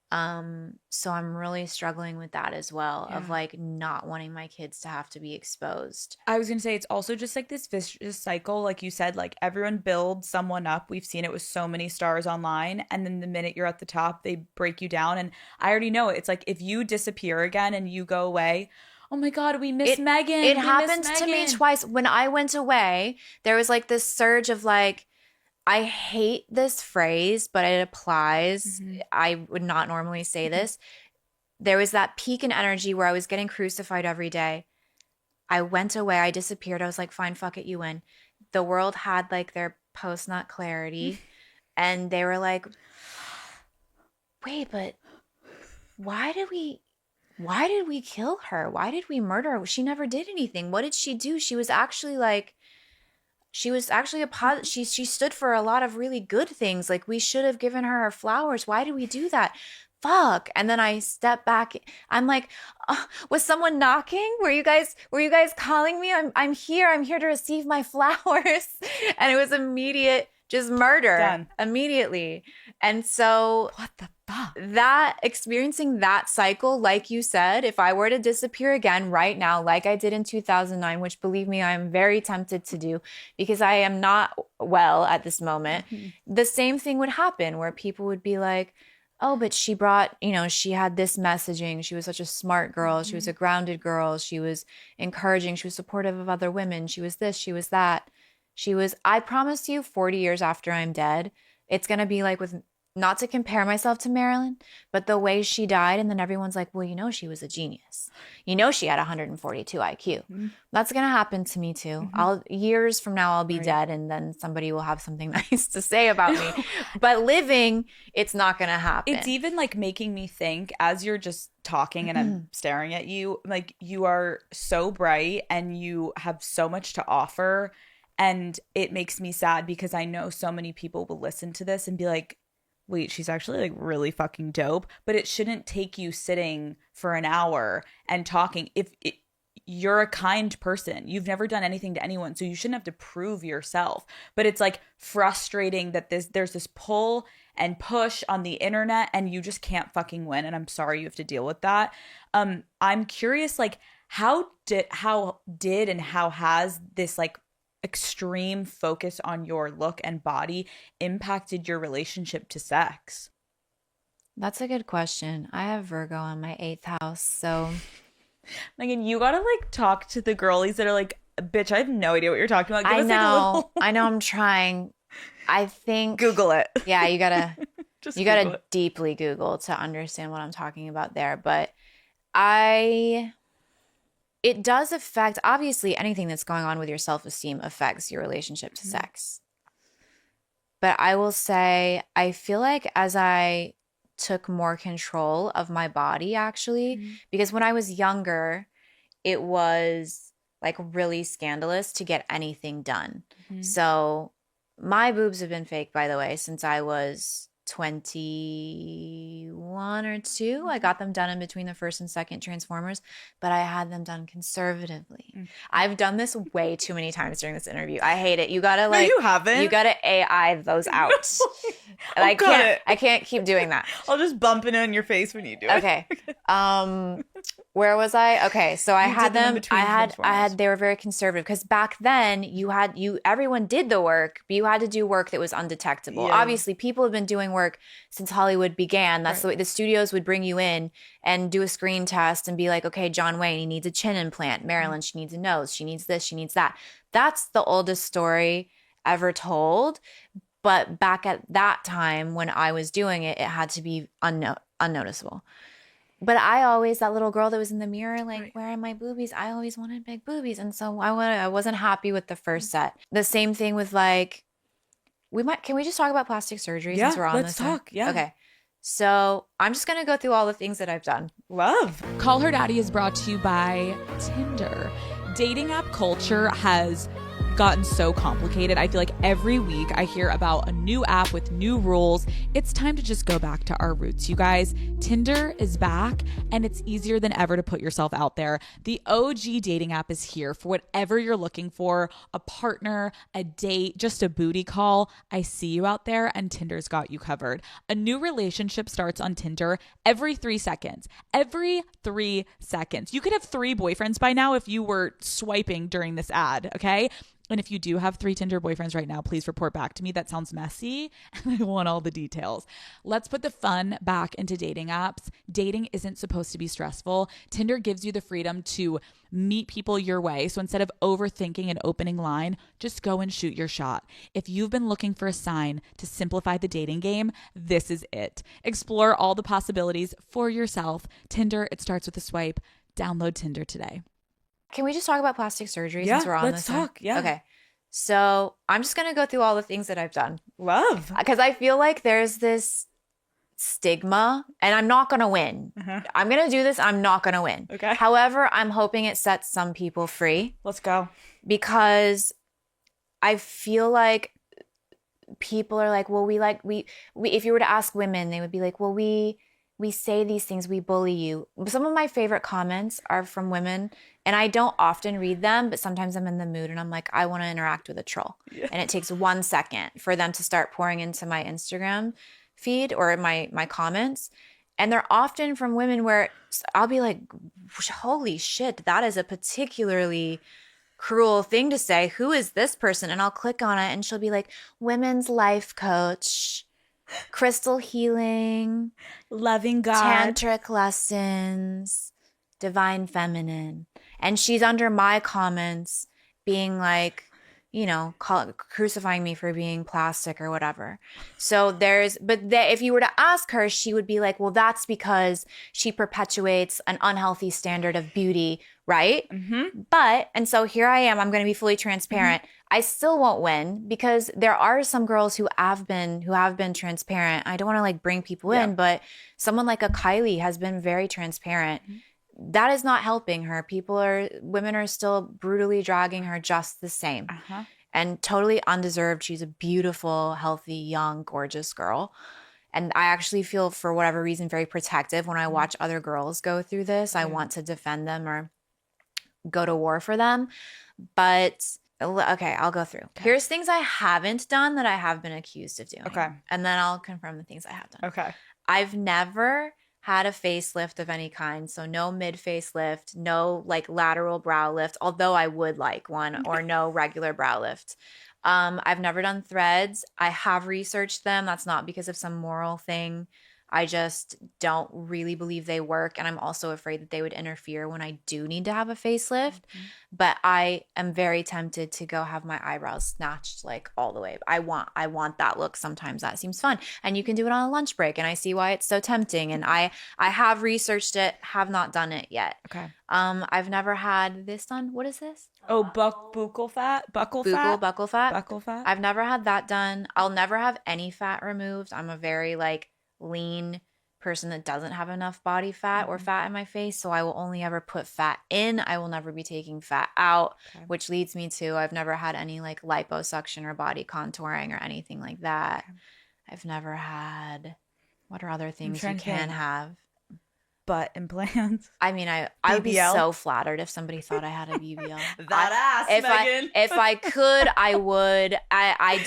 So I'm really struggling with that as well, of like not wanting my kids to have to be exposed. I was gonna say, it's also just like this vicious cycle, like you said, like everyone builds someone up. We've seen it with so many stars online, and then the minute you're at the top, they break you down. And I already know it's like if you disappear again and you go away, oh my God, we miss Megan. It happened to me twice. When I went away, there was like this surge of like, I hate this phrase, but it applies. I would not normally say this. There was that peak in energy where I was getting crucified every day. I went away. I disappeared. I was like, fine, fuck it, you win. The world had like their post-nut clarity. And they were like, wait, but why did we kill her? Why did we murder her? She never did anything. What did she do? She was actually she stood for a lot of really good things. Like, we should have given her flowers. Why did we do that? Fuck. And then I step back. I'm like, was someone knocking? Were you guys calling me? I'm here. I'm here to receive my flowers. And it was immediate, just murder. Done. Immediately. And so What the fuck? that experiencing that cycle, like you said, if I were to disappear again right now, like I did in 2009, which believe me, I'm very tempted to do because I am not well at this moment, the same thing would happen where people would be like, oh, but she brought, she had this messaging. She was such a smart girl. She was a grounded girl. She was encouraging. She was supportive of other women. She was this, she was that. I promise you 40 years after I'm dead, it's going to be like with, not to compare myself to Marilyn, but the way she died. And then everyone's like, well, she was a genius. She had 142 IQ. That's going to happen to me too. Years from now, I'll be dead. And then somebody will have something nice to say about me. But living, it's not going to happen. It's even like making me think as you're just talking and I'm staring at you, like you are so bright and you have so much to offer. And it makes me sad because I know so many people will listen to this and be like, wait, she's actually like really fucking dope. But it shouldn't take you sitting for an hour and talking. You're a kind person, you've never done anything to anyone, so you shouldn't have to prove yourself. But it's like frustrating that there's this pull and push on the internet and you just can't fucking win. And I'm sorry you have to deal with that. I'm curious, like how did and how has this like extreme focus on your look and body impacted your relationship to sex? That's a good question. I have Virgo on my 8th house, so Megan, you gotta like talk to the girlies that are like, bitch, I have no idea what you're talking about. I know I'm trying. I think Google it. Yeah, you gotta Just you Google gotta it. deeply Google to understand what I'm talking about there. But it does affect, obviously, anything that's going on with your self-esteem affects your relationship to sex. But I will say, I feel like as I took more control of my body, actually, because when I was younger, it was like really scandalous to get anything done. So my boobs have been fake, by the way, since I was 21 or 2. I got them done in between the first and second Transformers, but I had them done conservatively. I've done this way too many times during this interview. I hate it. You gotta No, you haven't. You gotta AI those out. And I can't keep doing that. I'll just bump it in your face when you do it. Okay. Where was I? Okay, so I had them. They were very conservative because back then everyone did the work, but you had to do work that was undetectable. Yeah. Obviously, people have been doing work since Hollywood began. That's the way the studios would bring you in and do a screen test and be like, okay, John Wayne, he needs a chin implant. Marilyn, she needs a nose. She needs this. She needs that. That's the oldest story ever told. But back at that time when I was doing it, it had to be unnoticeable. But I always, that little girl that was in the mirror, like, where are my boobies? I always wanted big boobies. And so I wasn't happy with the first set. The same thing with like, can we just talk about plastic surgery since we're on let's this? talk. Yeah. Okay. So I'm just going to go through all the things that I've done. Love. Call Her Daddy is brought to you by Tinder. Dating app culture has gotten so complicated. I feel like every week I hear about a new app with new rules. It's time to just go back to our roots, you guys. Tinder is back and it's easier than ever to put yourself out there. The OG dating app is here for whatever you're looking for, a partner, a date, just a booty call. I see you out there and Tinder's got you covered. A new relationship starts on Tinder every 3 seconds. Every 3 seconds. You could have 3 boyfriends by now if you were swiping during this ad, okay? And if you do have 3 Tinder boyfriends right now, please report back to me. That sounds messy and I want all the details. Let's put the fun back into dating apps. Dating isn't supposed to be stressful. Tinder gives you the freedom to meet people your way. So instead of overthinking an opening line, just go and shoot your shot. If you've been looking for a sign to simplify the dating game, this is it. Explore all the possibilities for yourself. Tinder, it starts with a swipe. Download Tinder today. Can we just talk about plastic surgery since we're on let's this? talk. Yeah. Okay. So I'm just going to go through all the things that I've done. Love. Because I feel like there's this stigma and I'm not going to win. I'm going to do this. I'm not going to win. Okay. However, I'm hoping it sets some people free. Let's go. Because I feel like people are like, well, we if you were to ask women, they would be like, well, we say these things, we bully you. Some of my favorite comments are from women, and I don't often read them, but sometimes I'm in the mood and I'm like, I want to interact with a troll. Yeah. And it takes 1 second for them to start pouring into my Instagram feed or my comments. And they're often from women where I'll be like, holy shit, that is a particularly cruel thing to say. Who is this person? And I'll click on it and she'll be like, women's life coach, crystal healing, loving God, tantric lessons, divine feminine. And she's under my comments being like, crucifying me for being plastic or whatever. So if you were to ask her, she would be like, well, that's because she perpetuates an unhealthy standard of beauty, right? Mm-hmm. And so here I am, I'm going to be fully transparent. Mm-hmm. I still won't win because there are some girls who have been transparent. I don't want to bring people in, but someone like a Kylie has been very transparent. Mm-hmm. That is not helping her. Women are still brutally dragging her just the same. Uh-huh. And totally undeserved. She's a beautiful, healthy, young, gorgeous girl. And I actually feel, for whatever reason, very protective when I watch other girls go through this. I want to defend them or go to war for them. But okay, I'll go through. Okay. Here's things I haven't done that I have been accused of doing. Okay. And then I'll confirm the things I have done. Okay. I've never had a facelift of any kind. So no mid-facelift, no lateral brow lift, although I would like one, or no regular brow lift. I've never done threads. I have researched them. That's not because of some moral thing. I just don't really believe they work. And I'm also afraid that they would interfere when I do need to have a facelift. But I am very tempted to go have my eyebrows snatched like all the way. I want that look. Sometimes that seems fun. And you can do it on a lunch break. And I see why it's so tempting. And I have researched it, have not done it yet. Okay. I've never had this done. What is this? Oh, buccal fat? Buckle fat? Buckle fat. Buckle fat? I've never had that done. I'll never have any fat removed. I'm a very like lean person that doesn't have enough body fat or fat in my face, so I will only ever put fat in. I will never be taking fat out, which leads me to I've never had any like liposuction or body contouring or anything like that. I've never had, what are other things you can have? Butt implants. I mean, I would be so flattered if somebody thought I had a BBL. Megan. If I could, I would. I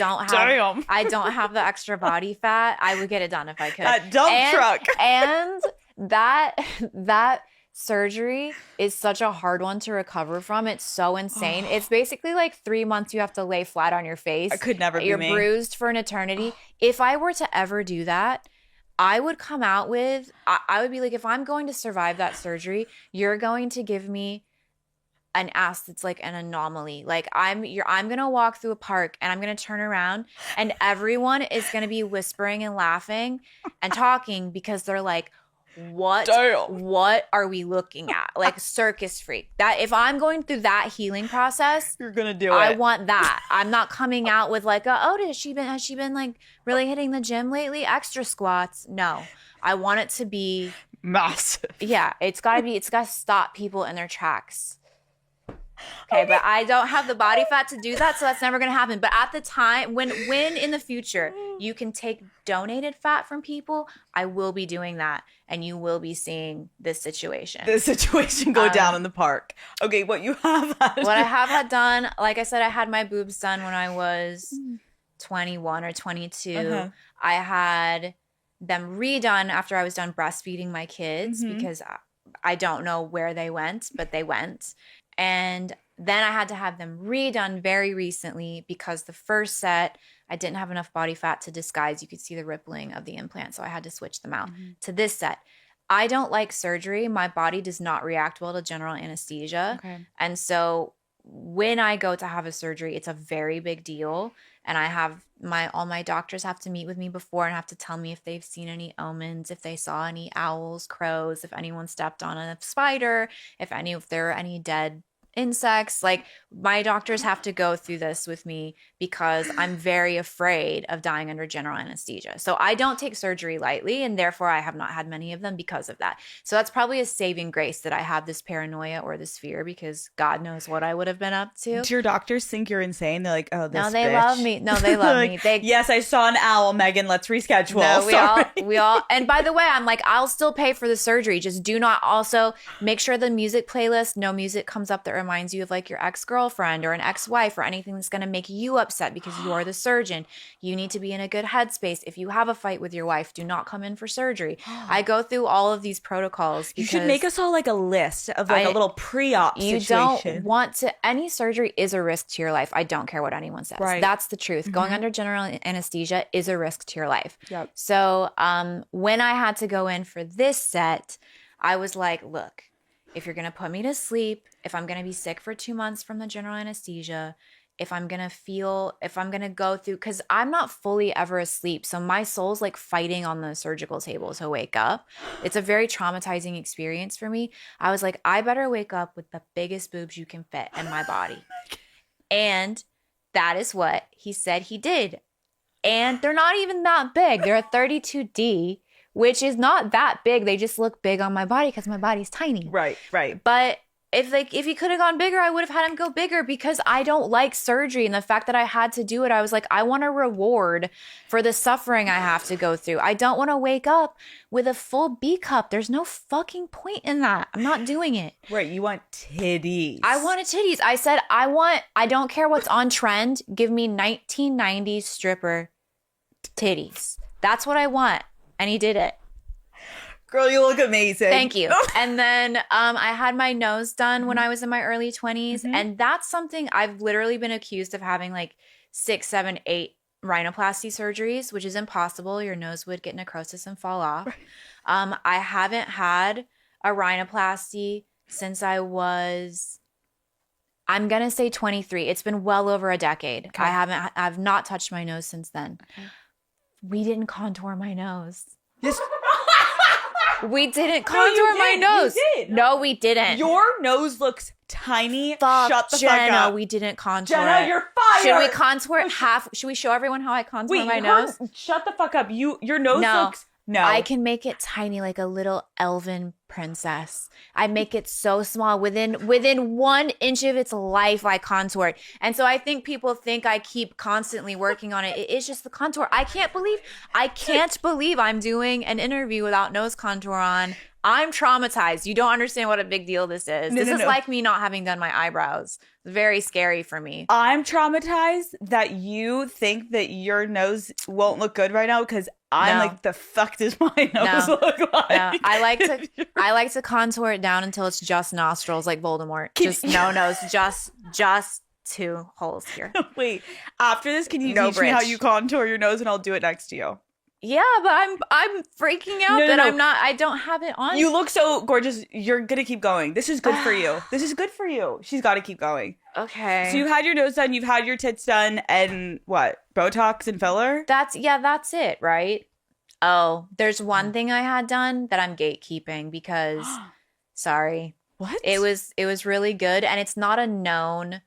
don't have the extra body fat. I would get it done if I could. That dump truck. And that surgery is such a hard one to recover from. It's so insane. It's basically like 3 months you have to lay flat on your face. I could never be me. You're bruised for an eternity. If I were to ever do that, I would come out with, I would be like, if I'm going to survive that surgery, you're going to give me an ass that's like an anomaly. Like I'm going to walk through a park and I'm going to turn around and everyone is going to be whispering and laughing and talking because they're like, what are we looking at? Like circus freak. That if I'm going through that healing process, you're gonna do it. I want that. I'm not coming out with like, has she been like really hitting the gym lately? Extra squats. No. I want it to be massive. Yeah, it's gotta stop people in their tracks. Okay, but I don't have the body fat to do that, so that's never gonna happen. But at the time, when in the future you can take donated fat from people, I will be doing that, and you will be seeing this situation. Go down in the park. Okay, what you have had. What I have had done, like I said, I had my boobs done when I was 21 or 22. I had them redone after I was done breastfeeding my kids because I don't know where they went, but they went. And then I had to have them redone very recently because the first set, I didn't have enough body fat to disguise. You could see the rippling of the implant, so I had to switch them out to this set. I don't like surgery. My body does not react well to general anesthesia. Okay. And so when I go to have a surgery, it's a very big deal. And I have all my doctors have to meet with me before and have to tell me if they've seen any omens, if they saw any owls, crows, if anyone stepped on a spider, if there are any dead insects. Like my doctors have to go through this with me because I'm very afraid of dying under general anesthesia. So I don't take surgery lightly, and therefore I have not had many of them because of that. So that's probably a saving grace that I have this paranoia or this fear, because God knows what I would have been up to. Do your doctors think you're insane? They're like, oh, this No, they bitch. love me. No, they love me. Yes, I saw an owl, Megan. Let's reschedule. No, we all. And by the way, I'm like, I'll still pay for the surgery. Just do not also make sure the music playlist, no music comes up that reminds you of like your ex-girlfriend or an ex-wife or anything that's going to make you upset because you're the surgeon. You need to be in a good headspace. If you have a fight with your wife, do not come in for surgery. I go through all of these protocols. You should make us all like a list of like a little pre-op situation. You don't want to, any surgery is a risk to your life. I don't care what anyone says. Right. That's the truth. Going under general anesthesia is a risk to your life. Yep. So when I had to go in for this set, I was like, look, if you're going to put me to sleep, if I'm going to be sick for 2 months from the general anesthesia, if I'm going to go through, because I'm not fully ever asleep. So my soul's like fighting on the surgical table to wake up. It's a very traumatizing experience for me. I was like, I better wake up with the biggest boobs you can fit in my body. And that is what he said he did. And they're not even that big. They're a 32D. Which is not that big. They just look big on my body because my body's tiny. Right. But if he could have gone bigger, I would have had him go bigger because I don't like surgery. And the fact that I had to do it, I was like, I want a reward for the suffering I have to go through. I don't want to wake up with a full B cup. There's no fucking point in that. I'm not doing it. Right. You want titties. I wanted titties. I said, I don't care what's on trend. Give me 1990s stripper titties. That's what I want. And he did it. Girl, you look amazing. Thank you. And then I had my nose done when I was in my early 20s. And that's something I've literally been accused of having like 6, 7, 8 rhinoplasty surgeries, which is impossible. Your nose would get necrosis and fall off. I haven't had a rhinoplasty since I'm going to say 23. It's been well over a decade. Okay. I've not touched my nose since then. Okay. We didn't contour my nose. Yes. We didn't contour my nose. You did. No, we didn't. Your nose looks tiny. Fuck, Shut the Jenna, fuck up. we didn't contour Jenna, it. you're fired. Should we contour it half? Should we show everyone how I contour my nose? Shut the fuck up. Your nose looks... No. I can make it tiny like a little elven princess. I make it so small. Within 1 inch of its life, I contour it. And so I think people think I keep constantly working on it. It is just the contour. I can't believe I'm doing an interview without nose contour on. I'm traumatized. You don't understand what a big deal this is. This is like me not having done my eyebrows. It's very scary for me. I'm traumatized that you think that your nose won't look good right now because I'm like, the fuck does my nose look like? No. I like to contour it down until it's just nostrils, like Voldemort. Just no nose, just 2 holes here. Wait, after this, can you teach me how you contour your nose, and I'll do it next to you? Yeah, but I'm freaking out that I'm not. I don't have it on. You look so gorgeous. You're gonna keep going. This is good for you. This is good for you. She's got to keep going. Okay. So you've had your nose done. You've had your tits done, and what? Botox and filler? That's it, right? Oh, there's one thing I had done that I'm gatekeeping because, sorry. What? It was really good, and it's not a known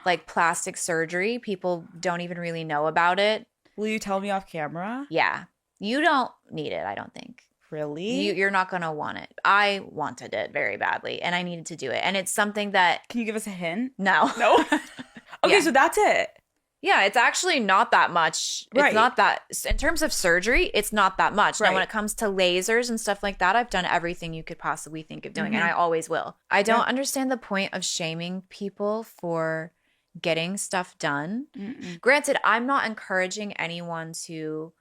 like plastic surgery. People don't even really know about it. Will you tell me off camera? Yeah. You don't need it, I don't think. Really? You're not going to want it. I wanted it very badly, and I needed to do it. And it's something that... Can you give us a hint? No. Okay, so that's it. Yeah, it's actually not that much. Right. It's not that... In terms of surgery, it's not that much. Right. Now, when it comes to lasers and stuff like that, I've done everything you could possibly think of doing, and I always will. I don't understand the point of shaming people for getting stuff done. Granted, I'm not encouraging anyone to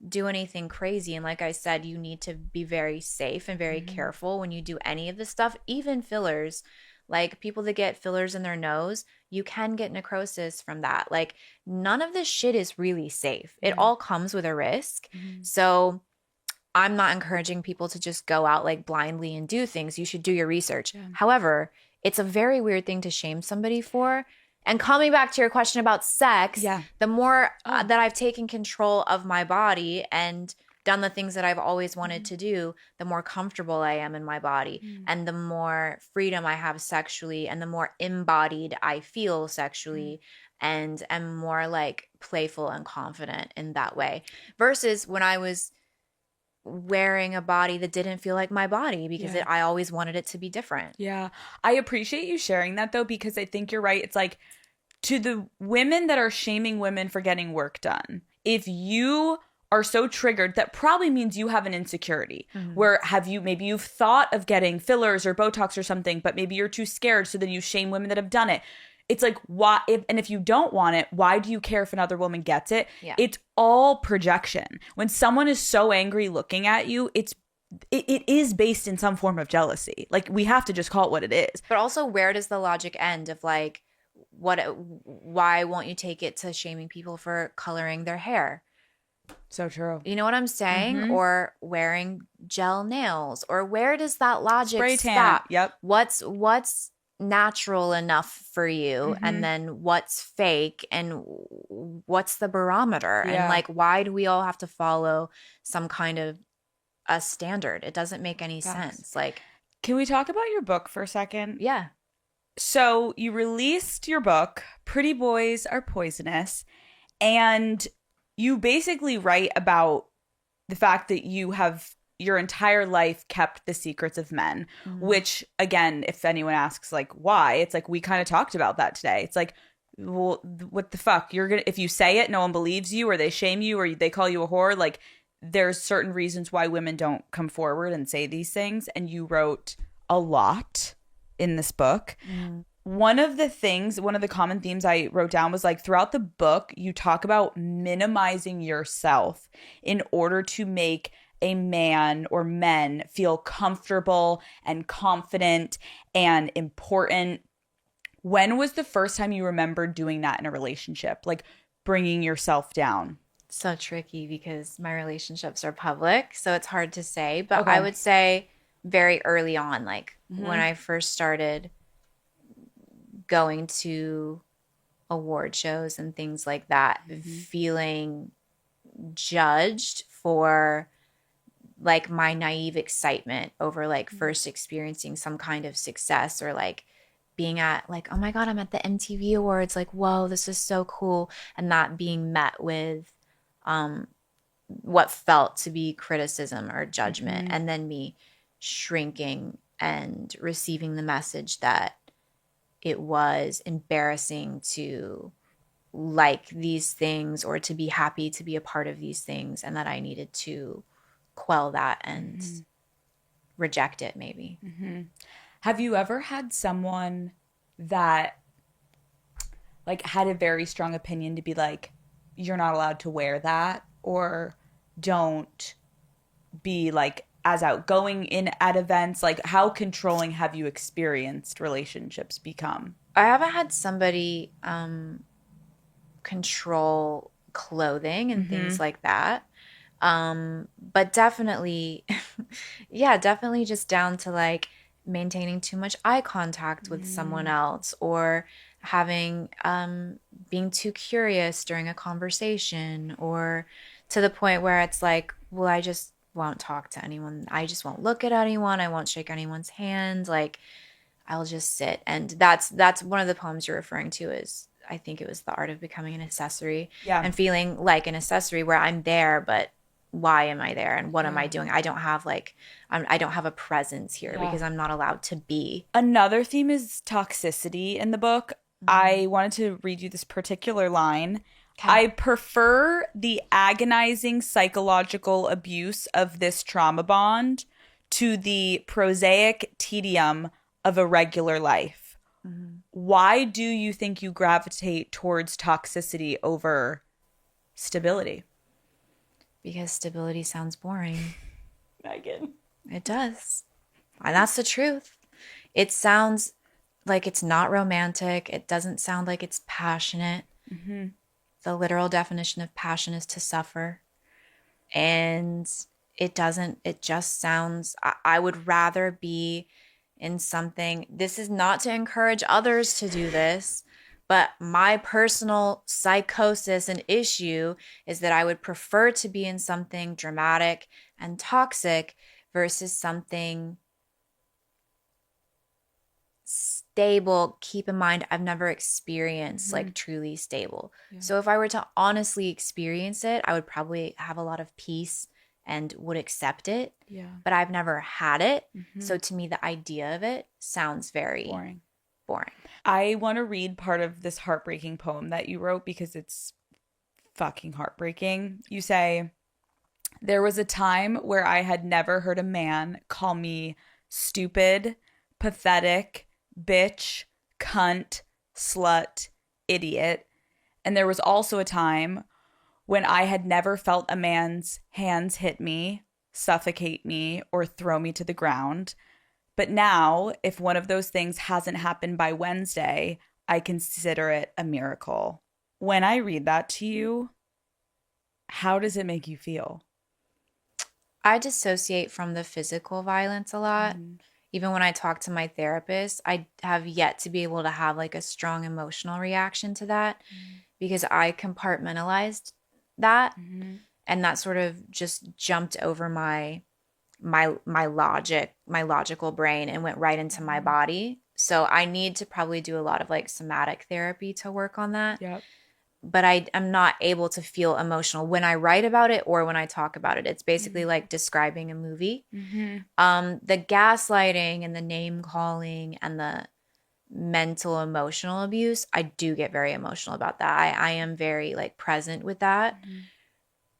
do anything crazy, and like I said, you need to be very safe and very careful when you do any of this stuff, even fillers. Like people that get fillers in their nose, you can get necrosis from that. Like none of this shit is really safe. It all comes with a risk. So I'm not encouraging people to just go out like blindly and do things. You should do your research. However, it's a very weird thing to shame somebody for. And coming back to your question about sex, the more that I've taken control of my body and done the things that I've always wanted to do, the more comfortable I am in my body and the more freedom I have sexually and the more embodied I feel sexually and am more like playful and confident in that way. Versus when I was wearing a body that didn't feel like my body because I always wanted it to be different. Yeah. I appreciate you sharing that though, because I think you're right. It's like to the women that are shaming women for getting work done, if you are so triggered, that probably means you have an insecurity where maybe you've thought of getting fillers or Botox or something, but maybe you're too scared. So then you shame women that have done it. It's like, why? If you don't want it, why do you care if another woman gets it? Yeah. It's all projection. When someone is so angry looking at you, it is based in some form of jealousy. Like we have to just call it what it is. But also, where does the logic end of like, why won't you take it to shaming people for coloring their hair? So true. You know what I'm saying? Or wearing gel nails. Or where does that logic Spray tan. stop? Yep. What's natural enough for you and then what's fake and what's the barometer and like why do we all have to follow some kind of a standard? It doesn't make any sense. Like, can we talk about your book for a second? Yeah. So you released your book, Pretty Boys Are Poisonous, and you basically write about the fact that you have your entire life kept the secrets of men, which again, if anyone asks like why, it's like we kind of talked about that today. It's like, well, what the fuck? If you say it, no one believes you, or they shame you, or they call you a whore. Like there's certain reasons why women don't come forward and say these things. And you wrote a lot in this book. One of the common themes I wrote down was like throughout the book, you talk about minimizing yourself in order to make a man or men feel comfortable and confident and important. When was the first time you remembered doing that in a relationship? Like bringing yourself down? So tricky because my relationships are public, so it's hard to say. But Okay. I would say very early on, like when I first started going to award shows and things like that, feeling judged for like my naive excitement over like first experiencing some kind of success, or like being at like, oh my God, I'm at the MTV Awards, like, whoa, this is so cool. And not being met with what felt to be criticism or judgment, and then me shrinking and receiving the message that it was embarrassing to like these things or to be happy to be a part of these things, and that I needed to quell that and reject it maybe. Have you ever had someone that like had a very strong opinion to be like, you're not allowed to wear that, or don't be like as outgoing in at events? Like, how controlling have you experienced relationships become? I haven't had somebody control clothing and things like that. But definitely, yeah, definitely just down to like maintaining too much eye contact with someone else, or having, being too curious during a conversation, or to the point where it's like, well, I just won't talk to anyone. I just won't look at anyone. I won't shake anyone's hand. Like, I'll just sit. And that's one of the poems you're referring to is, I think it was The Art of Becoming an Accessory. Yeah. And feeling like an accessory where I'm there, but why am I there? And what am I doing? I don't have like, I don't have a presence here because I'm not allowed to be. Another theme is toxicity in the book. I wanted to read you this particular line. I prefer the agonizing psychological abuse of this trauma bond to the prosaic tedium of a regular life. Why do you think you gravitate towards toxicity over stability? Because stability sounds boring. Megan. It does. And that's the truth. It sounds like it's not romantic. It doesn't sound like it's passionate. The literal definition of passion is to suffer. And it just sounds, I would rather be in something. This is not to encourage others to do this, but my personal psychosis and issue is that I would prefer to be in something dramatic and toxic versus something stable. Keep in mind, I've never experienced like truly stable. So if I were to honestly experience it, I would probably have a lot of peace and would accept it. But I've never had it. So to me, the idea of it sounds very boring. I want to read part of this heartbreaking poem that you wrote because it's fucking heartbreaking. You say, there was a time where I had never heard a man call me stupid, pathetic, bitch, cunt, slut, idiot. And there was also a time when I had never felt a man's hands hit me, suffocate me, or throw me to the ground. But now, if one of those things hasn't happened by Wednesday, I consider it a miracle. When I read that to you, how does it make you feel? I dissociate from the physical violence a lot. Even when I talk to my therapist, I have yet to be able to have like a strong emotional reaction to that because I compartmentalized that, and that sort of just jumped over my logical brain and went right into my body. So I need to probably do a lot of like somatic therapy to work on that. But I'm not able to feel emotional when I write about it or when I talk about it. It's basically like describing a movie. The gaslighting and the name calling and the mental emotional abuse, I do get very emotional about that. I am very like present with that.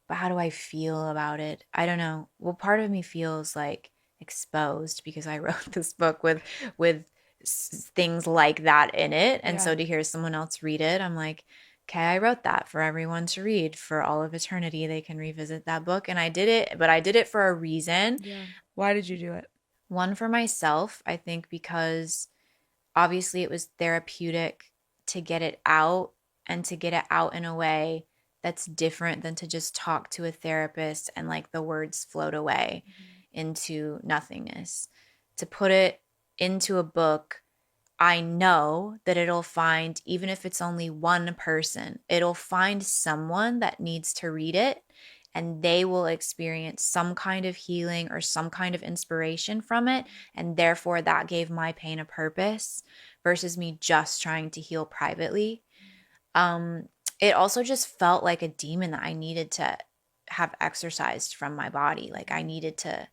But how do I feel about it? I don't know. Well, part of me feels like exposed because I wrote this book with things like that in it. And so to hear someone else read it, I'm like, okay, I wrote that for everyone to read for all of eternity. They can revisit that book. And I did it, but I did it for a reason. Why did you do it? One, for myself, I think, because obviously it was therapeutic to get it out and to get it out in a way that's different than to just talk to a therapist and like the words float away into nothingness. To put it into a book, I know that it'll find, even if it's only one person, it'll find someone that needs to read it, and they will experience some kind of healing or some kind of inspiration from it. And therefore that gave my pain a purpose versus me just trying to heal privately. It also just felt like a demon that I needed to have exorcised from my body. Like I needed to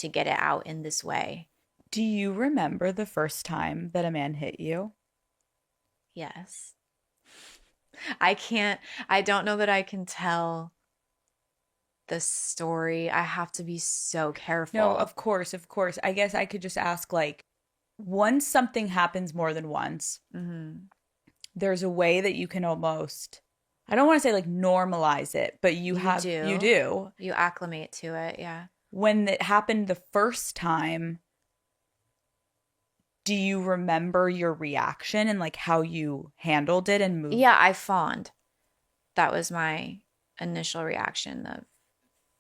get it out in this way. Do you remember the first time that a man hit you? Yes. I don't know that I can tell the story. I have to be so careful. No, of course. I guess I could just ask, like, once something happens more than once, there's a way that you can almost, I don't want to say like normalize it, but you do. You acclimate to it, yeah. When it happened the first time, do you remember your reaction and like how you handled it and moved? Yeah, I fawned. That was my initial reaction of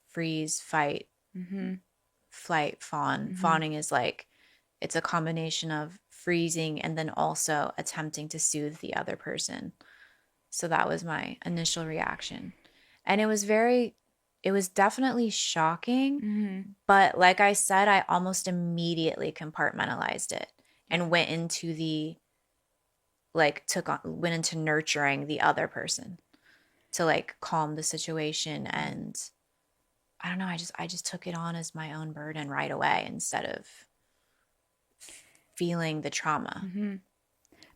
freeze, fight, flight, fawn. Fawning is like, it's a combination of freezing and then also attempting to soothe the other person. So that was my initial reaction. And it was definitely shocking. But like I said, I almost immediately compartmentalized it and went into went into nurturing the other person to like calm the situation. And I don't know, I just took it on as my own burden right away instead of feeling the trauma.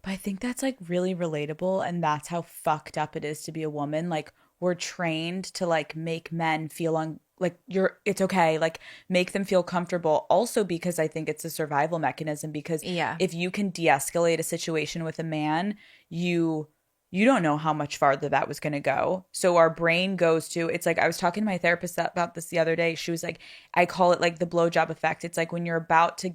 But I think that's like really relatable, and that's how fucked up it is to be a woman. Like, we're trained to like make men feel it's okay, like make them feel comfortable. Also because I think it's a survival mechanism, because if you can de-escalate a situation with a man, you don't know how much farther that was going to go. So our brain goes to, it's like, I was talking to my therapist about this the other day. She was like, I call it like the blowjob effect. It's like when you're about to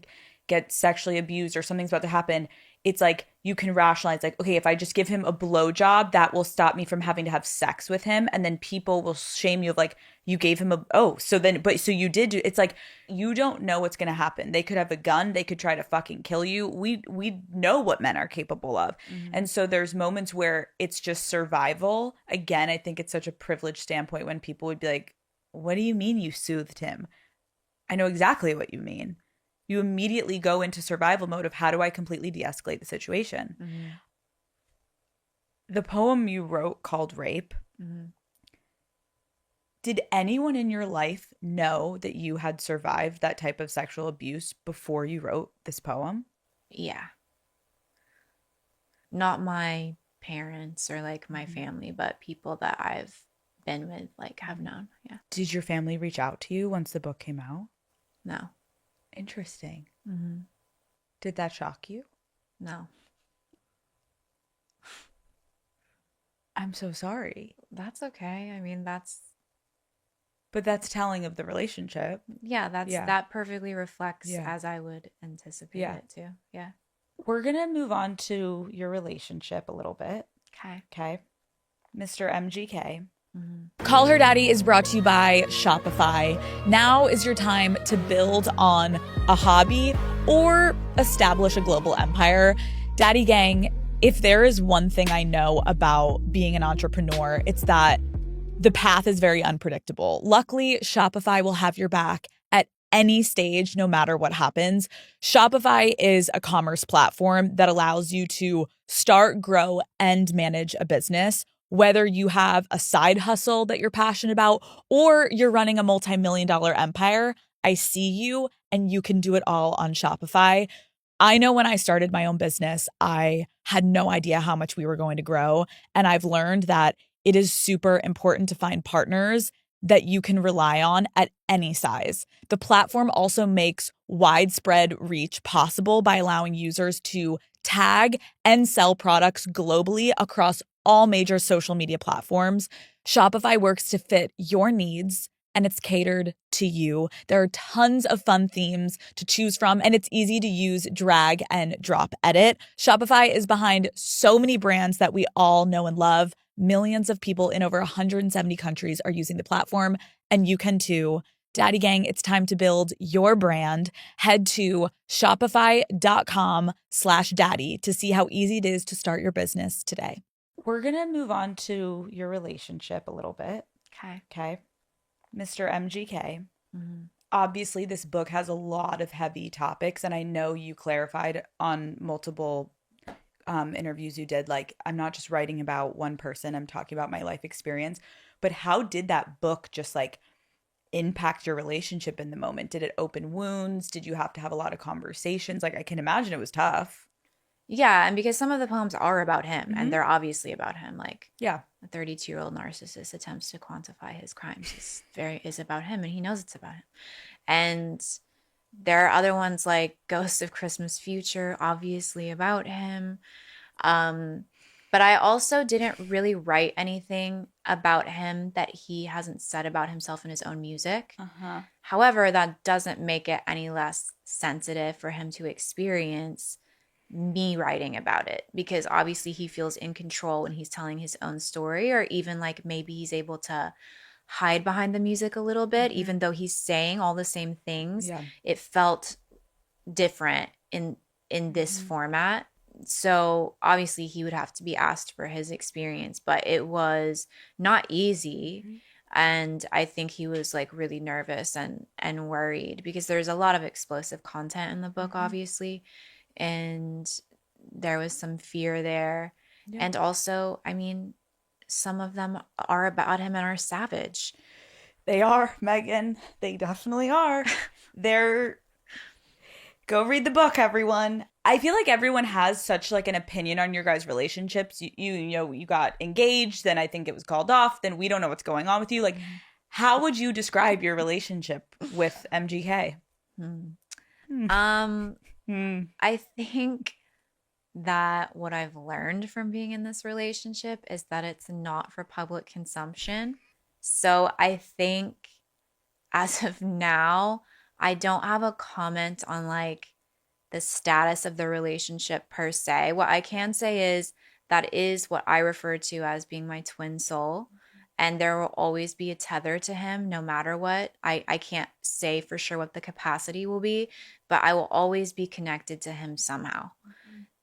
get sexually abused or something's about to happen, it's like you can rationalize like, okay, if I just give him a blowjob, that will stop me from having to have sex with him. And then people will shame you of like, you gave him so you did do, it's like, you don't know what's going to happen. They could have a gun. They could try to fucking kill you. We know what men are capable of. And so there's moments where it's just survival. Again, I think it's such a privileged standpoint when people would be like, what do you mean you soothed him? I know exactly what you mean. You immediately go into survival mode of how do I completely de-escalate the situation? The poem you wrote called Rape, did anyone in your life know that you had survived that type of sexual abuse before you wrote this poem? Yeah. Not my parents or like my family, but people that I've been with, like, have known. Yeah. Did your family reach out to you once the book came out? No. Interesting. Did that shock you? No. I'm so sorry. That's okay. I mean, but that's telling of the relationship. Yeah, that perfectly reflects as I would anticipate it too. Yeah. We're going to move on to your relationship a little bit. Okay. Mr. MGK. Call Her Daddy is brought to you by Shopify. Now is your time to build on a hobby or establish a global empire. Daddy Gang, if there is one thing I know about being an entrepreneur, it's that the path is very unpredictable. Luckily, Shopify will have your back at any stage, no matter what happens. Shopify is a commerce platform that allows you to start, grow, and manage a business. Whether you have a side hustle that you're passionate about or you're running a multi-million-dollar empire, I see you, and you can do it all on Shopify. I know when I started my own business, I had no idea how much we were going to grow. And I've learned that it is super important to find partners that you can rely on at any size. The platform also makes widespread reach possible by allowing users to tag and sell products globally across all major social media platforms. Shopify works to fit your needs and it's catered to you. There are tons of fun themes to choose from, and it's easy to use, drag, and drop edit. Shopify is behind so many brands that we all know and love. Millions of people in over 170 countries are using the platform, and you can too. Daddy Gang, it's time to build your brand. Head to shopify.com/daddy to see how easy it is to start your business today. We're going to move on to your relationship a little bit. Okay. Mr. MGK. Mm-hmm. Obviously, this book has a lot of heavy topics, and I know you clarified on multiple interviews you did, like, I'm not just writing about one person, I'm talking about my life experience. But how did that book just like impact your relationship in the moment? Did it open wounds? Did you have to have a lot of conversations? Like, I can imagine it was tough. Yeah, and because some of the poems are about him, and they're obviously about him. Like, yeah, a 32-year-old narcissist attempts to quantify his crimes is about him, and he knows it's about him. And there are other ones like Ghost of Christmas Future, obviously about him. But I also didn't really write anything about him that he hasn't said about himself in his own music. However, that doesn't make it any less sensitive for him to experience me writing about it, because obviously he feels in control when he's telling his own story, or even like maybe he's able to hide behind the music a little bit, even though he's saying all the same things. It felt different in this format. So obviously he would have to be asked for his experience, but it was not easy. And I think he was like really nervous and worried, because there's a lot of explosive content in the book, obviously. And there was some fear there. And also, I mean, some of them are about him and are savage. They are, Megan. They definitely are. Go read the book, everyone. I feel like everyone has such like an opinion on your guys' relationships. You know, you got engaged, then I think it was called off, then we don't know what's going on with you. Like, how would you describe your relationship with MGK? I think that what I've learned from being in this relationship is that it's not for public consumption. So I think as of now, I don't have a comment on like the status of the relationship per se. What I can say is that is what I refer to as being my twin soul. And there will always be a tether to him no matter what. I can't say for sure what the capacity will be, but I will always be connected to him somehow.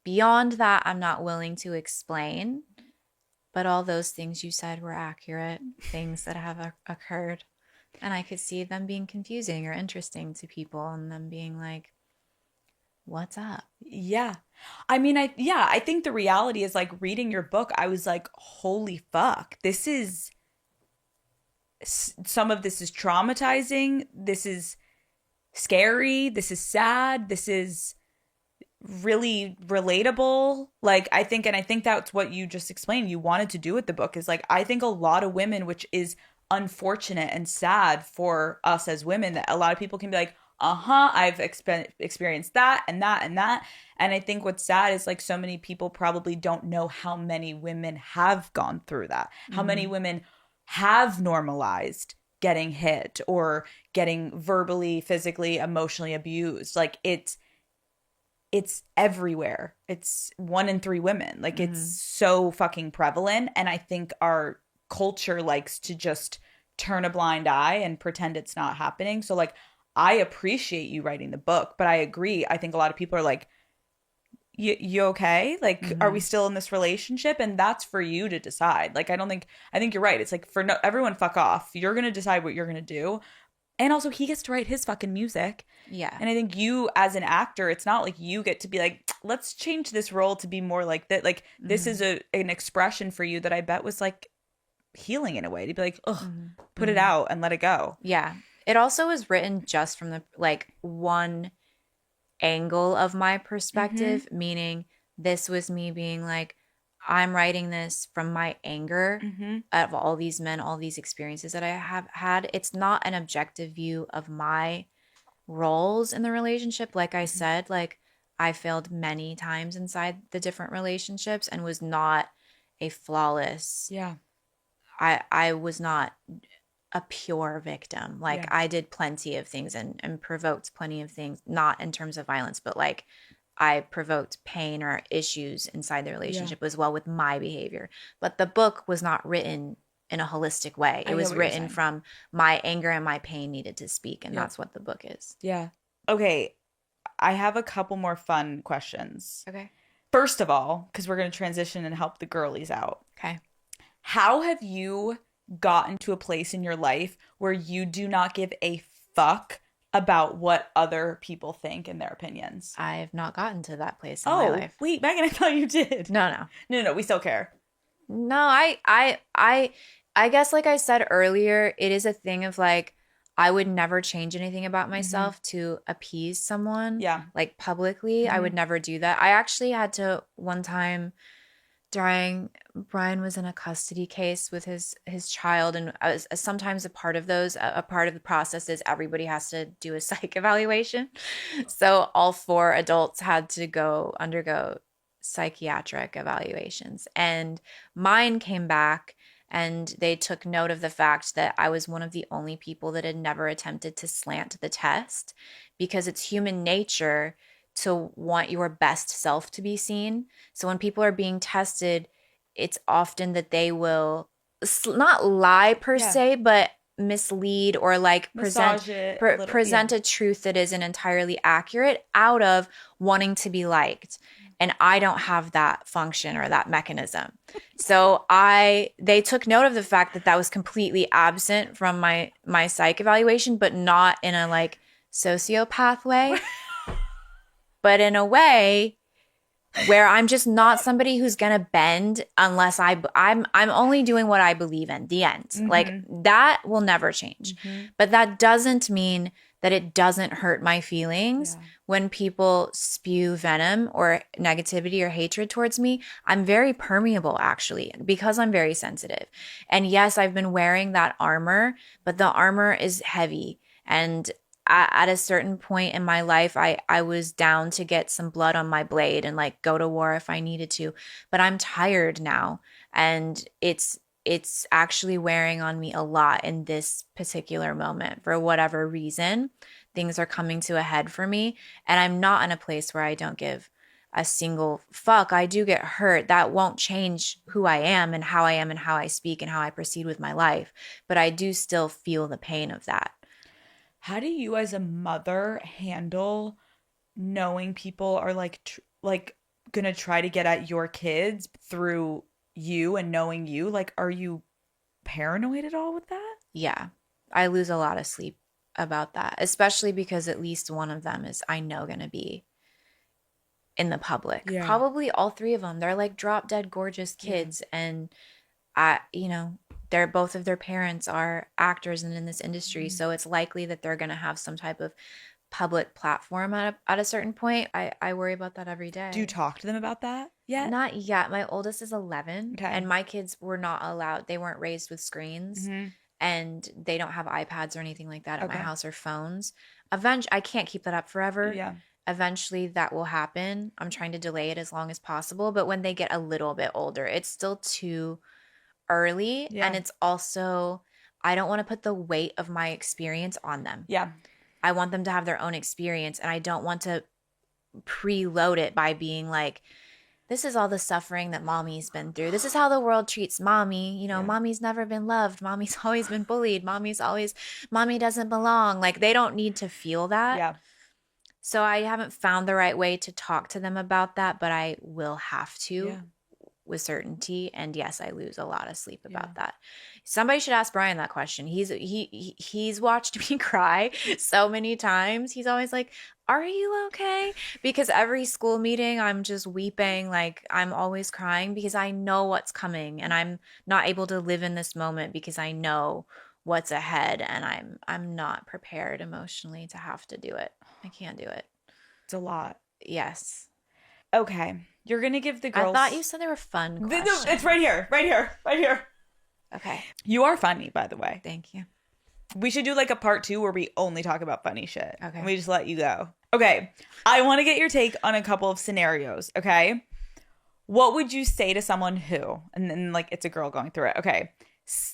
Beyond that, I'm not willing to explain. But all those things you said were accurate, things that have occurred. And I could see them being confusing or interesting to people, and them being like, what's up? Yeah. I mean, I think the reality is, like, reading your book, I was like, holy fuck, some of this is traumatizing. This is scary. This is sad. This is really relatable. Like, I think that's what you just explained you wanted to do with the book, is like, I think a lot of women, which is unfortunate and sad for us as women, that a lot of people can be like, I've experienced that and that and that. And I think what's sad is, like, so many people probably don't know how many women have gone through that, how many women have normalized getting hit or getting verbally, physically, emotionally abused. Like, it's everywhere. It's 1 in 3 women. Like, it's so fucking prevalent. And I think our culture likes to just turn a blind eye and pretend it's not happening. So, like, I appreciate you writing the book, but I agree. I think a lot of people are like, you okay? Like, are we still in this relationship? And that's for you to decide. Like, I think you're right. It's like, everyone fuck off. You're going to decide what you're going to do. And also, he gets to write his fucking music. Yeah. And I think you, as an actor, it's not like you get to be like, let's change this role to be more like that. Like, this is an expression for you that I bet was like healing in a way, to be like, put it out and let it go. Yeah. It also was written just from the like one angle of my perspective, meaning this was me being like, I'm writing this from my anger of all these men, all these experiences that I have had. It's not an objective view of my roles in the relationship. Like I said, like, I failed many times inside the different relationships and was not a flawless. Yeah. I was not a pure victim. Like Yeah. I did plenty of things and provoked plenty of things, not in terms of violence, but like I provoked pain or issues inside the relationship as well with my behavior. But the book was not written in a holistic way. It was written from my anger and my pain needed to speak. And that's what the book is. Yeah. Okay. I have a couple more fun questions. Okay. First of all, because we're going to transition and help the girlies out. Okay. How have you gotten to a place in your life where you do not give a fuck about what other people think and their opinions? I have not gotten to that place in my life. Wait, Megan, I thought you did. No, we still care. No, I guess like I said earlier, it is a thing of like I would never change anything about myself to appease someone. Yeah. Like publicly, I would never do that. I actually had to one time during Brian was in a custody case with his child, and I was sometimes a part of those. A part of the process is everybody has to do a psych evaluation. So all 4 adults had to undergo psychiatric evaluations, and mine came back and they took note of the fact that I was one of the only people that had never attempted to slant the test, because it's human nature to want your best self to be seen. So when people are being tested, it's often that they will not lie per se, but mislead or like present a truth that isn't entirely accurate out of wanting to be liked. And I don't have that function or that mechanism. So they took note of the fact that was completely absent from my psych evaluation, but not in a like sociopath way, but in a way where I'm just not somebody who's going to bend unless I'm only doing what I believe in, the end. Like that will never change. But that doesn't mean that it doesn't hurt my feelings when people spew venom or negativity or hatred towards me. I'm very permeable, actually, because I'm very sensitive. And yes, I've been wearing that armor, but the armor is heavy. And at a certain point in my life, I was down to get some blood on my blade and like go to war if I needed to. But I'm tired now. And it's actually wearing on me a lot in this particular moment. For whatever reason, things are coming to a head for me. And I'm not in a place where I don't give a single fuck. I do get hurt. That won't change who I am and how I speak and how I proceed with my life. But I do still feel the pain of that. How do you as a mother handle knowing people are like going to try to get at your kids through you and knowing you? Like, are you paranoid at all with that? Yeah. I lose a lot of sleep about that, especially because at least one of them is, I know, going to be in the public. Yeah. Probably all 3 of them. They're like drop dead gorgeous kids. Yeah. And both of their parents are actors and in this industry. So it's likely that they're going to have some type of public platform at a certain point. I worry about that every day. Do you talk to them about that yet? Not yet. My oldest is 11 and my kids were not allowed. They weren't raised with screens and they don't have iPads or anything like that at my house or phones. Eventually, I can't keep that up forever. Yeah. Eventually that will happen. I'm trying to delay it as long as possible. But when they get a little bit older, it's still too early. Yeah. And it's also, I don't want to put the weight of my experience on them. Yeah. I want them to have their own experience, and I don't want to preload it by being like, this is all the suffering that mommy's been through. This is how the world treats mommy. Mommy's never been loved. Mommy's always been bullied. Mommy doesn't belong. Like, they don't need to feel that. Yeah. So I haven't found the right way to talk to them about that, but I will have to with certainty. And yes, I lose a lot of sleep about that. Somebody should ask Brian that question. He's watched me cry so many times. He's always like, are you okay? Because every school meeting, I'm just weeping. Like, I'm always crying because I know what's coming and I'm not able to live in this moment because I know what's ahead and I'm not prepared emotionally to have to do it. I can't do it. It's a lot. Yes. Okay. You're going to give the girls... I thought you said they were fun questions. It's right here. Okay. You are funny, by the way. Thank you. We should do like a part 2 where we only talk about funny shit. Okay. And we just let you go. Okay. I want to get your take on a couple of scenarios. Okay. What would you say to someone who, and then like it's a girl going through it. Okay.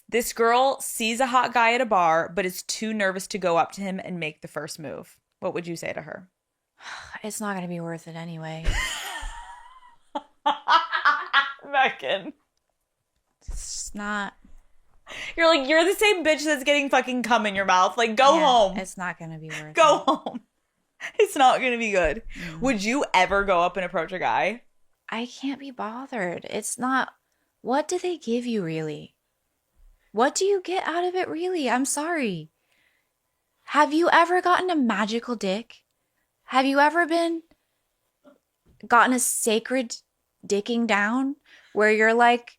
This girl sees a hot guy at a bar, but is too nervous to go up to him and make the first move. What would you say to her? It's not going to be worth it anyway. Megan. It's not. You're the same bitch that's getting fucking cum in your mouth. Like, go home. It's not going to be worth it. Go home. It's not going to be good. Mm. Would you ever go up and approach a guy? I can't be bothered. It's not. What do they give you, really? What do you get out of it, really? I'm sorry. Have you ever gotten a magical dick? Have you ever gotten a sacred dicking down where you're like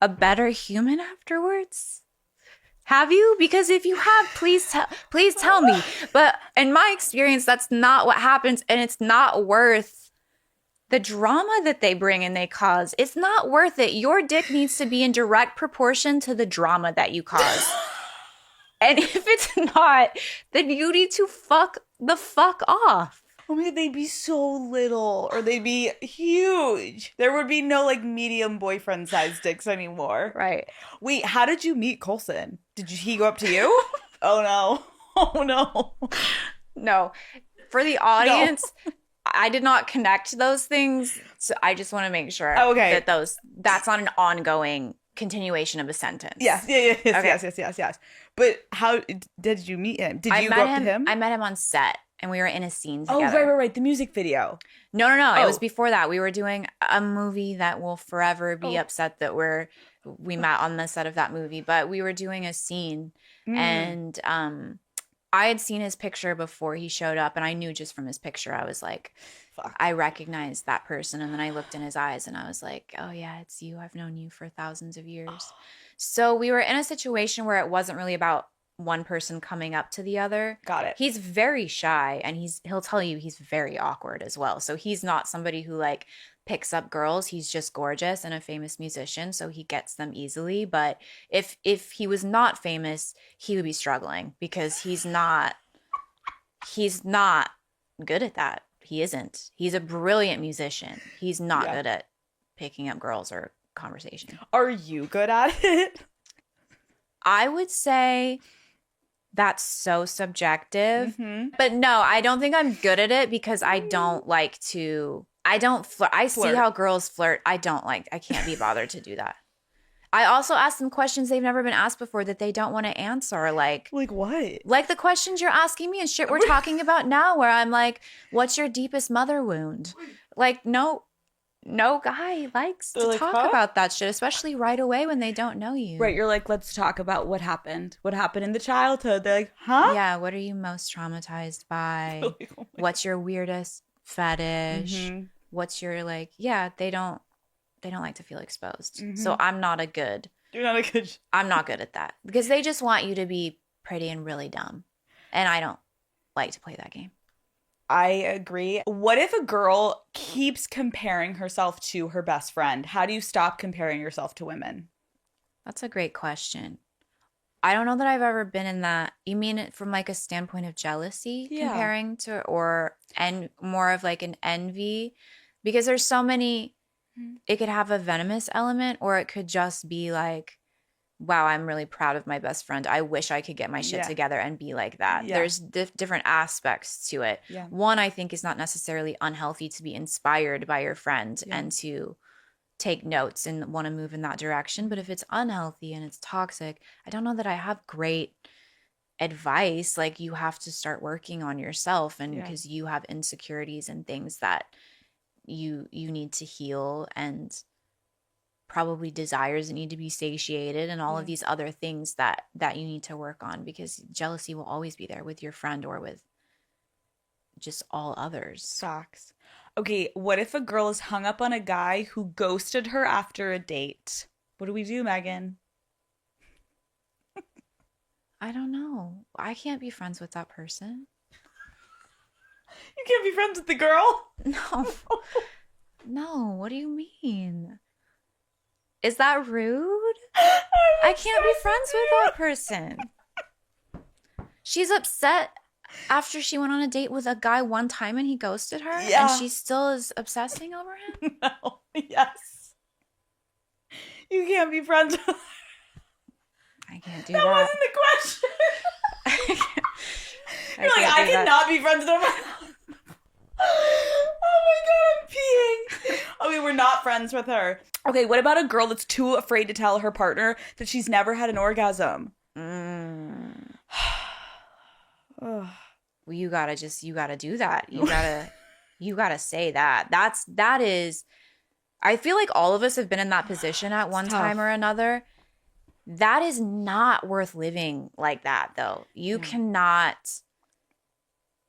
a better human afterwards? Have you? Because if you have, please tell me. But in my experience, that's not what happens, and it's not worth the drama that they bring and they cause. It's not worth it. Your dick needs to be in direct proportion to the drama that you cause. And if it's not, then you need to fuck the fuck off. Oh my God, they'd be so little, or they'd be huge. There would be no like medium boyfriend size dicks anymore. Right. Wait, how did you meet Coulson? He go up to you? Oh no. Oh no. No. For the audience, no. I did not connect those things. So I just want to make sure that that's not an ongoing continuation of a sentence. Yes. Yes. But how did you meet him? Did you go up to him? I met him on set. And we were in a scene together. Oh, right. The music video. No. It was before that. We were doing a movie that will forever be upset that we met on the set of that movie. But we were doing a scene. And I had seen his picture before he showed up. And I knew just from his picture, I was like, fuck. I recognized that person. And then I looked in his eyes and I was like, oh, yeah, it's you. I've known you for thousands of years. So we were in a situation where it wasn't really about one person coming up to the other. Got it. He's very shy and he'll tell you he's very awkward as well. So he's not somebody who like picks up girls. He's just gorgeous and a famous musician, so he gets them easily. But if he was not famous, he would be struggling because he's not good at that. He isn't. He's a brilliant musician. He's not good at picking up girls or conversation. Are you good at it? I would say that's so subjective. But no, I don't think I'm good at it because I don't like to. I don't flirt. I see how girls flirt. I can't be bothered to do that. I also ask them questions they've never been asked before that they don't want to answer. Like what? Like the questions you're asking me and shit we're talking about now, where I'm like, what's your deepest mother wound? Like, no guy likes to talk about that shit, especially right away when they don't know you. Right, you're like, let's talk about what happened. What happened in the childhood? They're like, huh? Yeah, what are you most traumatized by? What's your weirdest fetish? What's your they don't like to feel exposed. So I'm not a good. You're not a good. I'm not good at that because they just want you to be pretty and really dumb. And I don't like to play that game. I agree. What if a girl keeps comparing herself to her best friend? How do you stop comparing yourself to women? That's a great question. I don't know that I've ever been in that. You mean it from like a standpoint of jealousy comparing to and more of like an envy? Because there's so many, it could have a venomous element or it could just be like, wow, I'm really proud of my best friend. I wish I could get my shit together and be like that. Yeah. There's different aspects to it. Yeah. One, I think, is not necessarily unhealthy to be inspired by your friend and to take notes and want to move in that direction. But if it's unhealthy and it's toxic, I don't know that I have great advice. Like, you have to start working on yourself, and because you have insecurities and things that you need to heal, and probably desires that need to be satiated, and all of these other things that you need to work on, because jealousy will always be there with your friend or with just all others. Sucks. Okay, what if a girl is hung up on a guy who ghosted her after a date? What do we do, Megan? I don't know. I can't be friends with that person. You can't be friends with the girl? No. No, what do you mean? Is that rude? I can't be friends with that person. She's upset after she went on a date with a guy one time and he ghosted her, and she still is obsessing over him? No. Yes. You can't be friends with her. I can't do that. That wasn't the question. You're like, I cannot be friends with her. Oh my god, I'm peeing. Okay, we're not friends with her. Okay, what about a girl that's too afraid to tell her partner that she's never had an orgasm? Well, you gotta do that. You gotta say that. That is, I feel like all of us have been in that position at one time or another. That is not worth living like that, though. You cannot.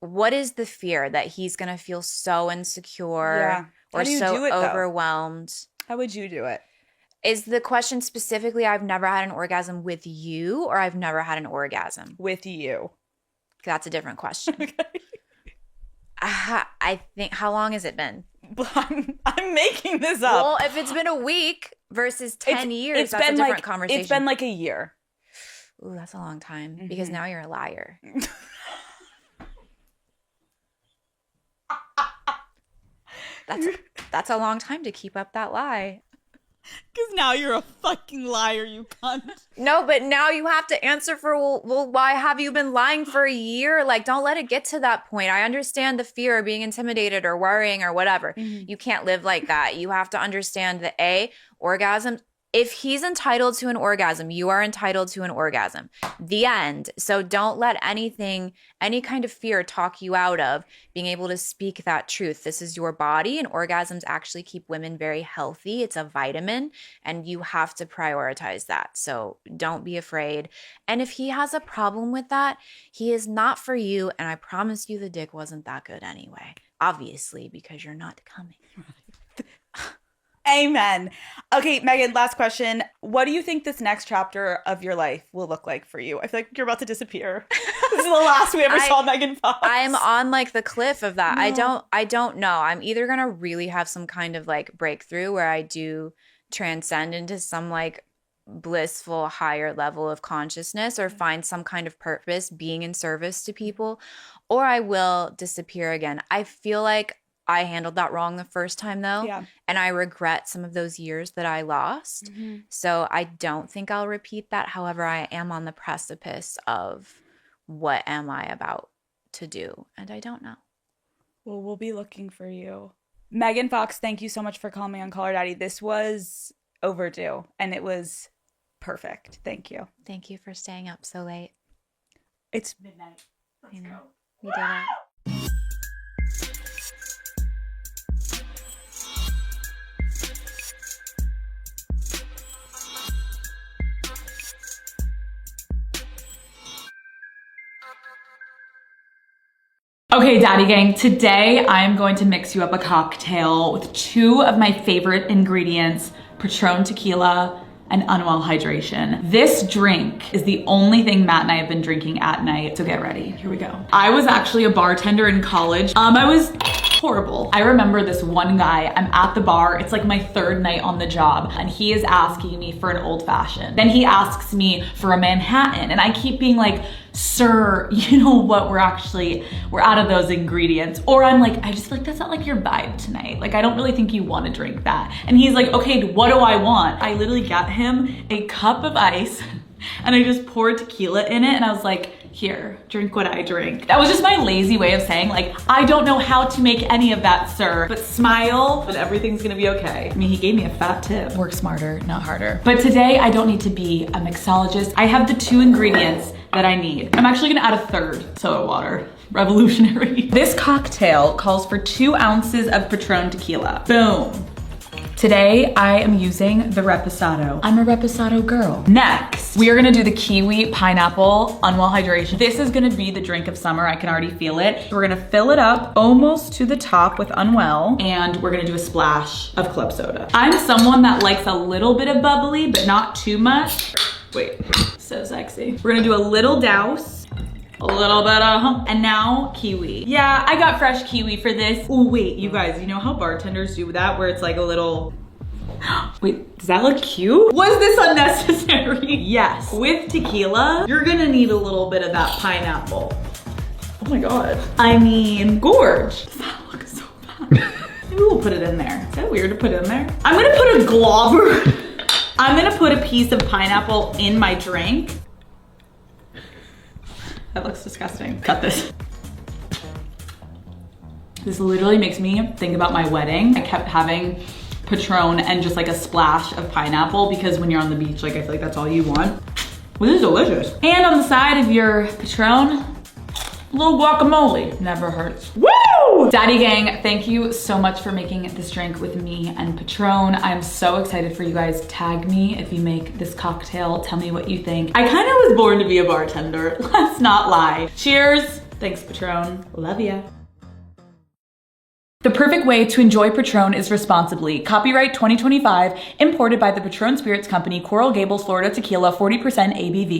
What is the fear that he's gonna feel so insecure or so overwhelmed? How would you do it? Is the question specifically, I've never had an orgasm with you, or I've never had an orgasm? With you. That's a different question. Okay. I think, how long has it been? I'm making this up. Well, if it's been a week versus 10 years, that's a different conversation. It's been like a year. Ooh, that's a long time because now you're a liar. That's a long time to keep up that lie. Because now you're a fucking liar, you cunt. No, but now you have to answer for, well, why have you been lying for a year? Like, don't let it get to that point. I understand the fear of being intimidated or worrying or whatever. You can't live like that. You have to understand that orgasms, if he's entitled to an orgasm, you are entitled to an orgasm. The end. So don't let any kind of fear talk you out of being able to speak that truth. This is your body, and orgasms actually keep women very healthy. It's a vitamin, and you have to prioritize that. So don't be afraid. And if he has a problem with that, he is not for you. And I promise you the dick wasn't that good anyway. Obviously, because you're not coming. Amen. Okay, Megan, last question. What do you think this next chapter of your life will look like for you? I feel like you're about to disappear. This is the last we ever saw Megan Fox. I'm on like the cliff of that. No. I don't know. I'm either going to really have some kind of like breakthrough where I do transcend into some like blissful higher level of consciousness or find some kind of purpose being in service to people, or I will disappear again. I feel like I handled that wrong the first time though. Yeah. And I regret some of those years that I lost. So I don't think I'll repeat that. However, I am on the precipice of what am I about to do? And I don't know. Well, we'll be looking for you. Megan Fox, thank you so much for calling me on Call Her Daddy. This was overdue and it was perfect. Thank you. Thank you for staying up so late. It's midnight. Let's go. We did it. Okay, Daddy Gang, today I'm going to mix you up a cocktail with two of my favorite ingredients, Patron tequila and Unwell hydration. This drink is the only thing Matt and I have been drinking at night, so get ready. Here we go. I was actually a bartender in college. I was horrible. I remember this one guy, I'm at the bar, it's like my third night on the job, and he is asking me for an old fashioned. Then he asks me for a Manhattan, and I keep being like, sir, you know what, we're out of those ingredients. Or I'm like, I just feel like that's not like your vibe tonight. Like, I don't really think you want to drink that. And he's like, okay, what do I want? I literally got him a cup of ice and I just poured tequila in it and I was like, here, drink what I drink. That was just my lazy way of saying like, I don't know how to make any of that, sir, but smile and everything's gonna be okay. I mean, he gave me a fat tip. Work smarter, not harder. But today I don't need to be a mixologist. I have the two ingredients that I need. I'm actually gonna add a third, soda water. Revolutionary. This cocktail calls for 2 ounces of Patron tequila. Boom. Today, I am using the Reposado. I'm a Reposado girl. Next, we are gonna do the kiwi pineapple Unwell hydration. This is gonna be the drink of summer. I can already feel it. We're gonna fill it up almost to the top with Unwell, and we're gonna do a splash of club soda. I'm someone that likes a little bit of bubbly, but not too much. Wait, so sexy. We're gonna do a little douse. A little bit of, and now kiwi. Yeah, I got fresh kiwi for this. Oh wait, you guys, you know how bartenders do that where it's like a little, wait, does that look cute? Was this unnecessary? Yes. With tequila, you're gonna need a little bit of that pineapple. Oh my God. I mean, gorge. That looks so bad. Maybe we'll put it in there. Is that weird to put in there? I'm gonna put a globber. I'm gonna put a piece of pineapple in my drink. That looks disgusting. Cut this. This literally makes me think about my wedding. I kept having Patron and just like a splash of pineapple because when you're on the beach, like I feel like that's all you want. Well, this is delicious. And on the side of your Patron, a little guacamole. Never hurts. Woo! Daddy Gang, thank you so much for making this drink with me and Patron. I'm so excited for you guys. Tag me if you make this cocktail. Tell me what you think. I kind of was born to be a bartender. Let's not lie. Cheers. Thanks, Patron. Love ya. The perfect way to enjoy Patron is responsibly. Copyright 2025, imported by the Patron Spirits Company, Coral Gables, Florida Tequila, 40% ABV.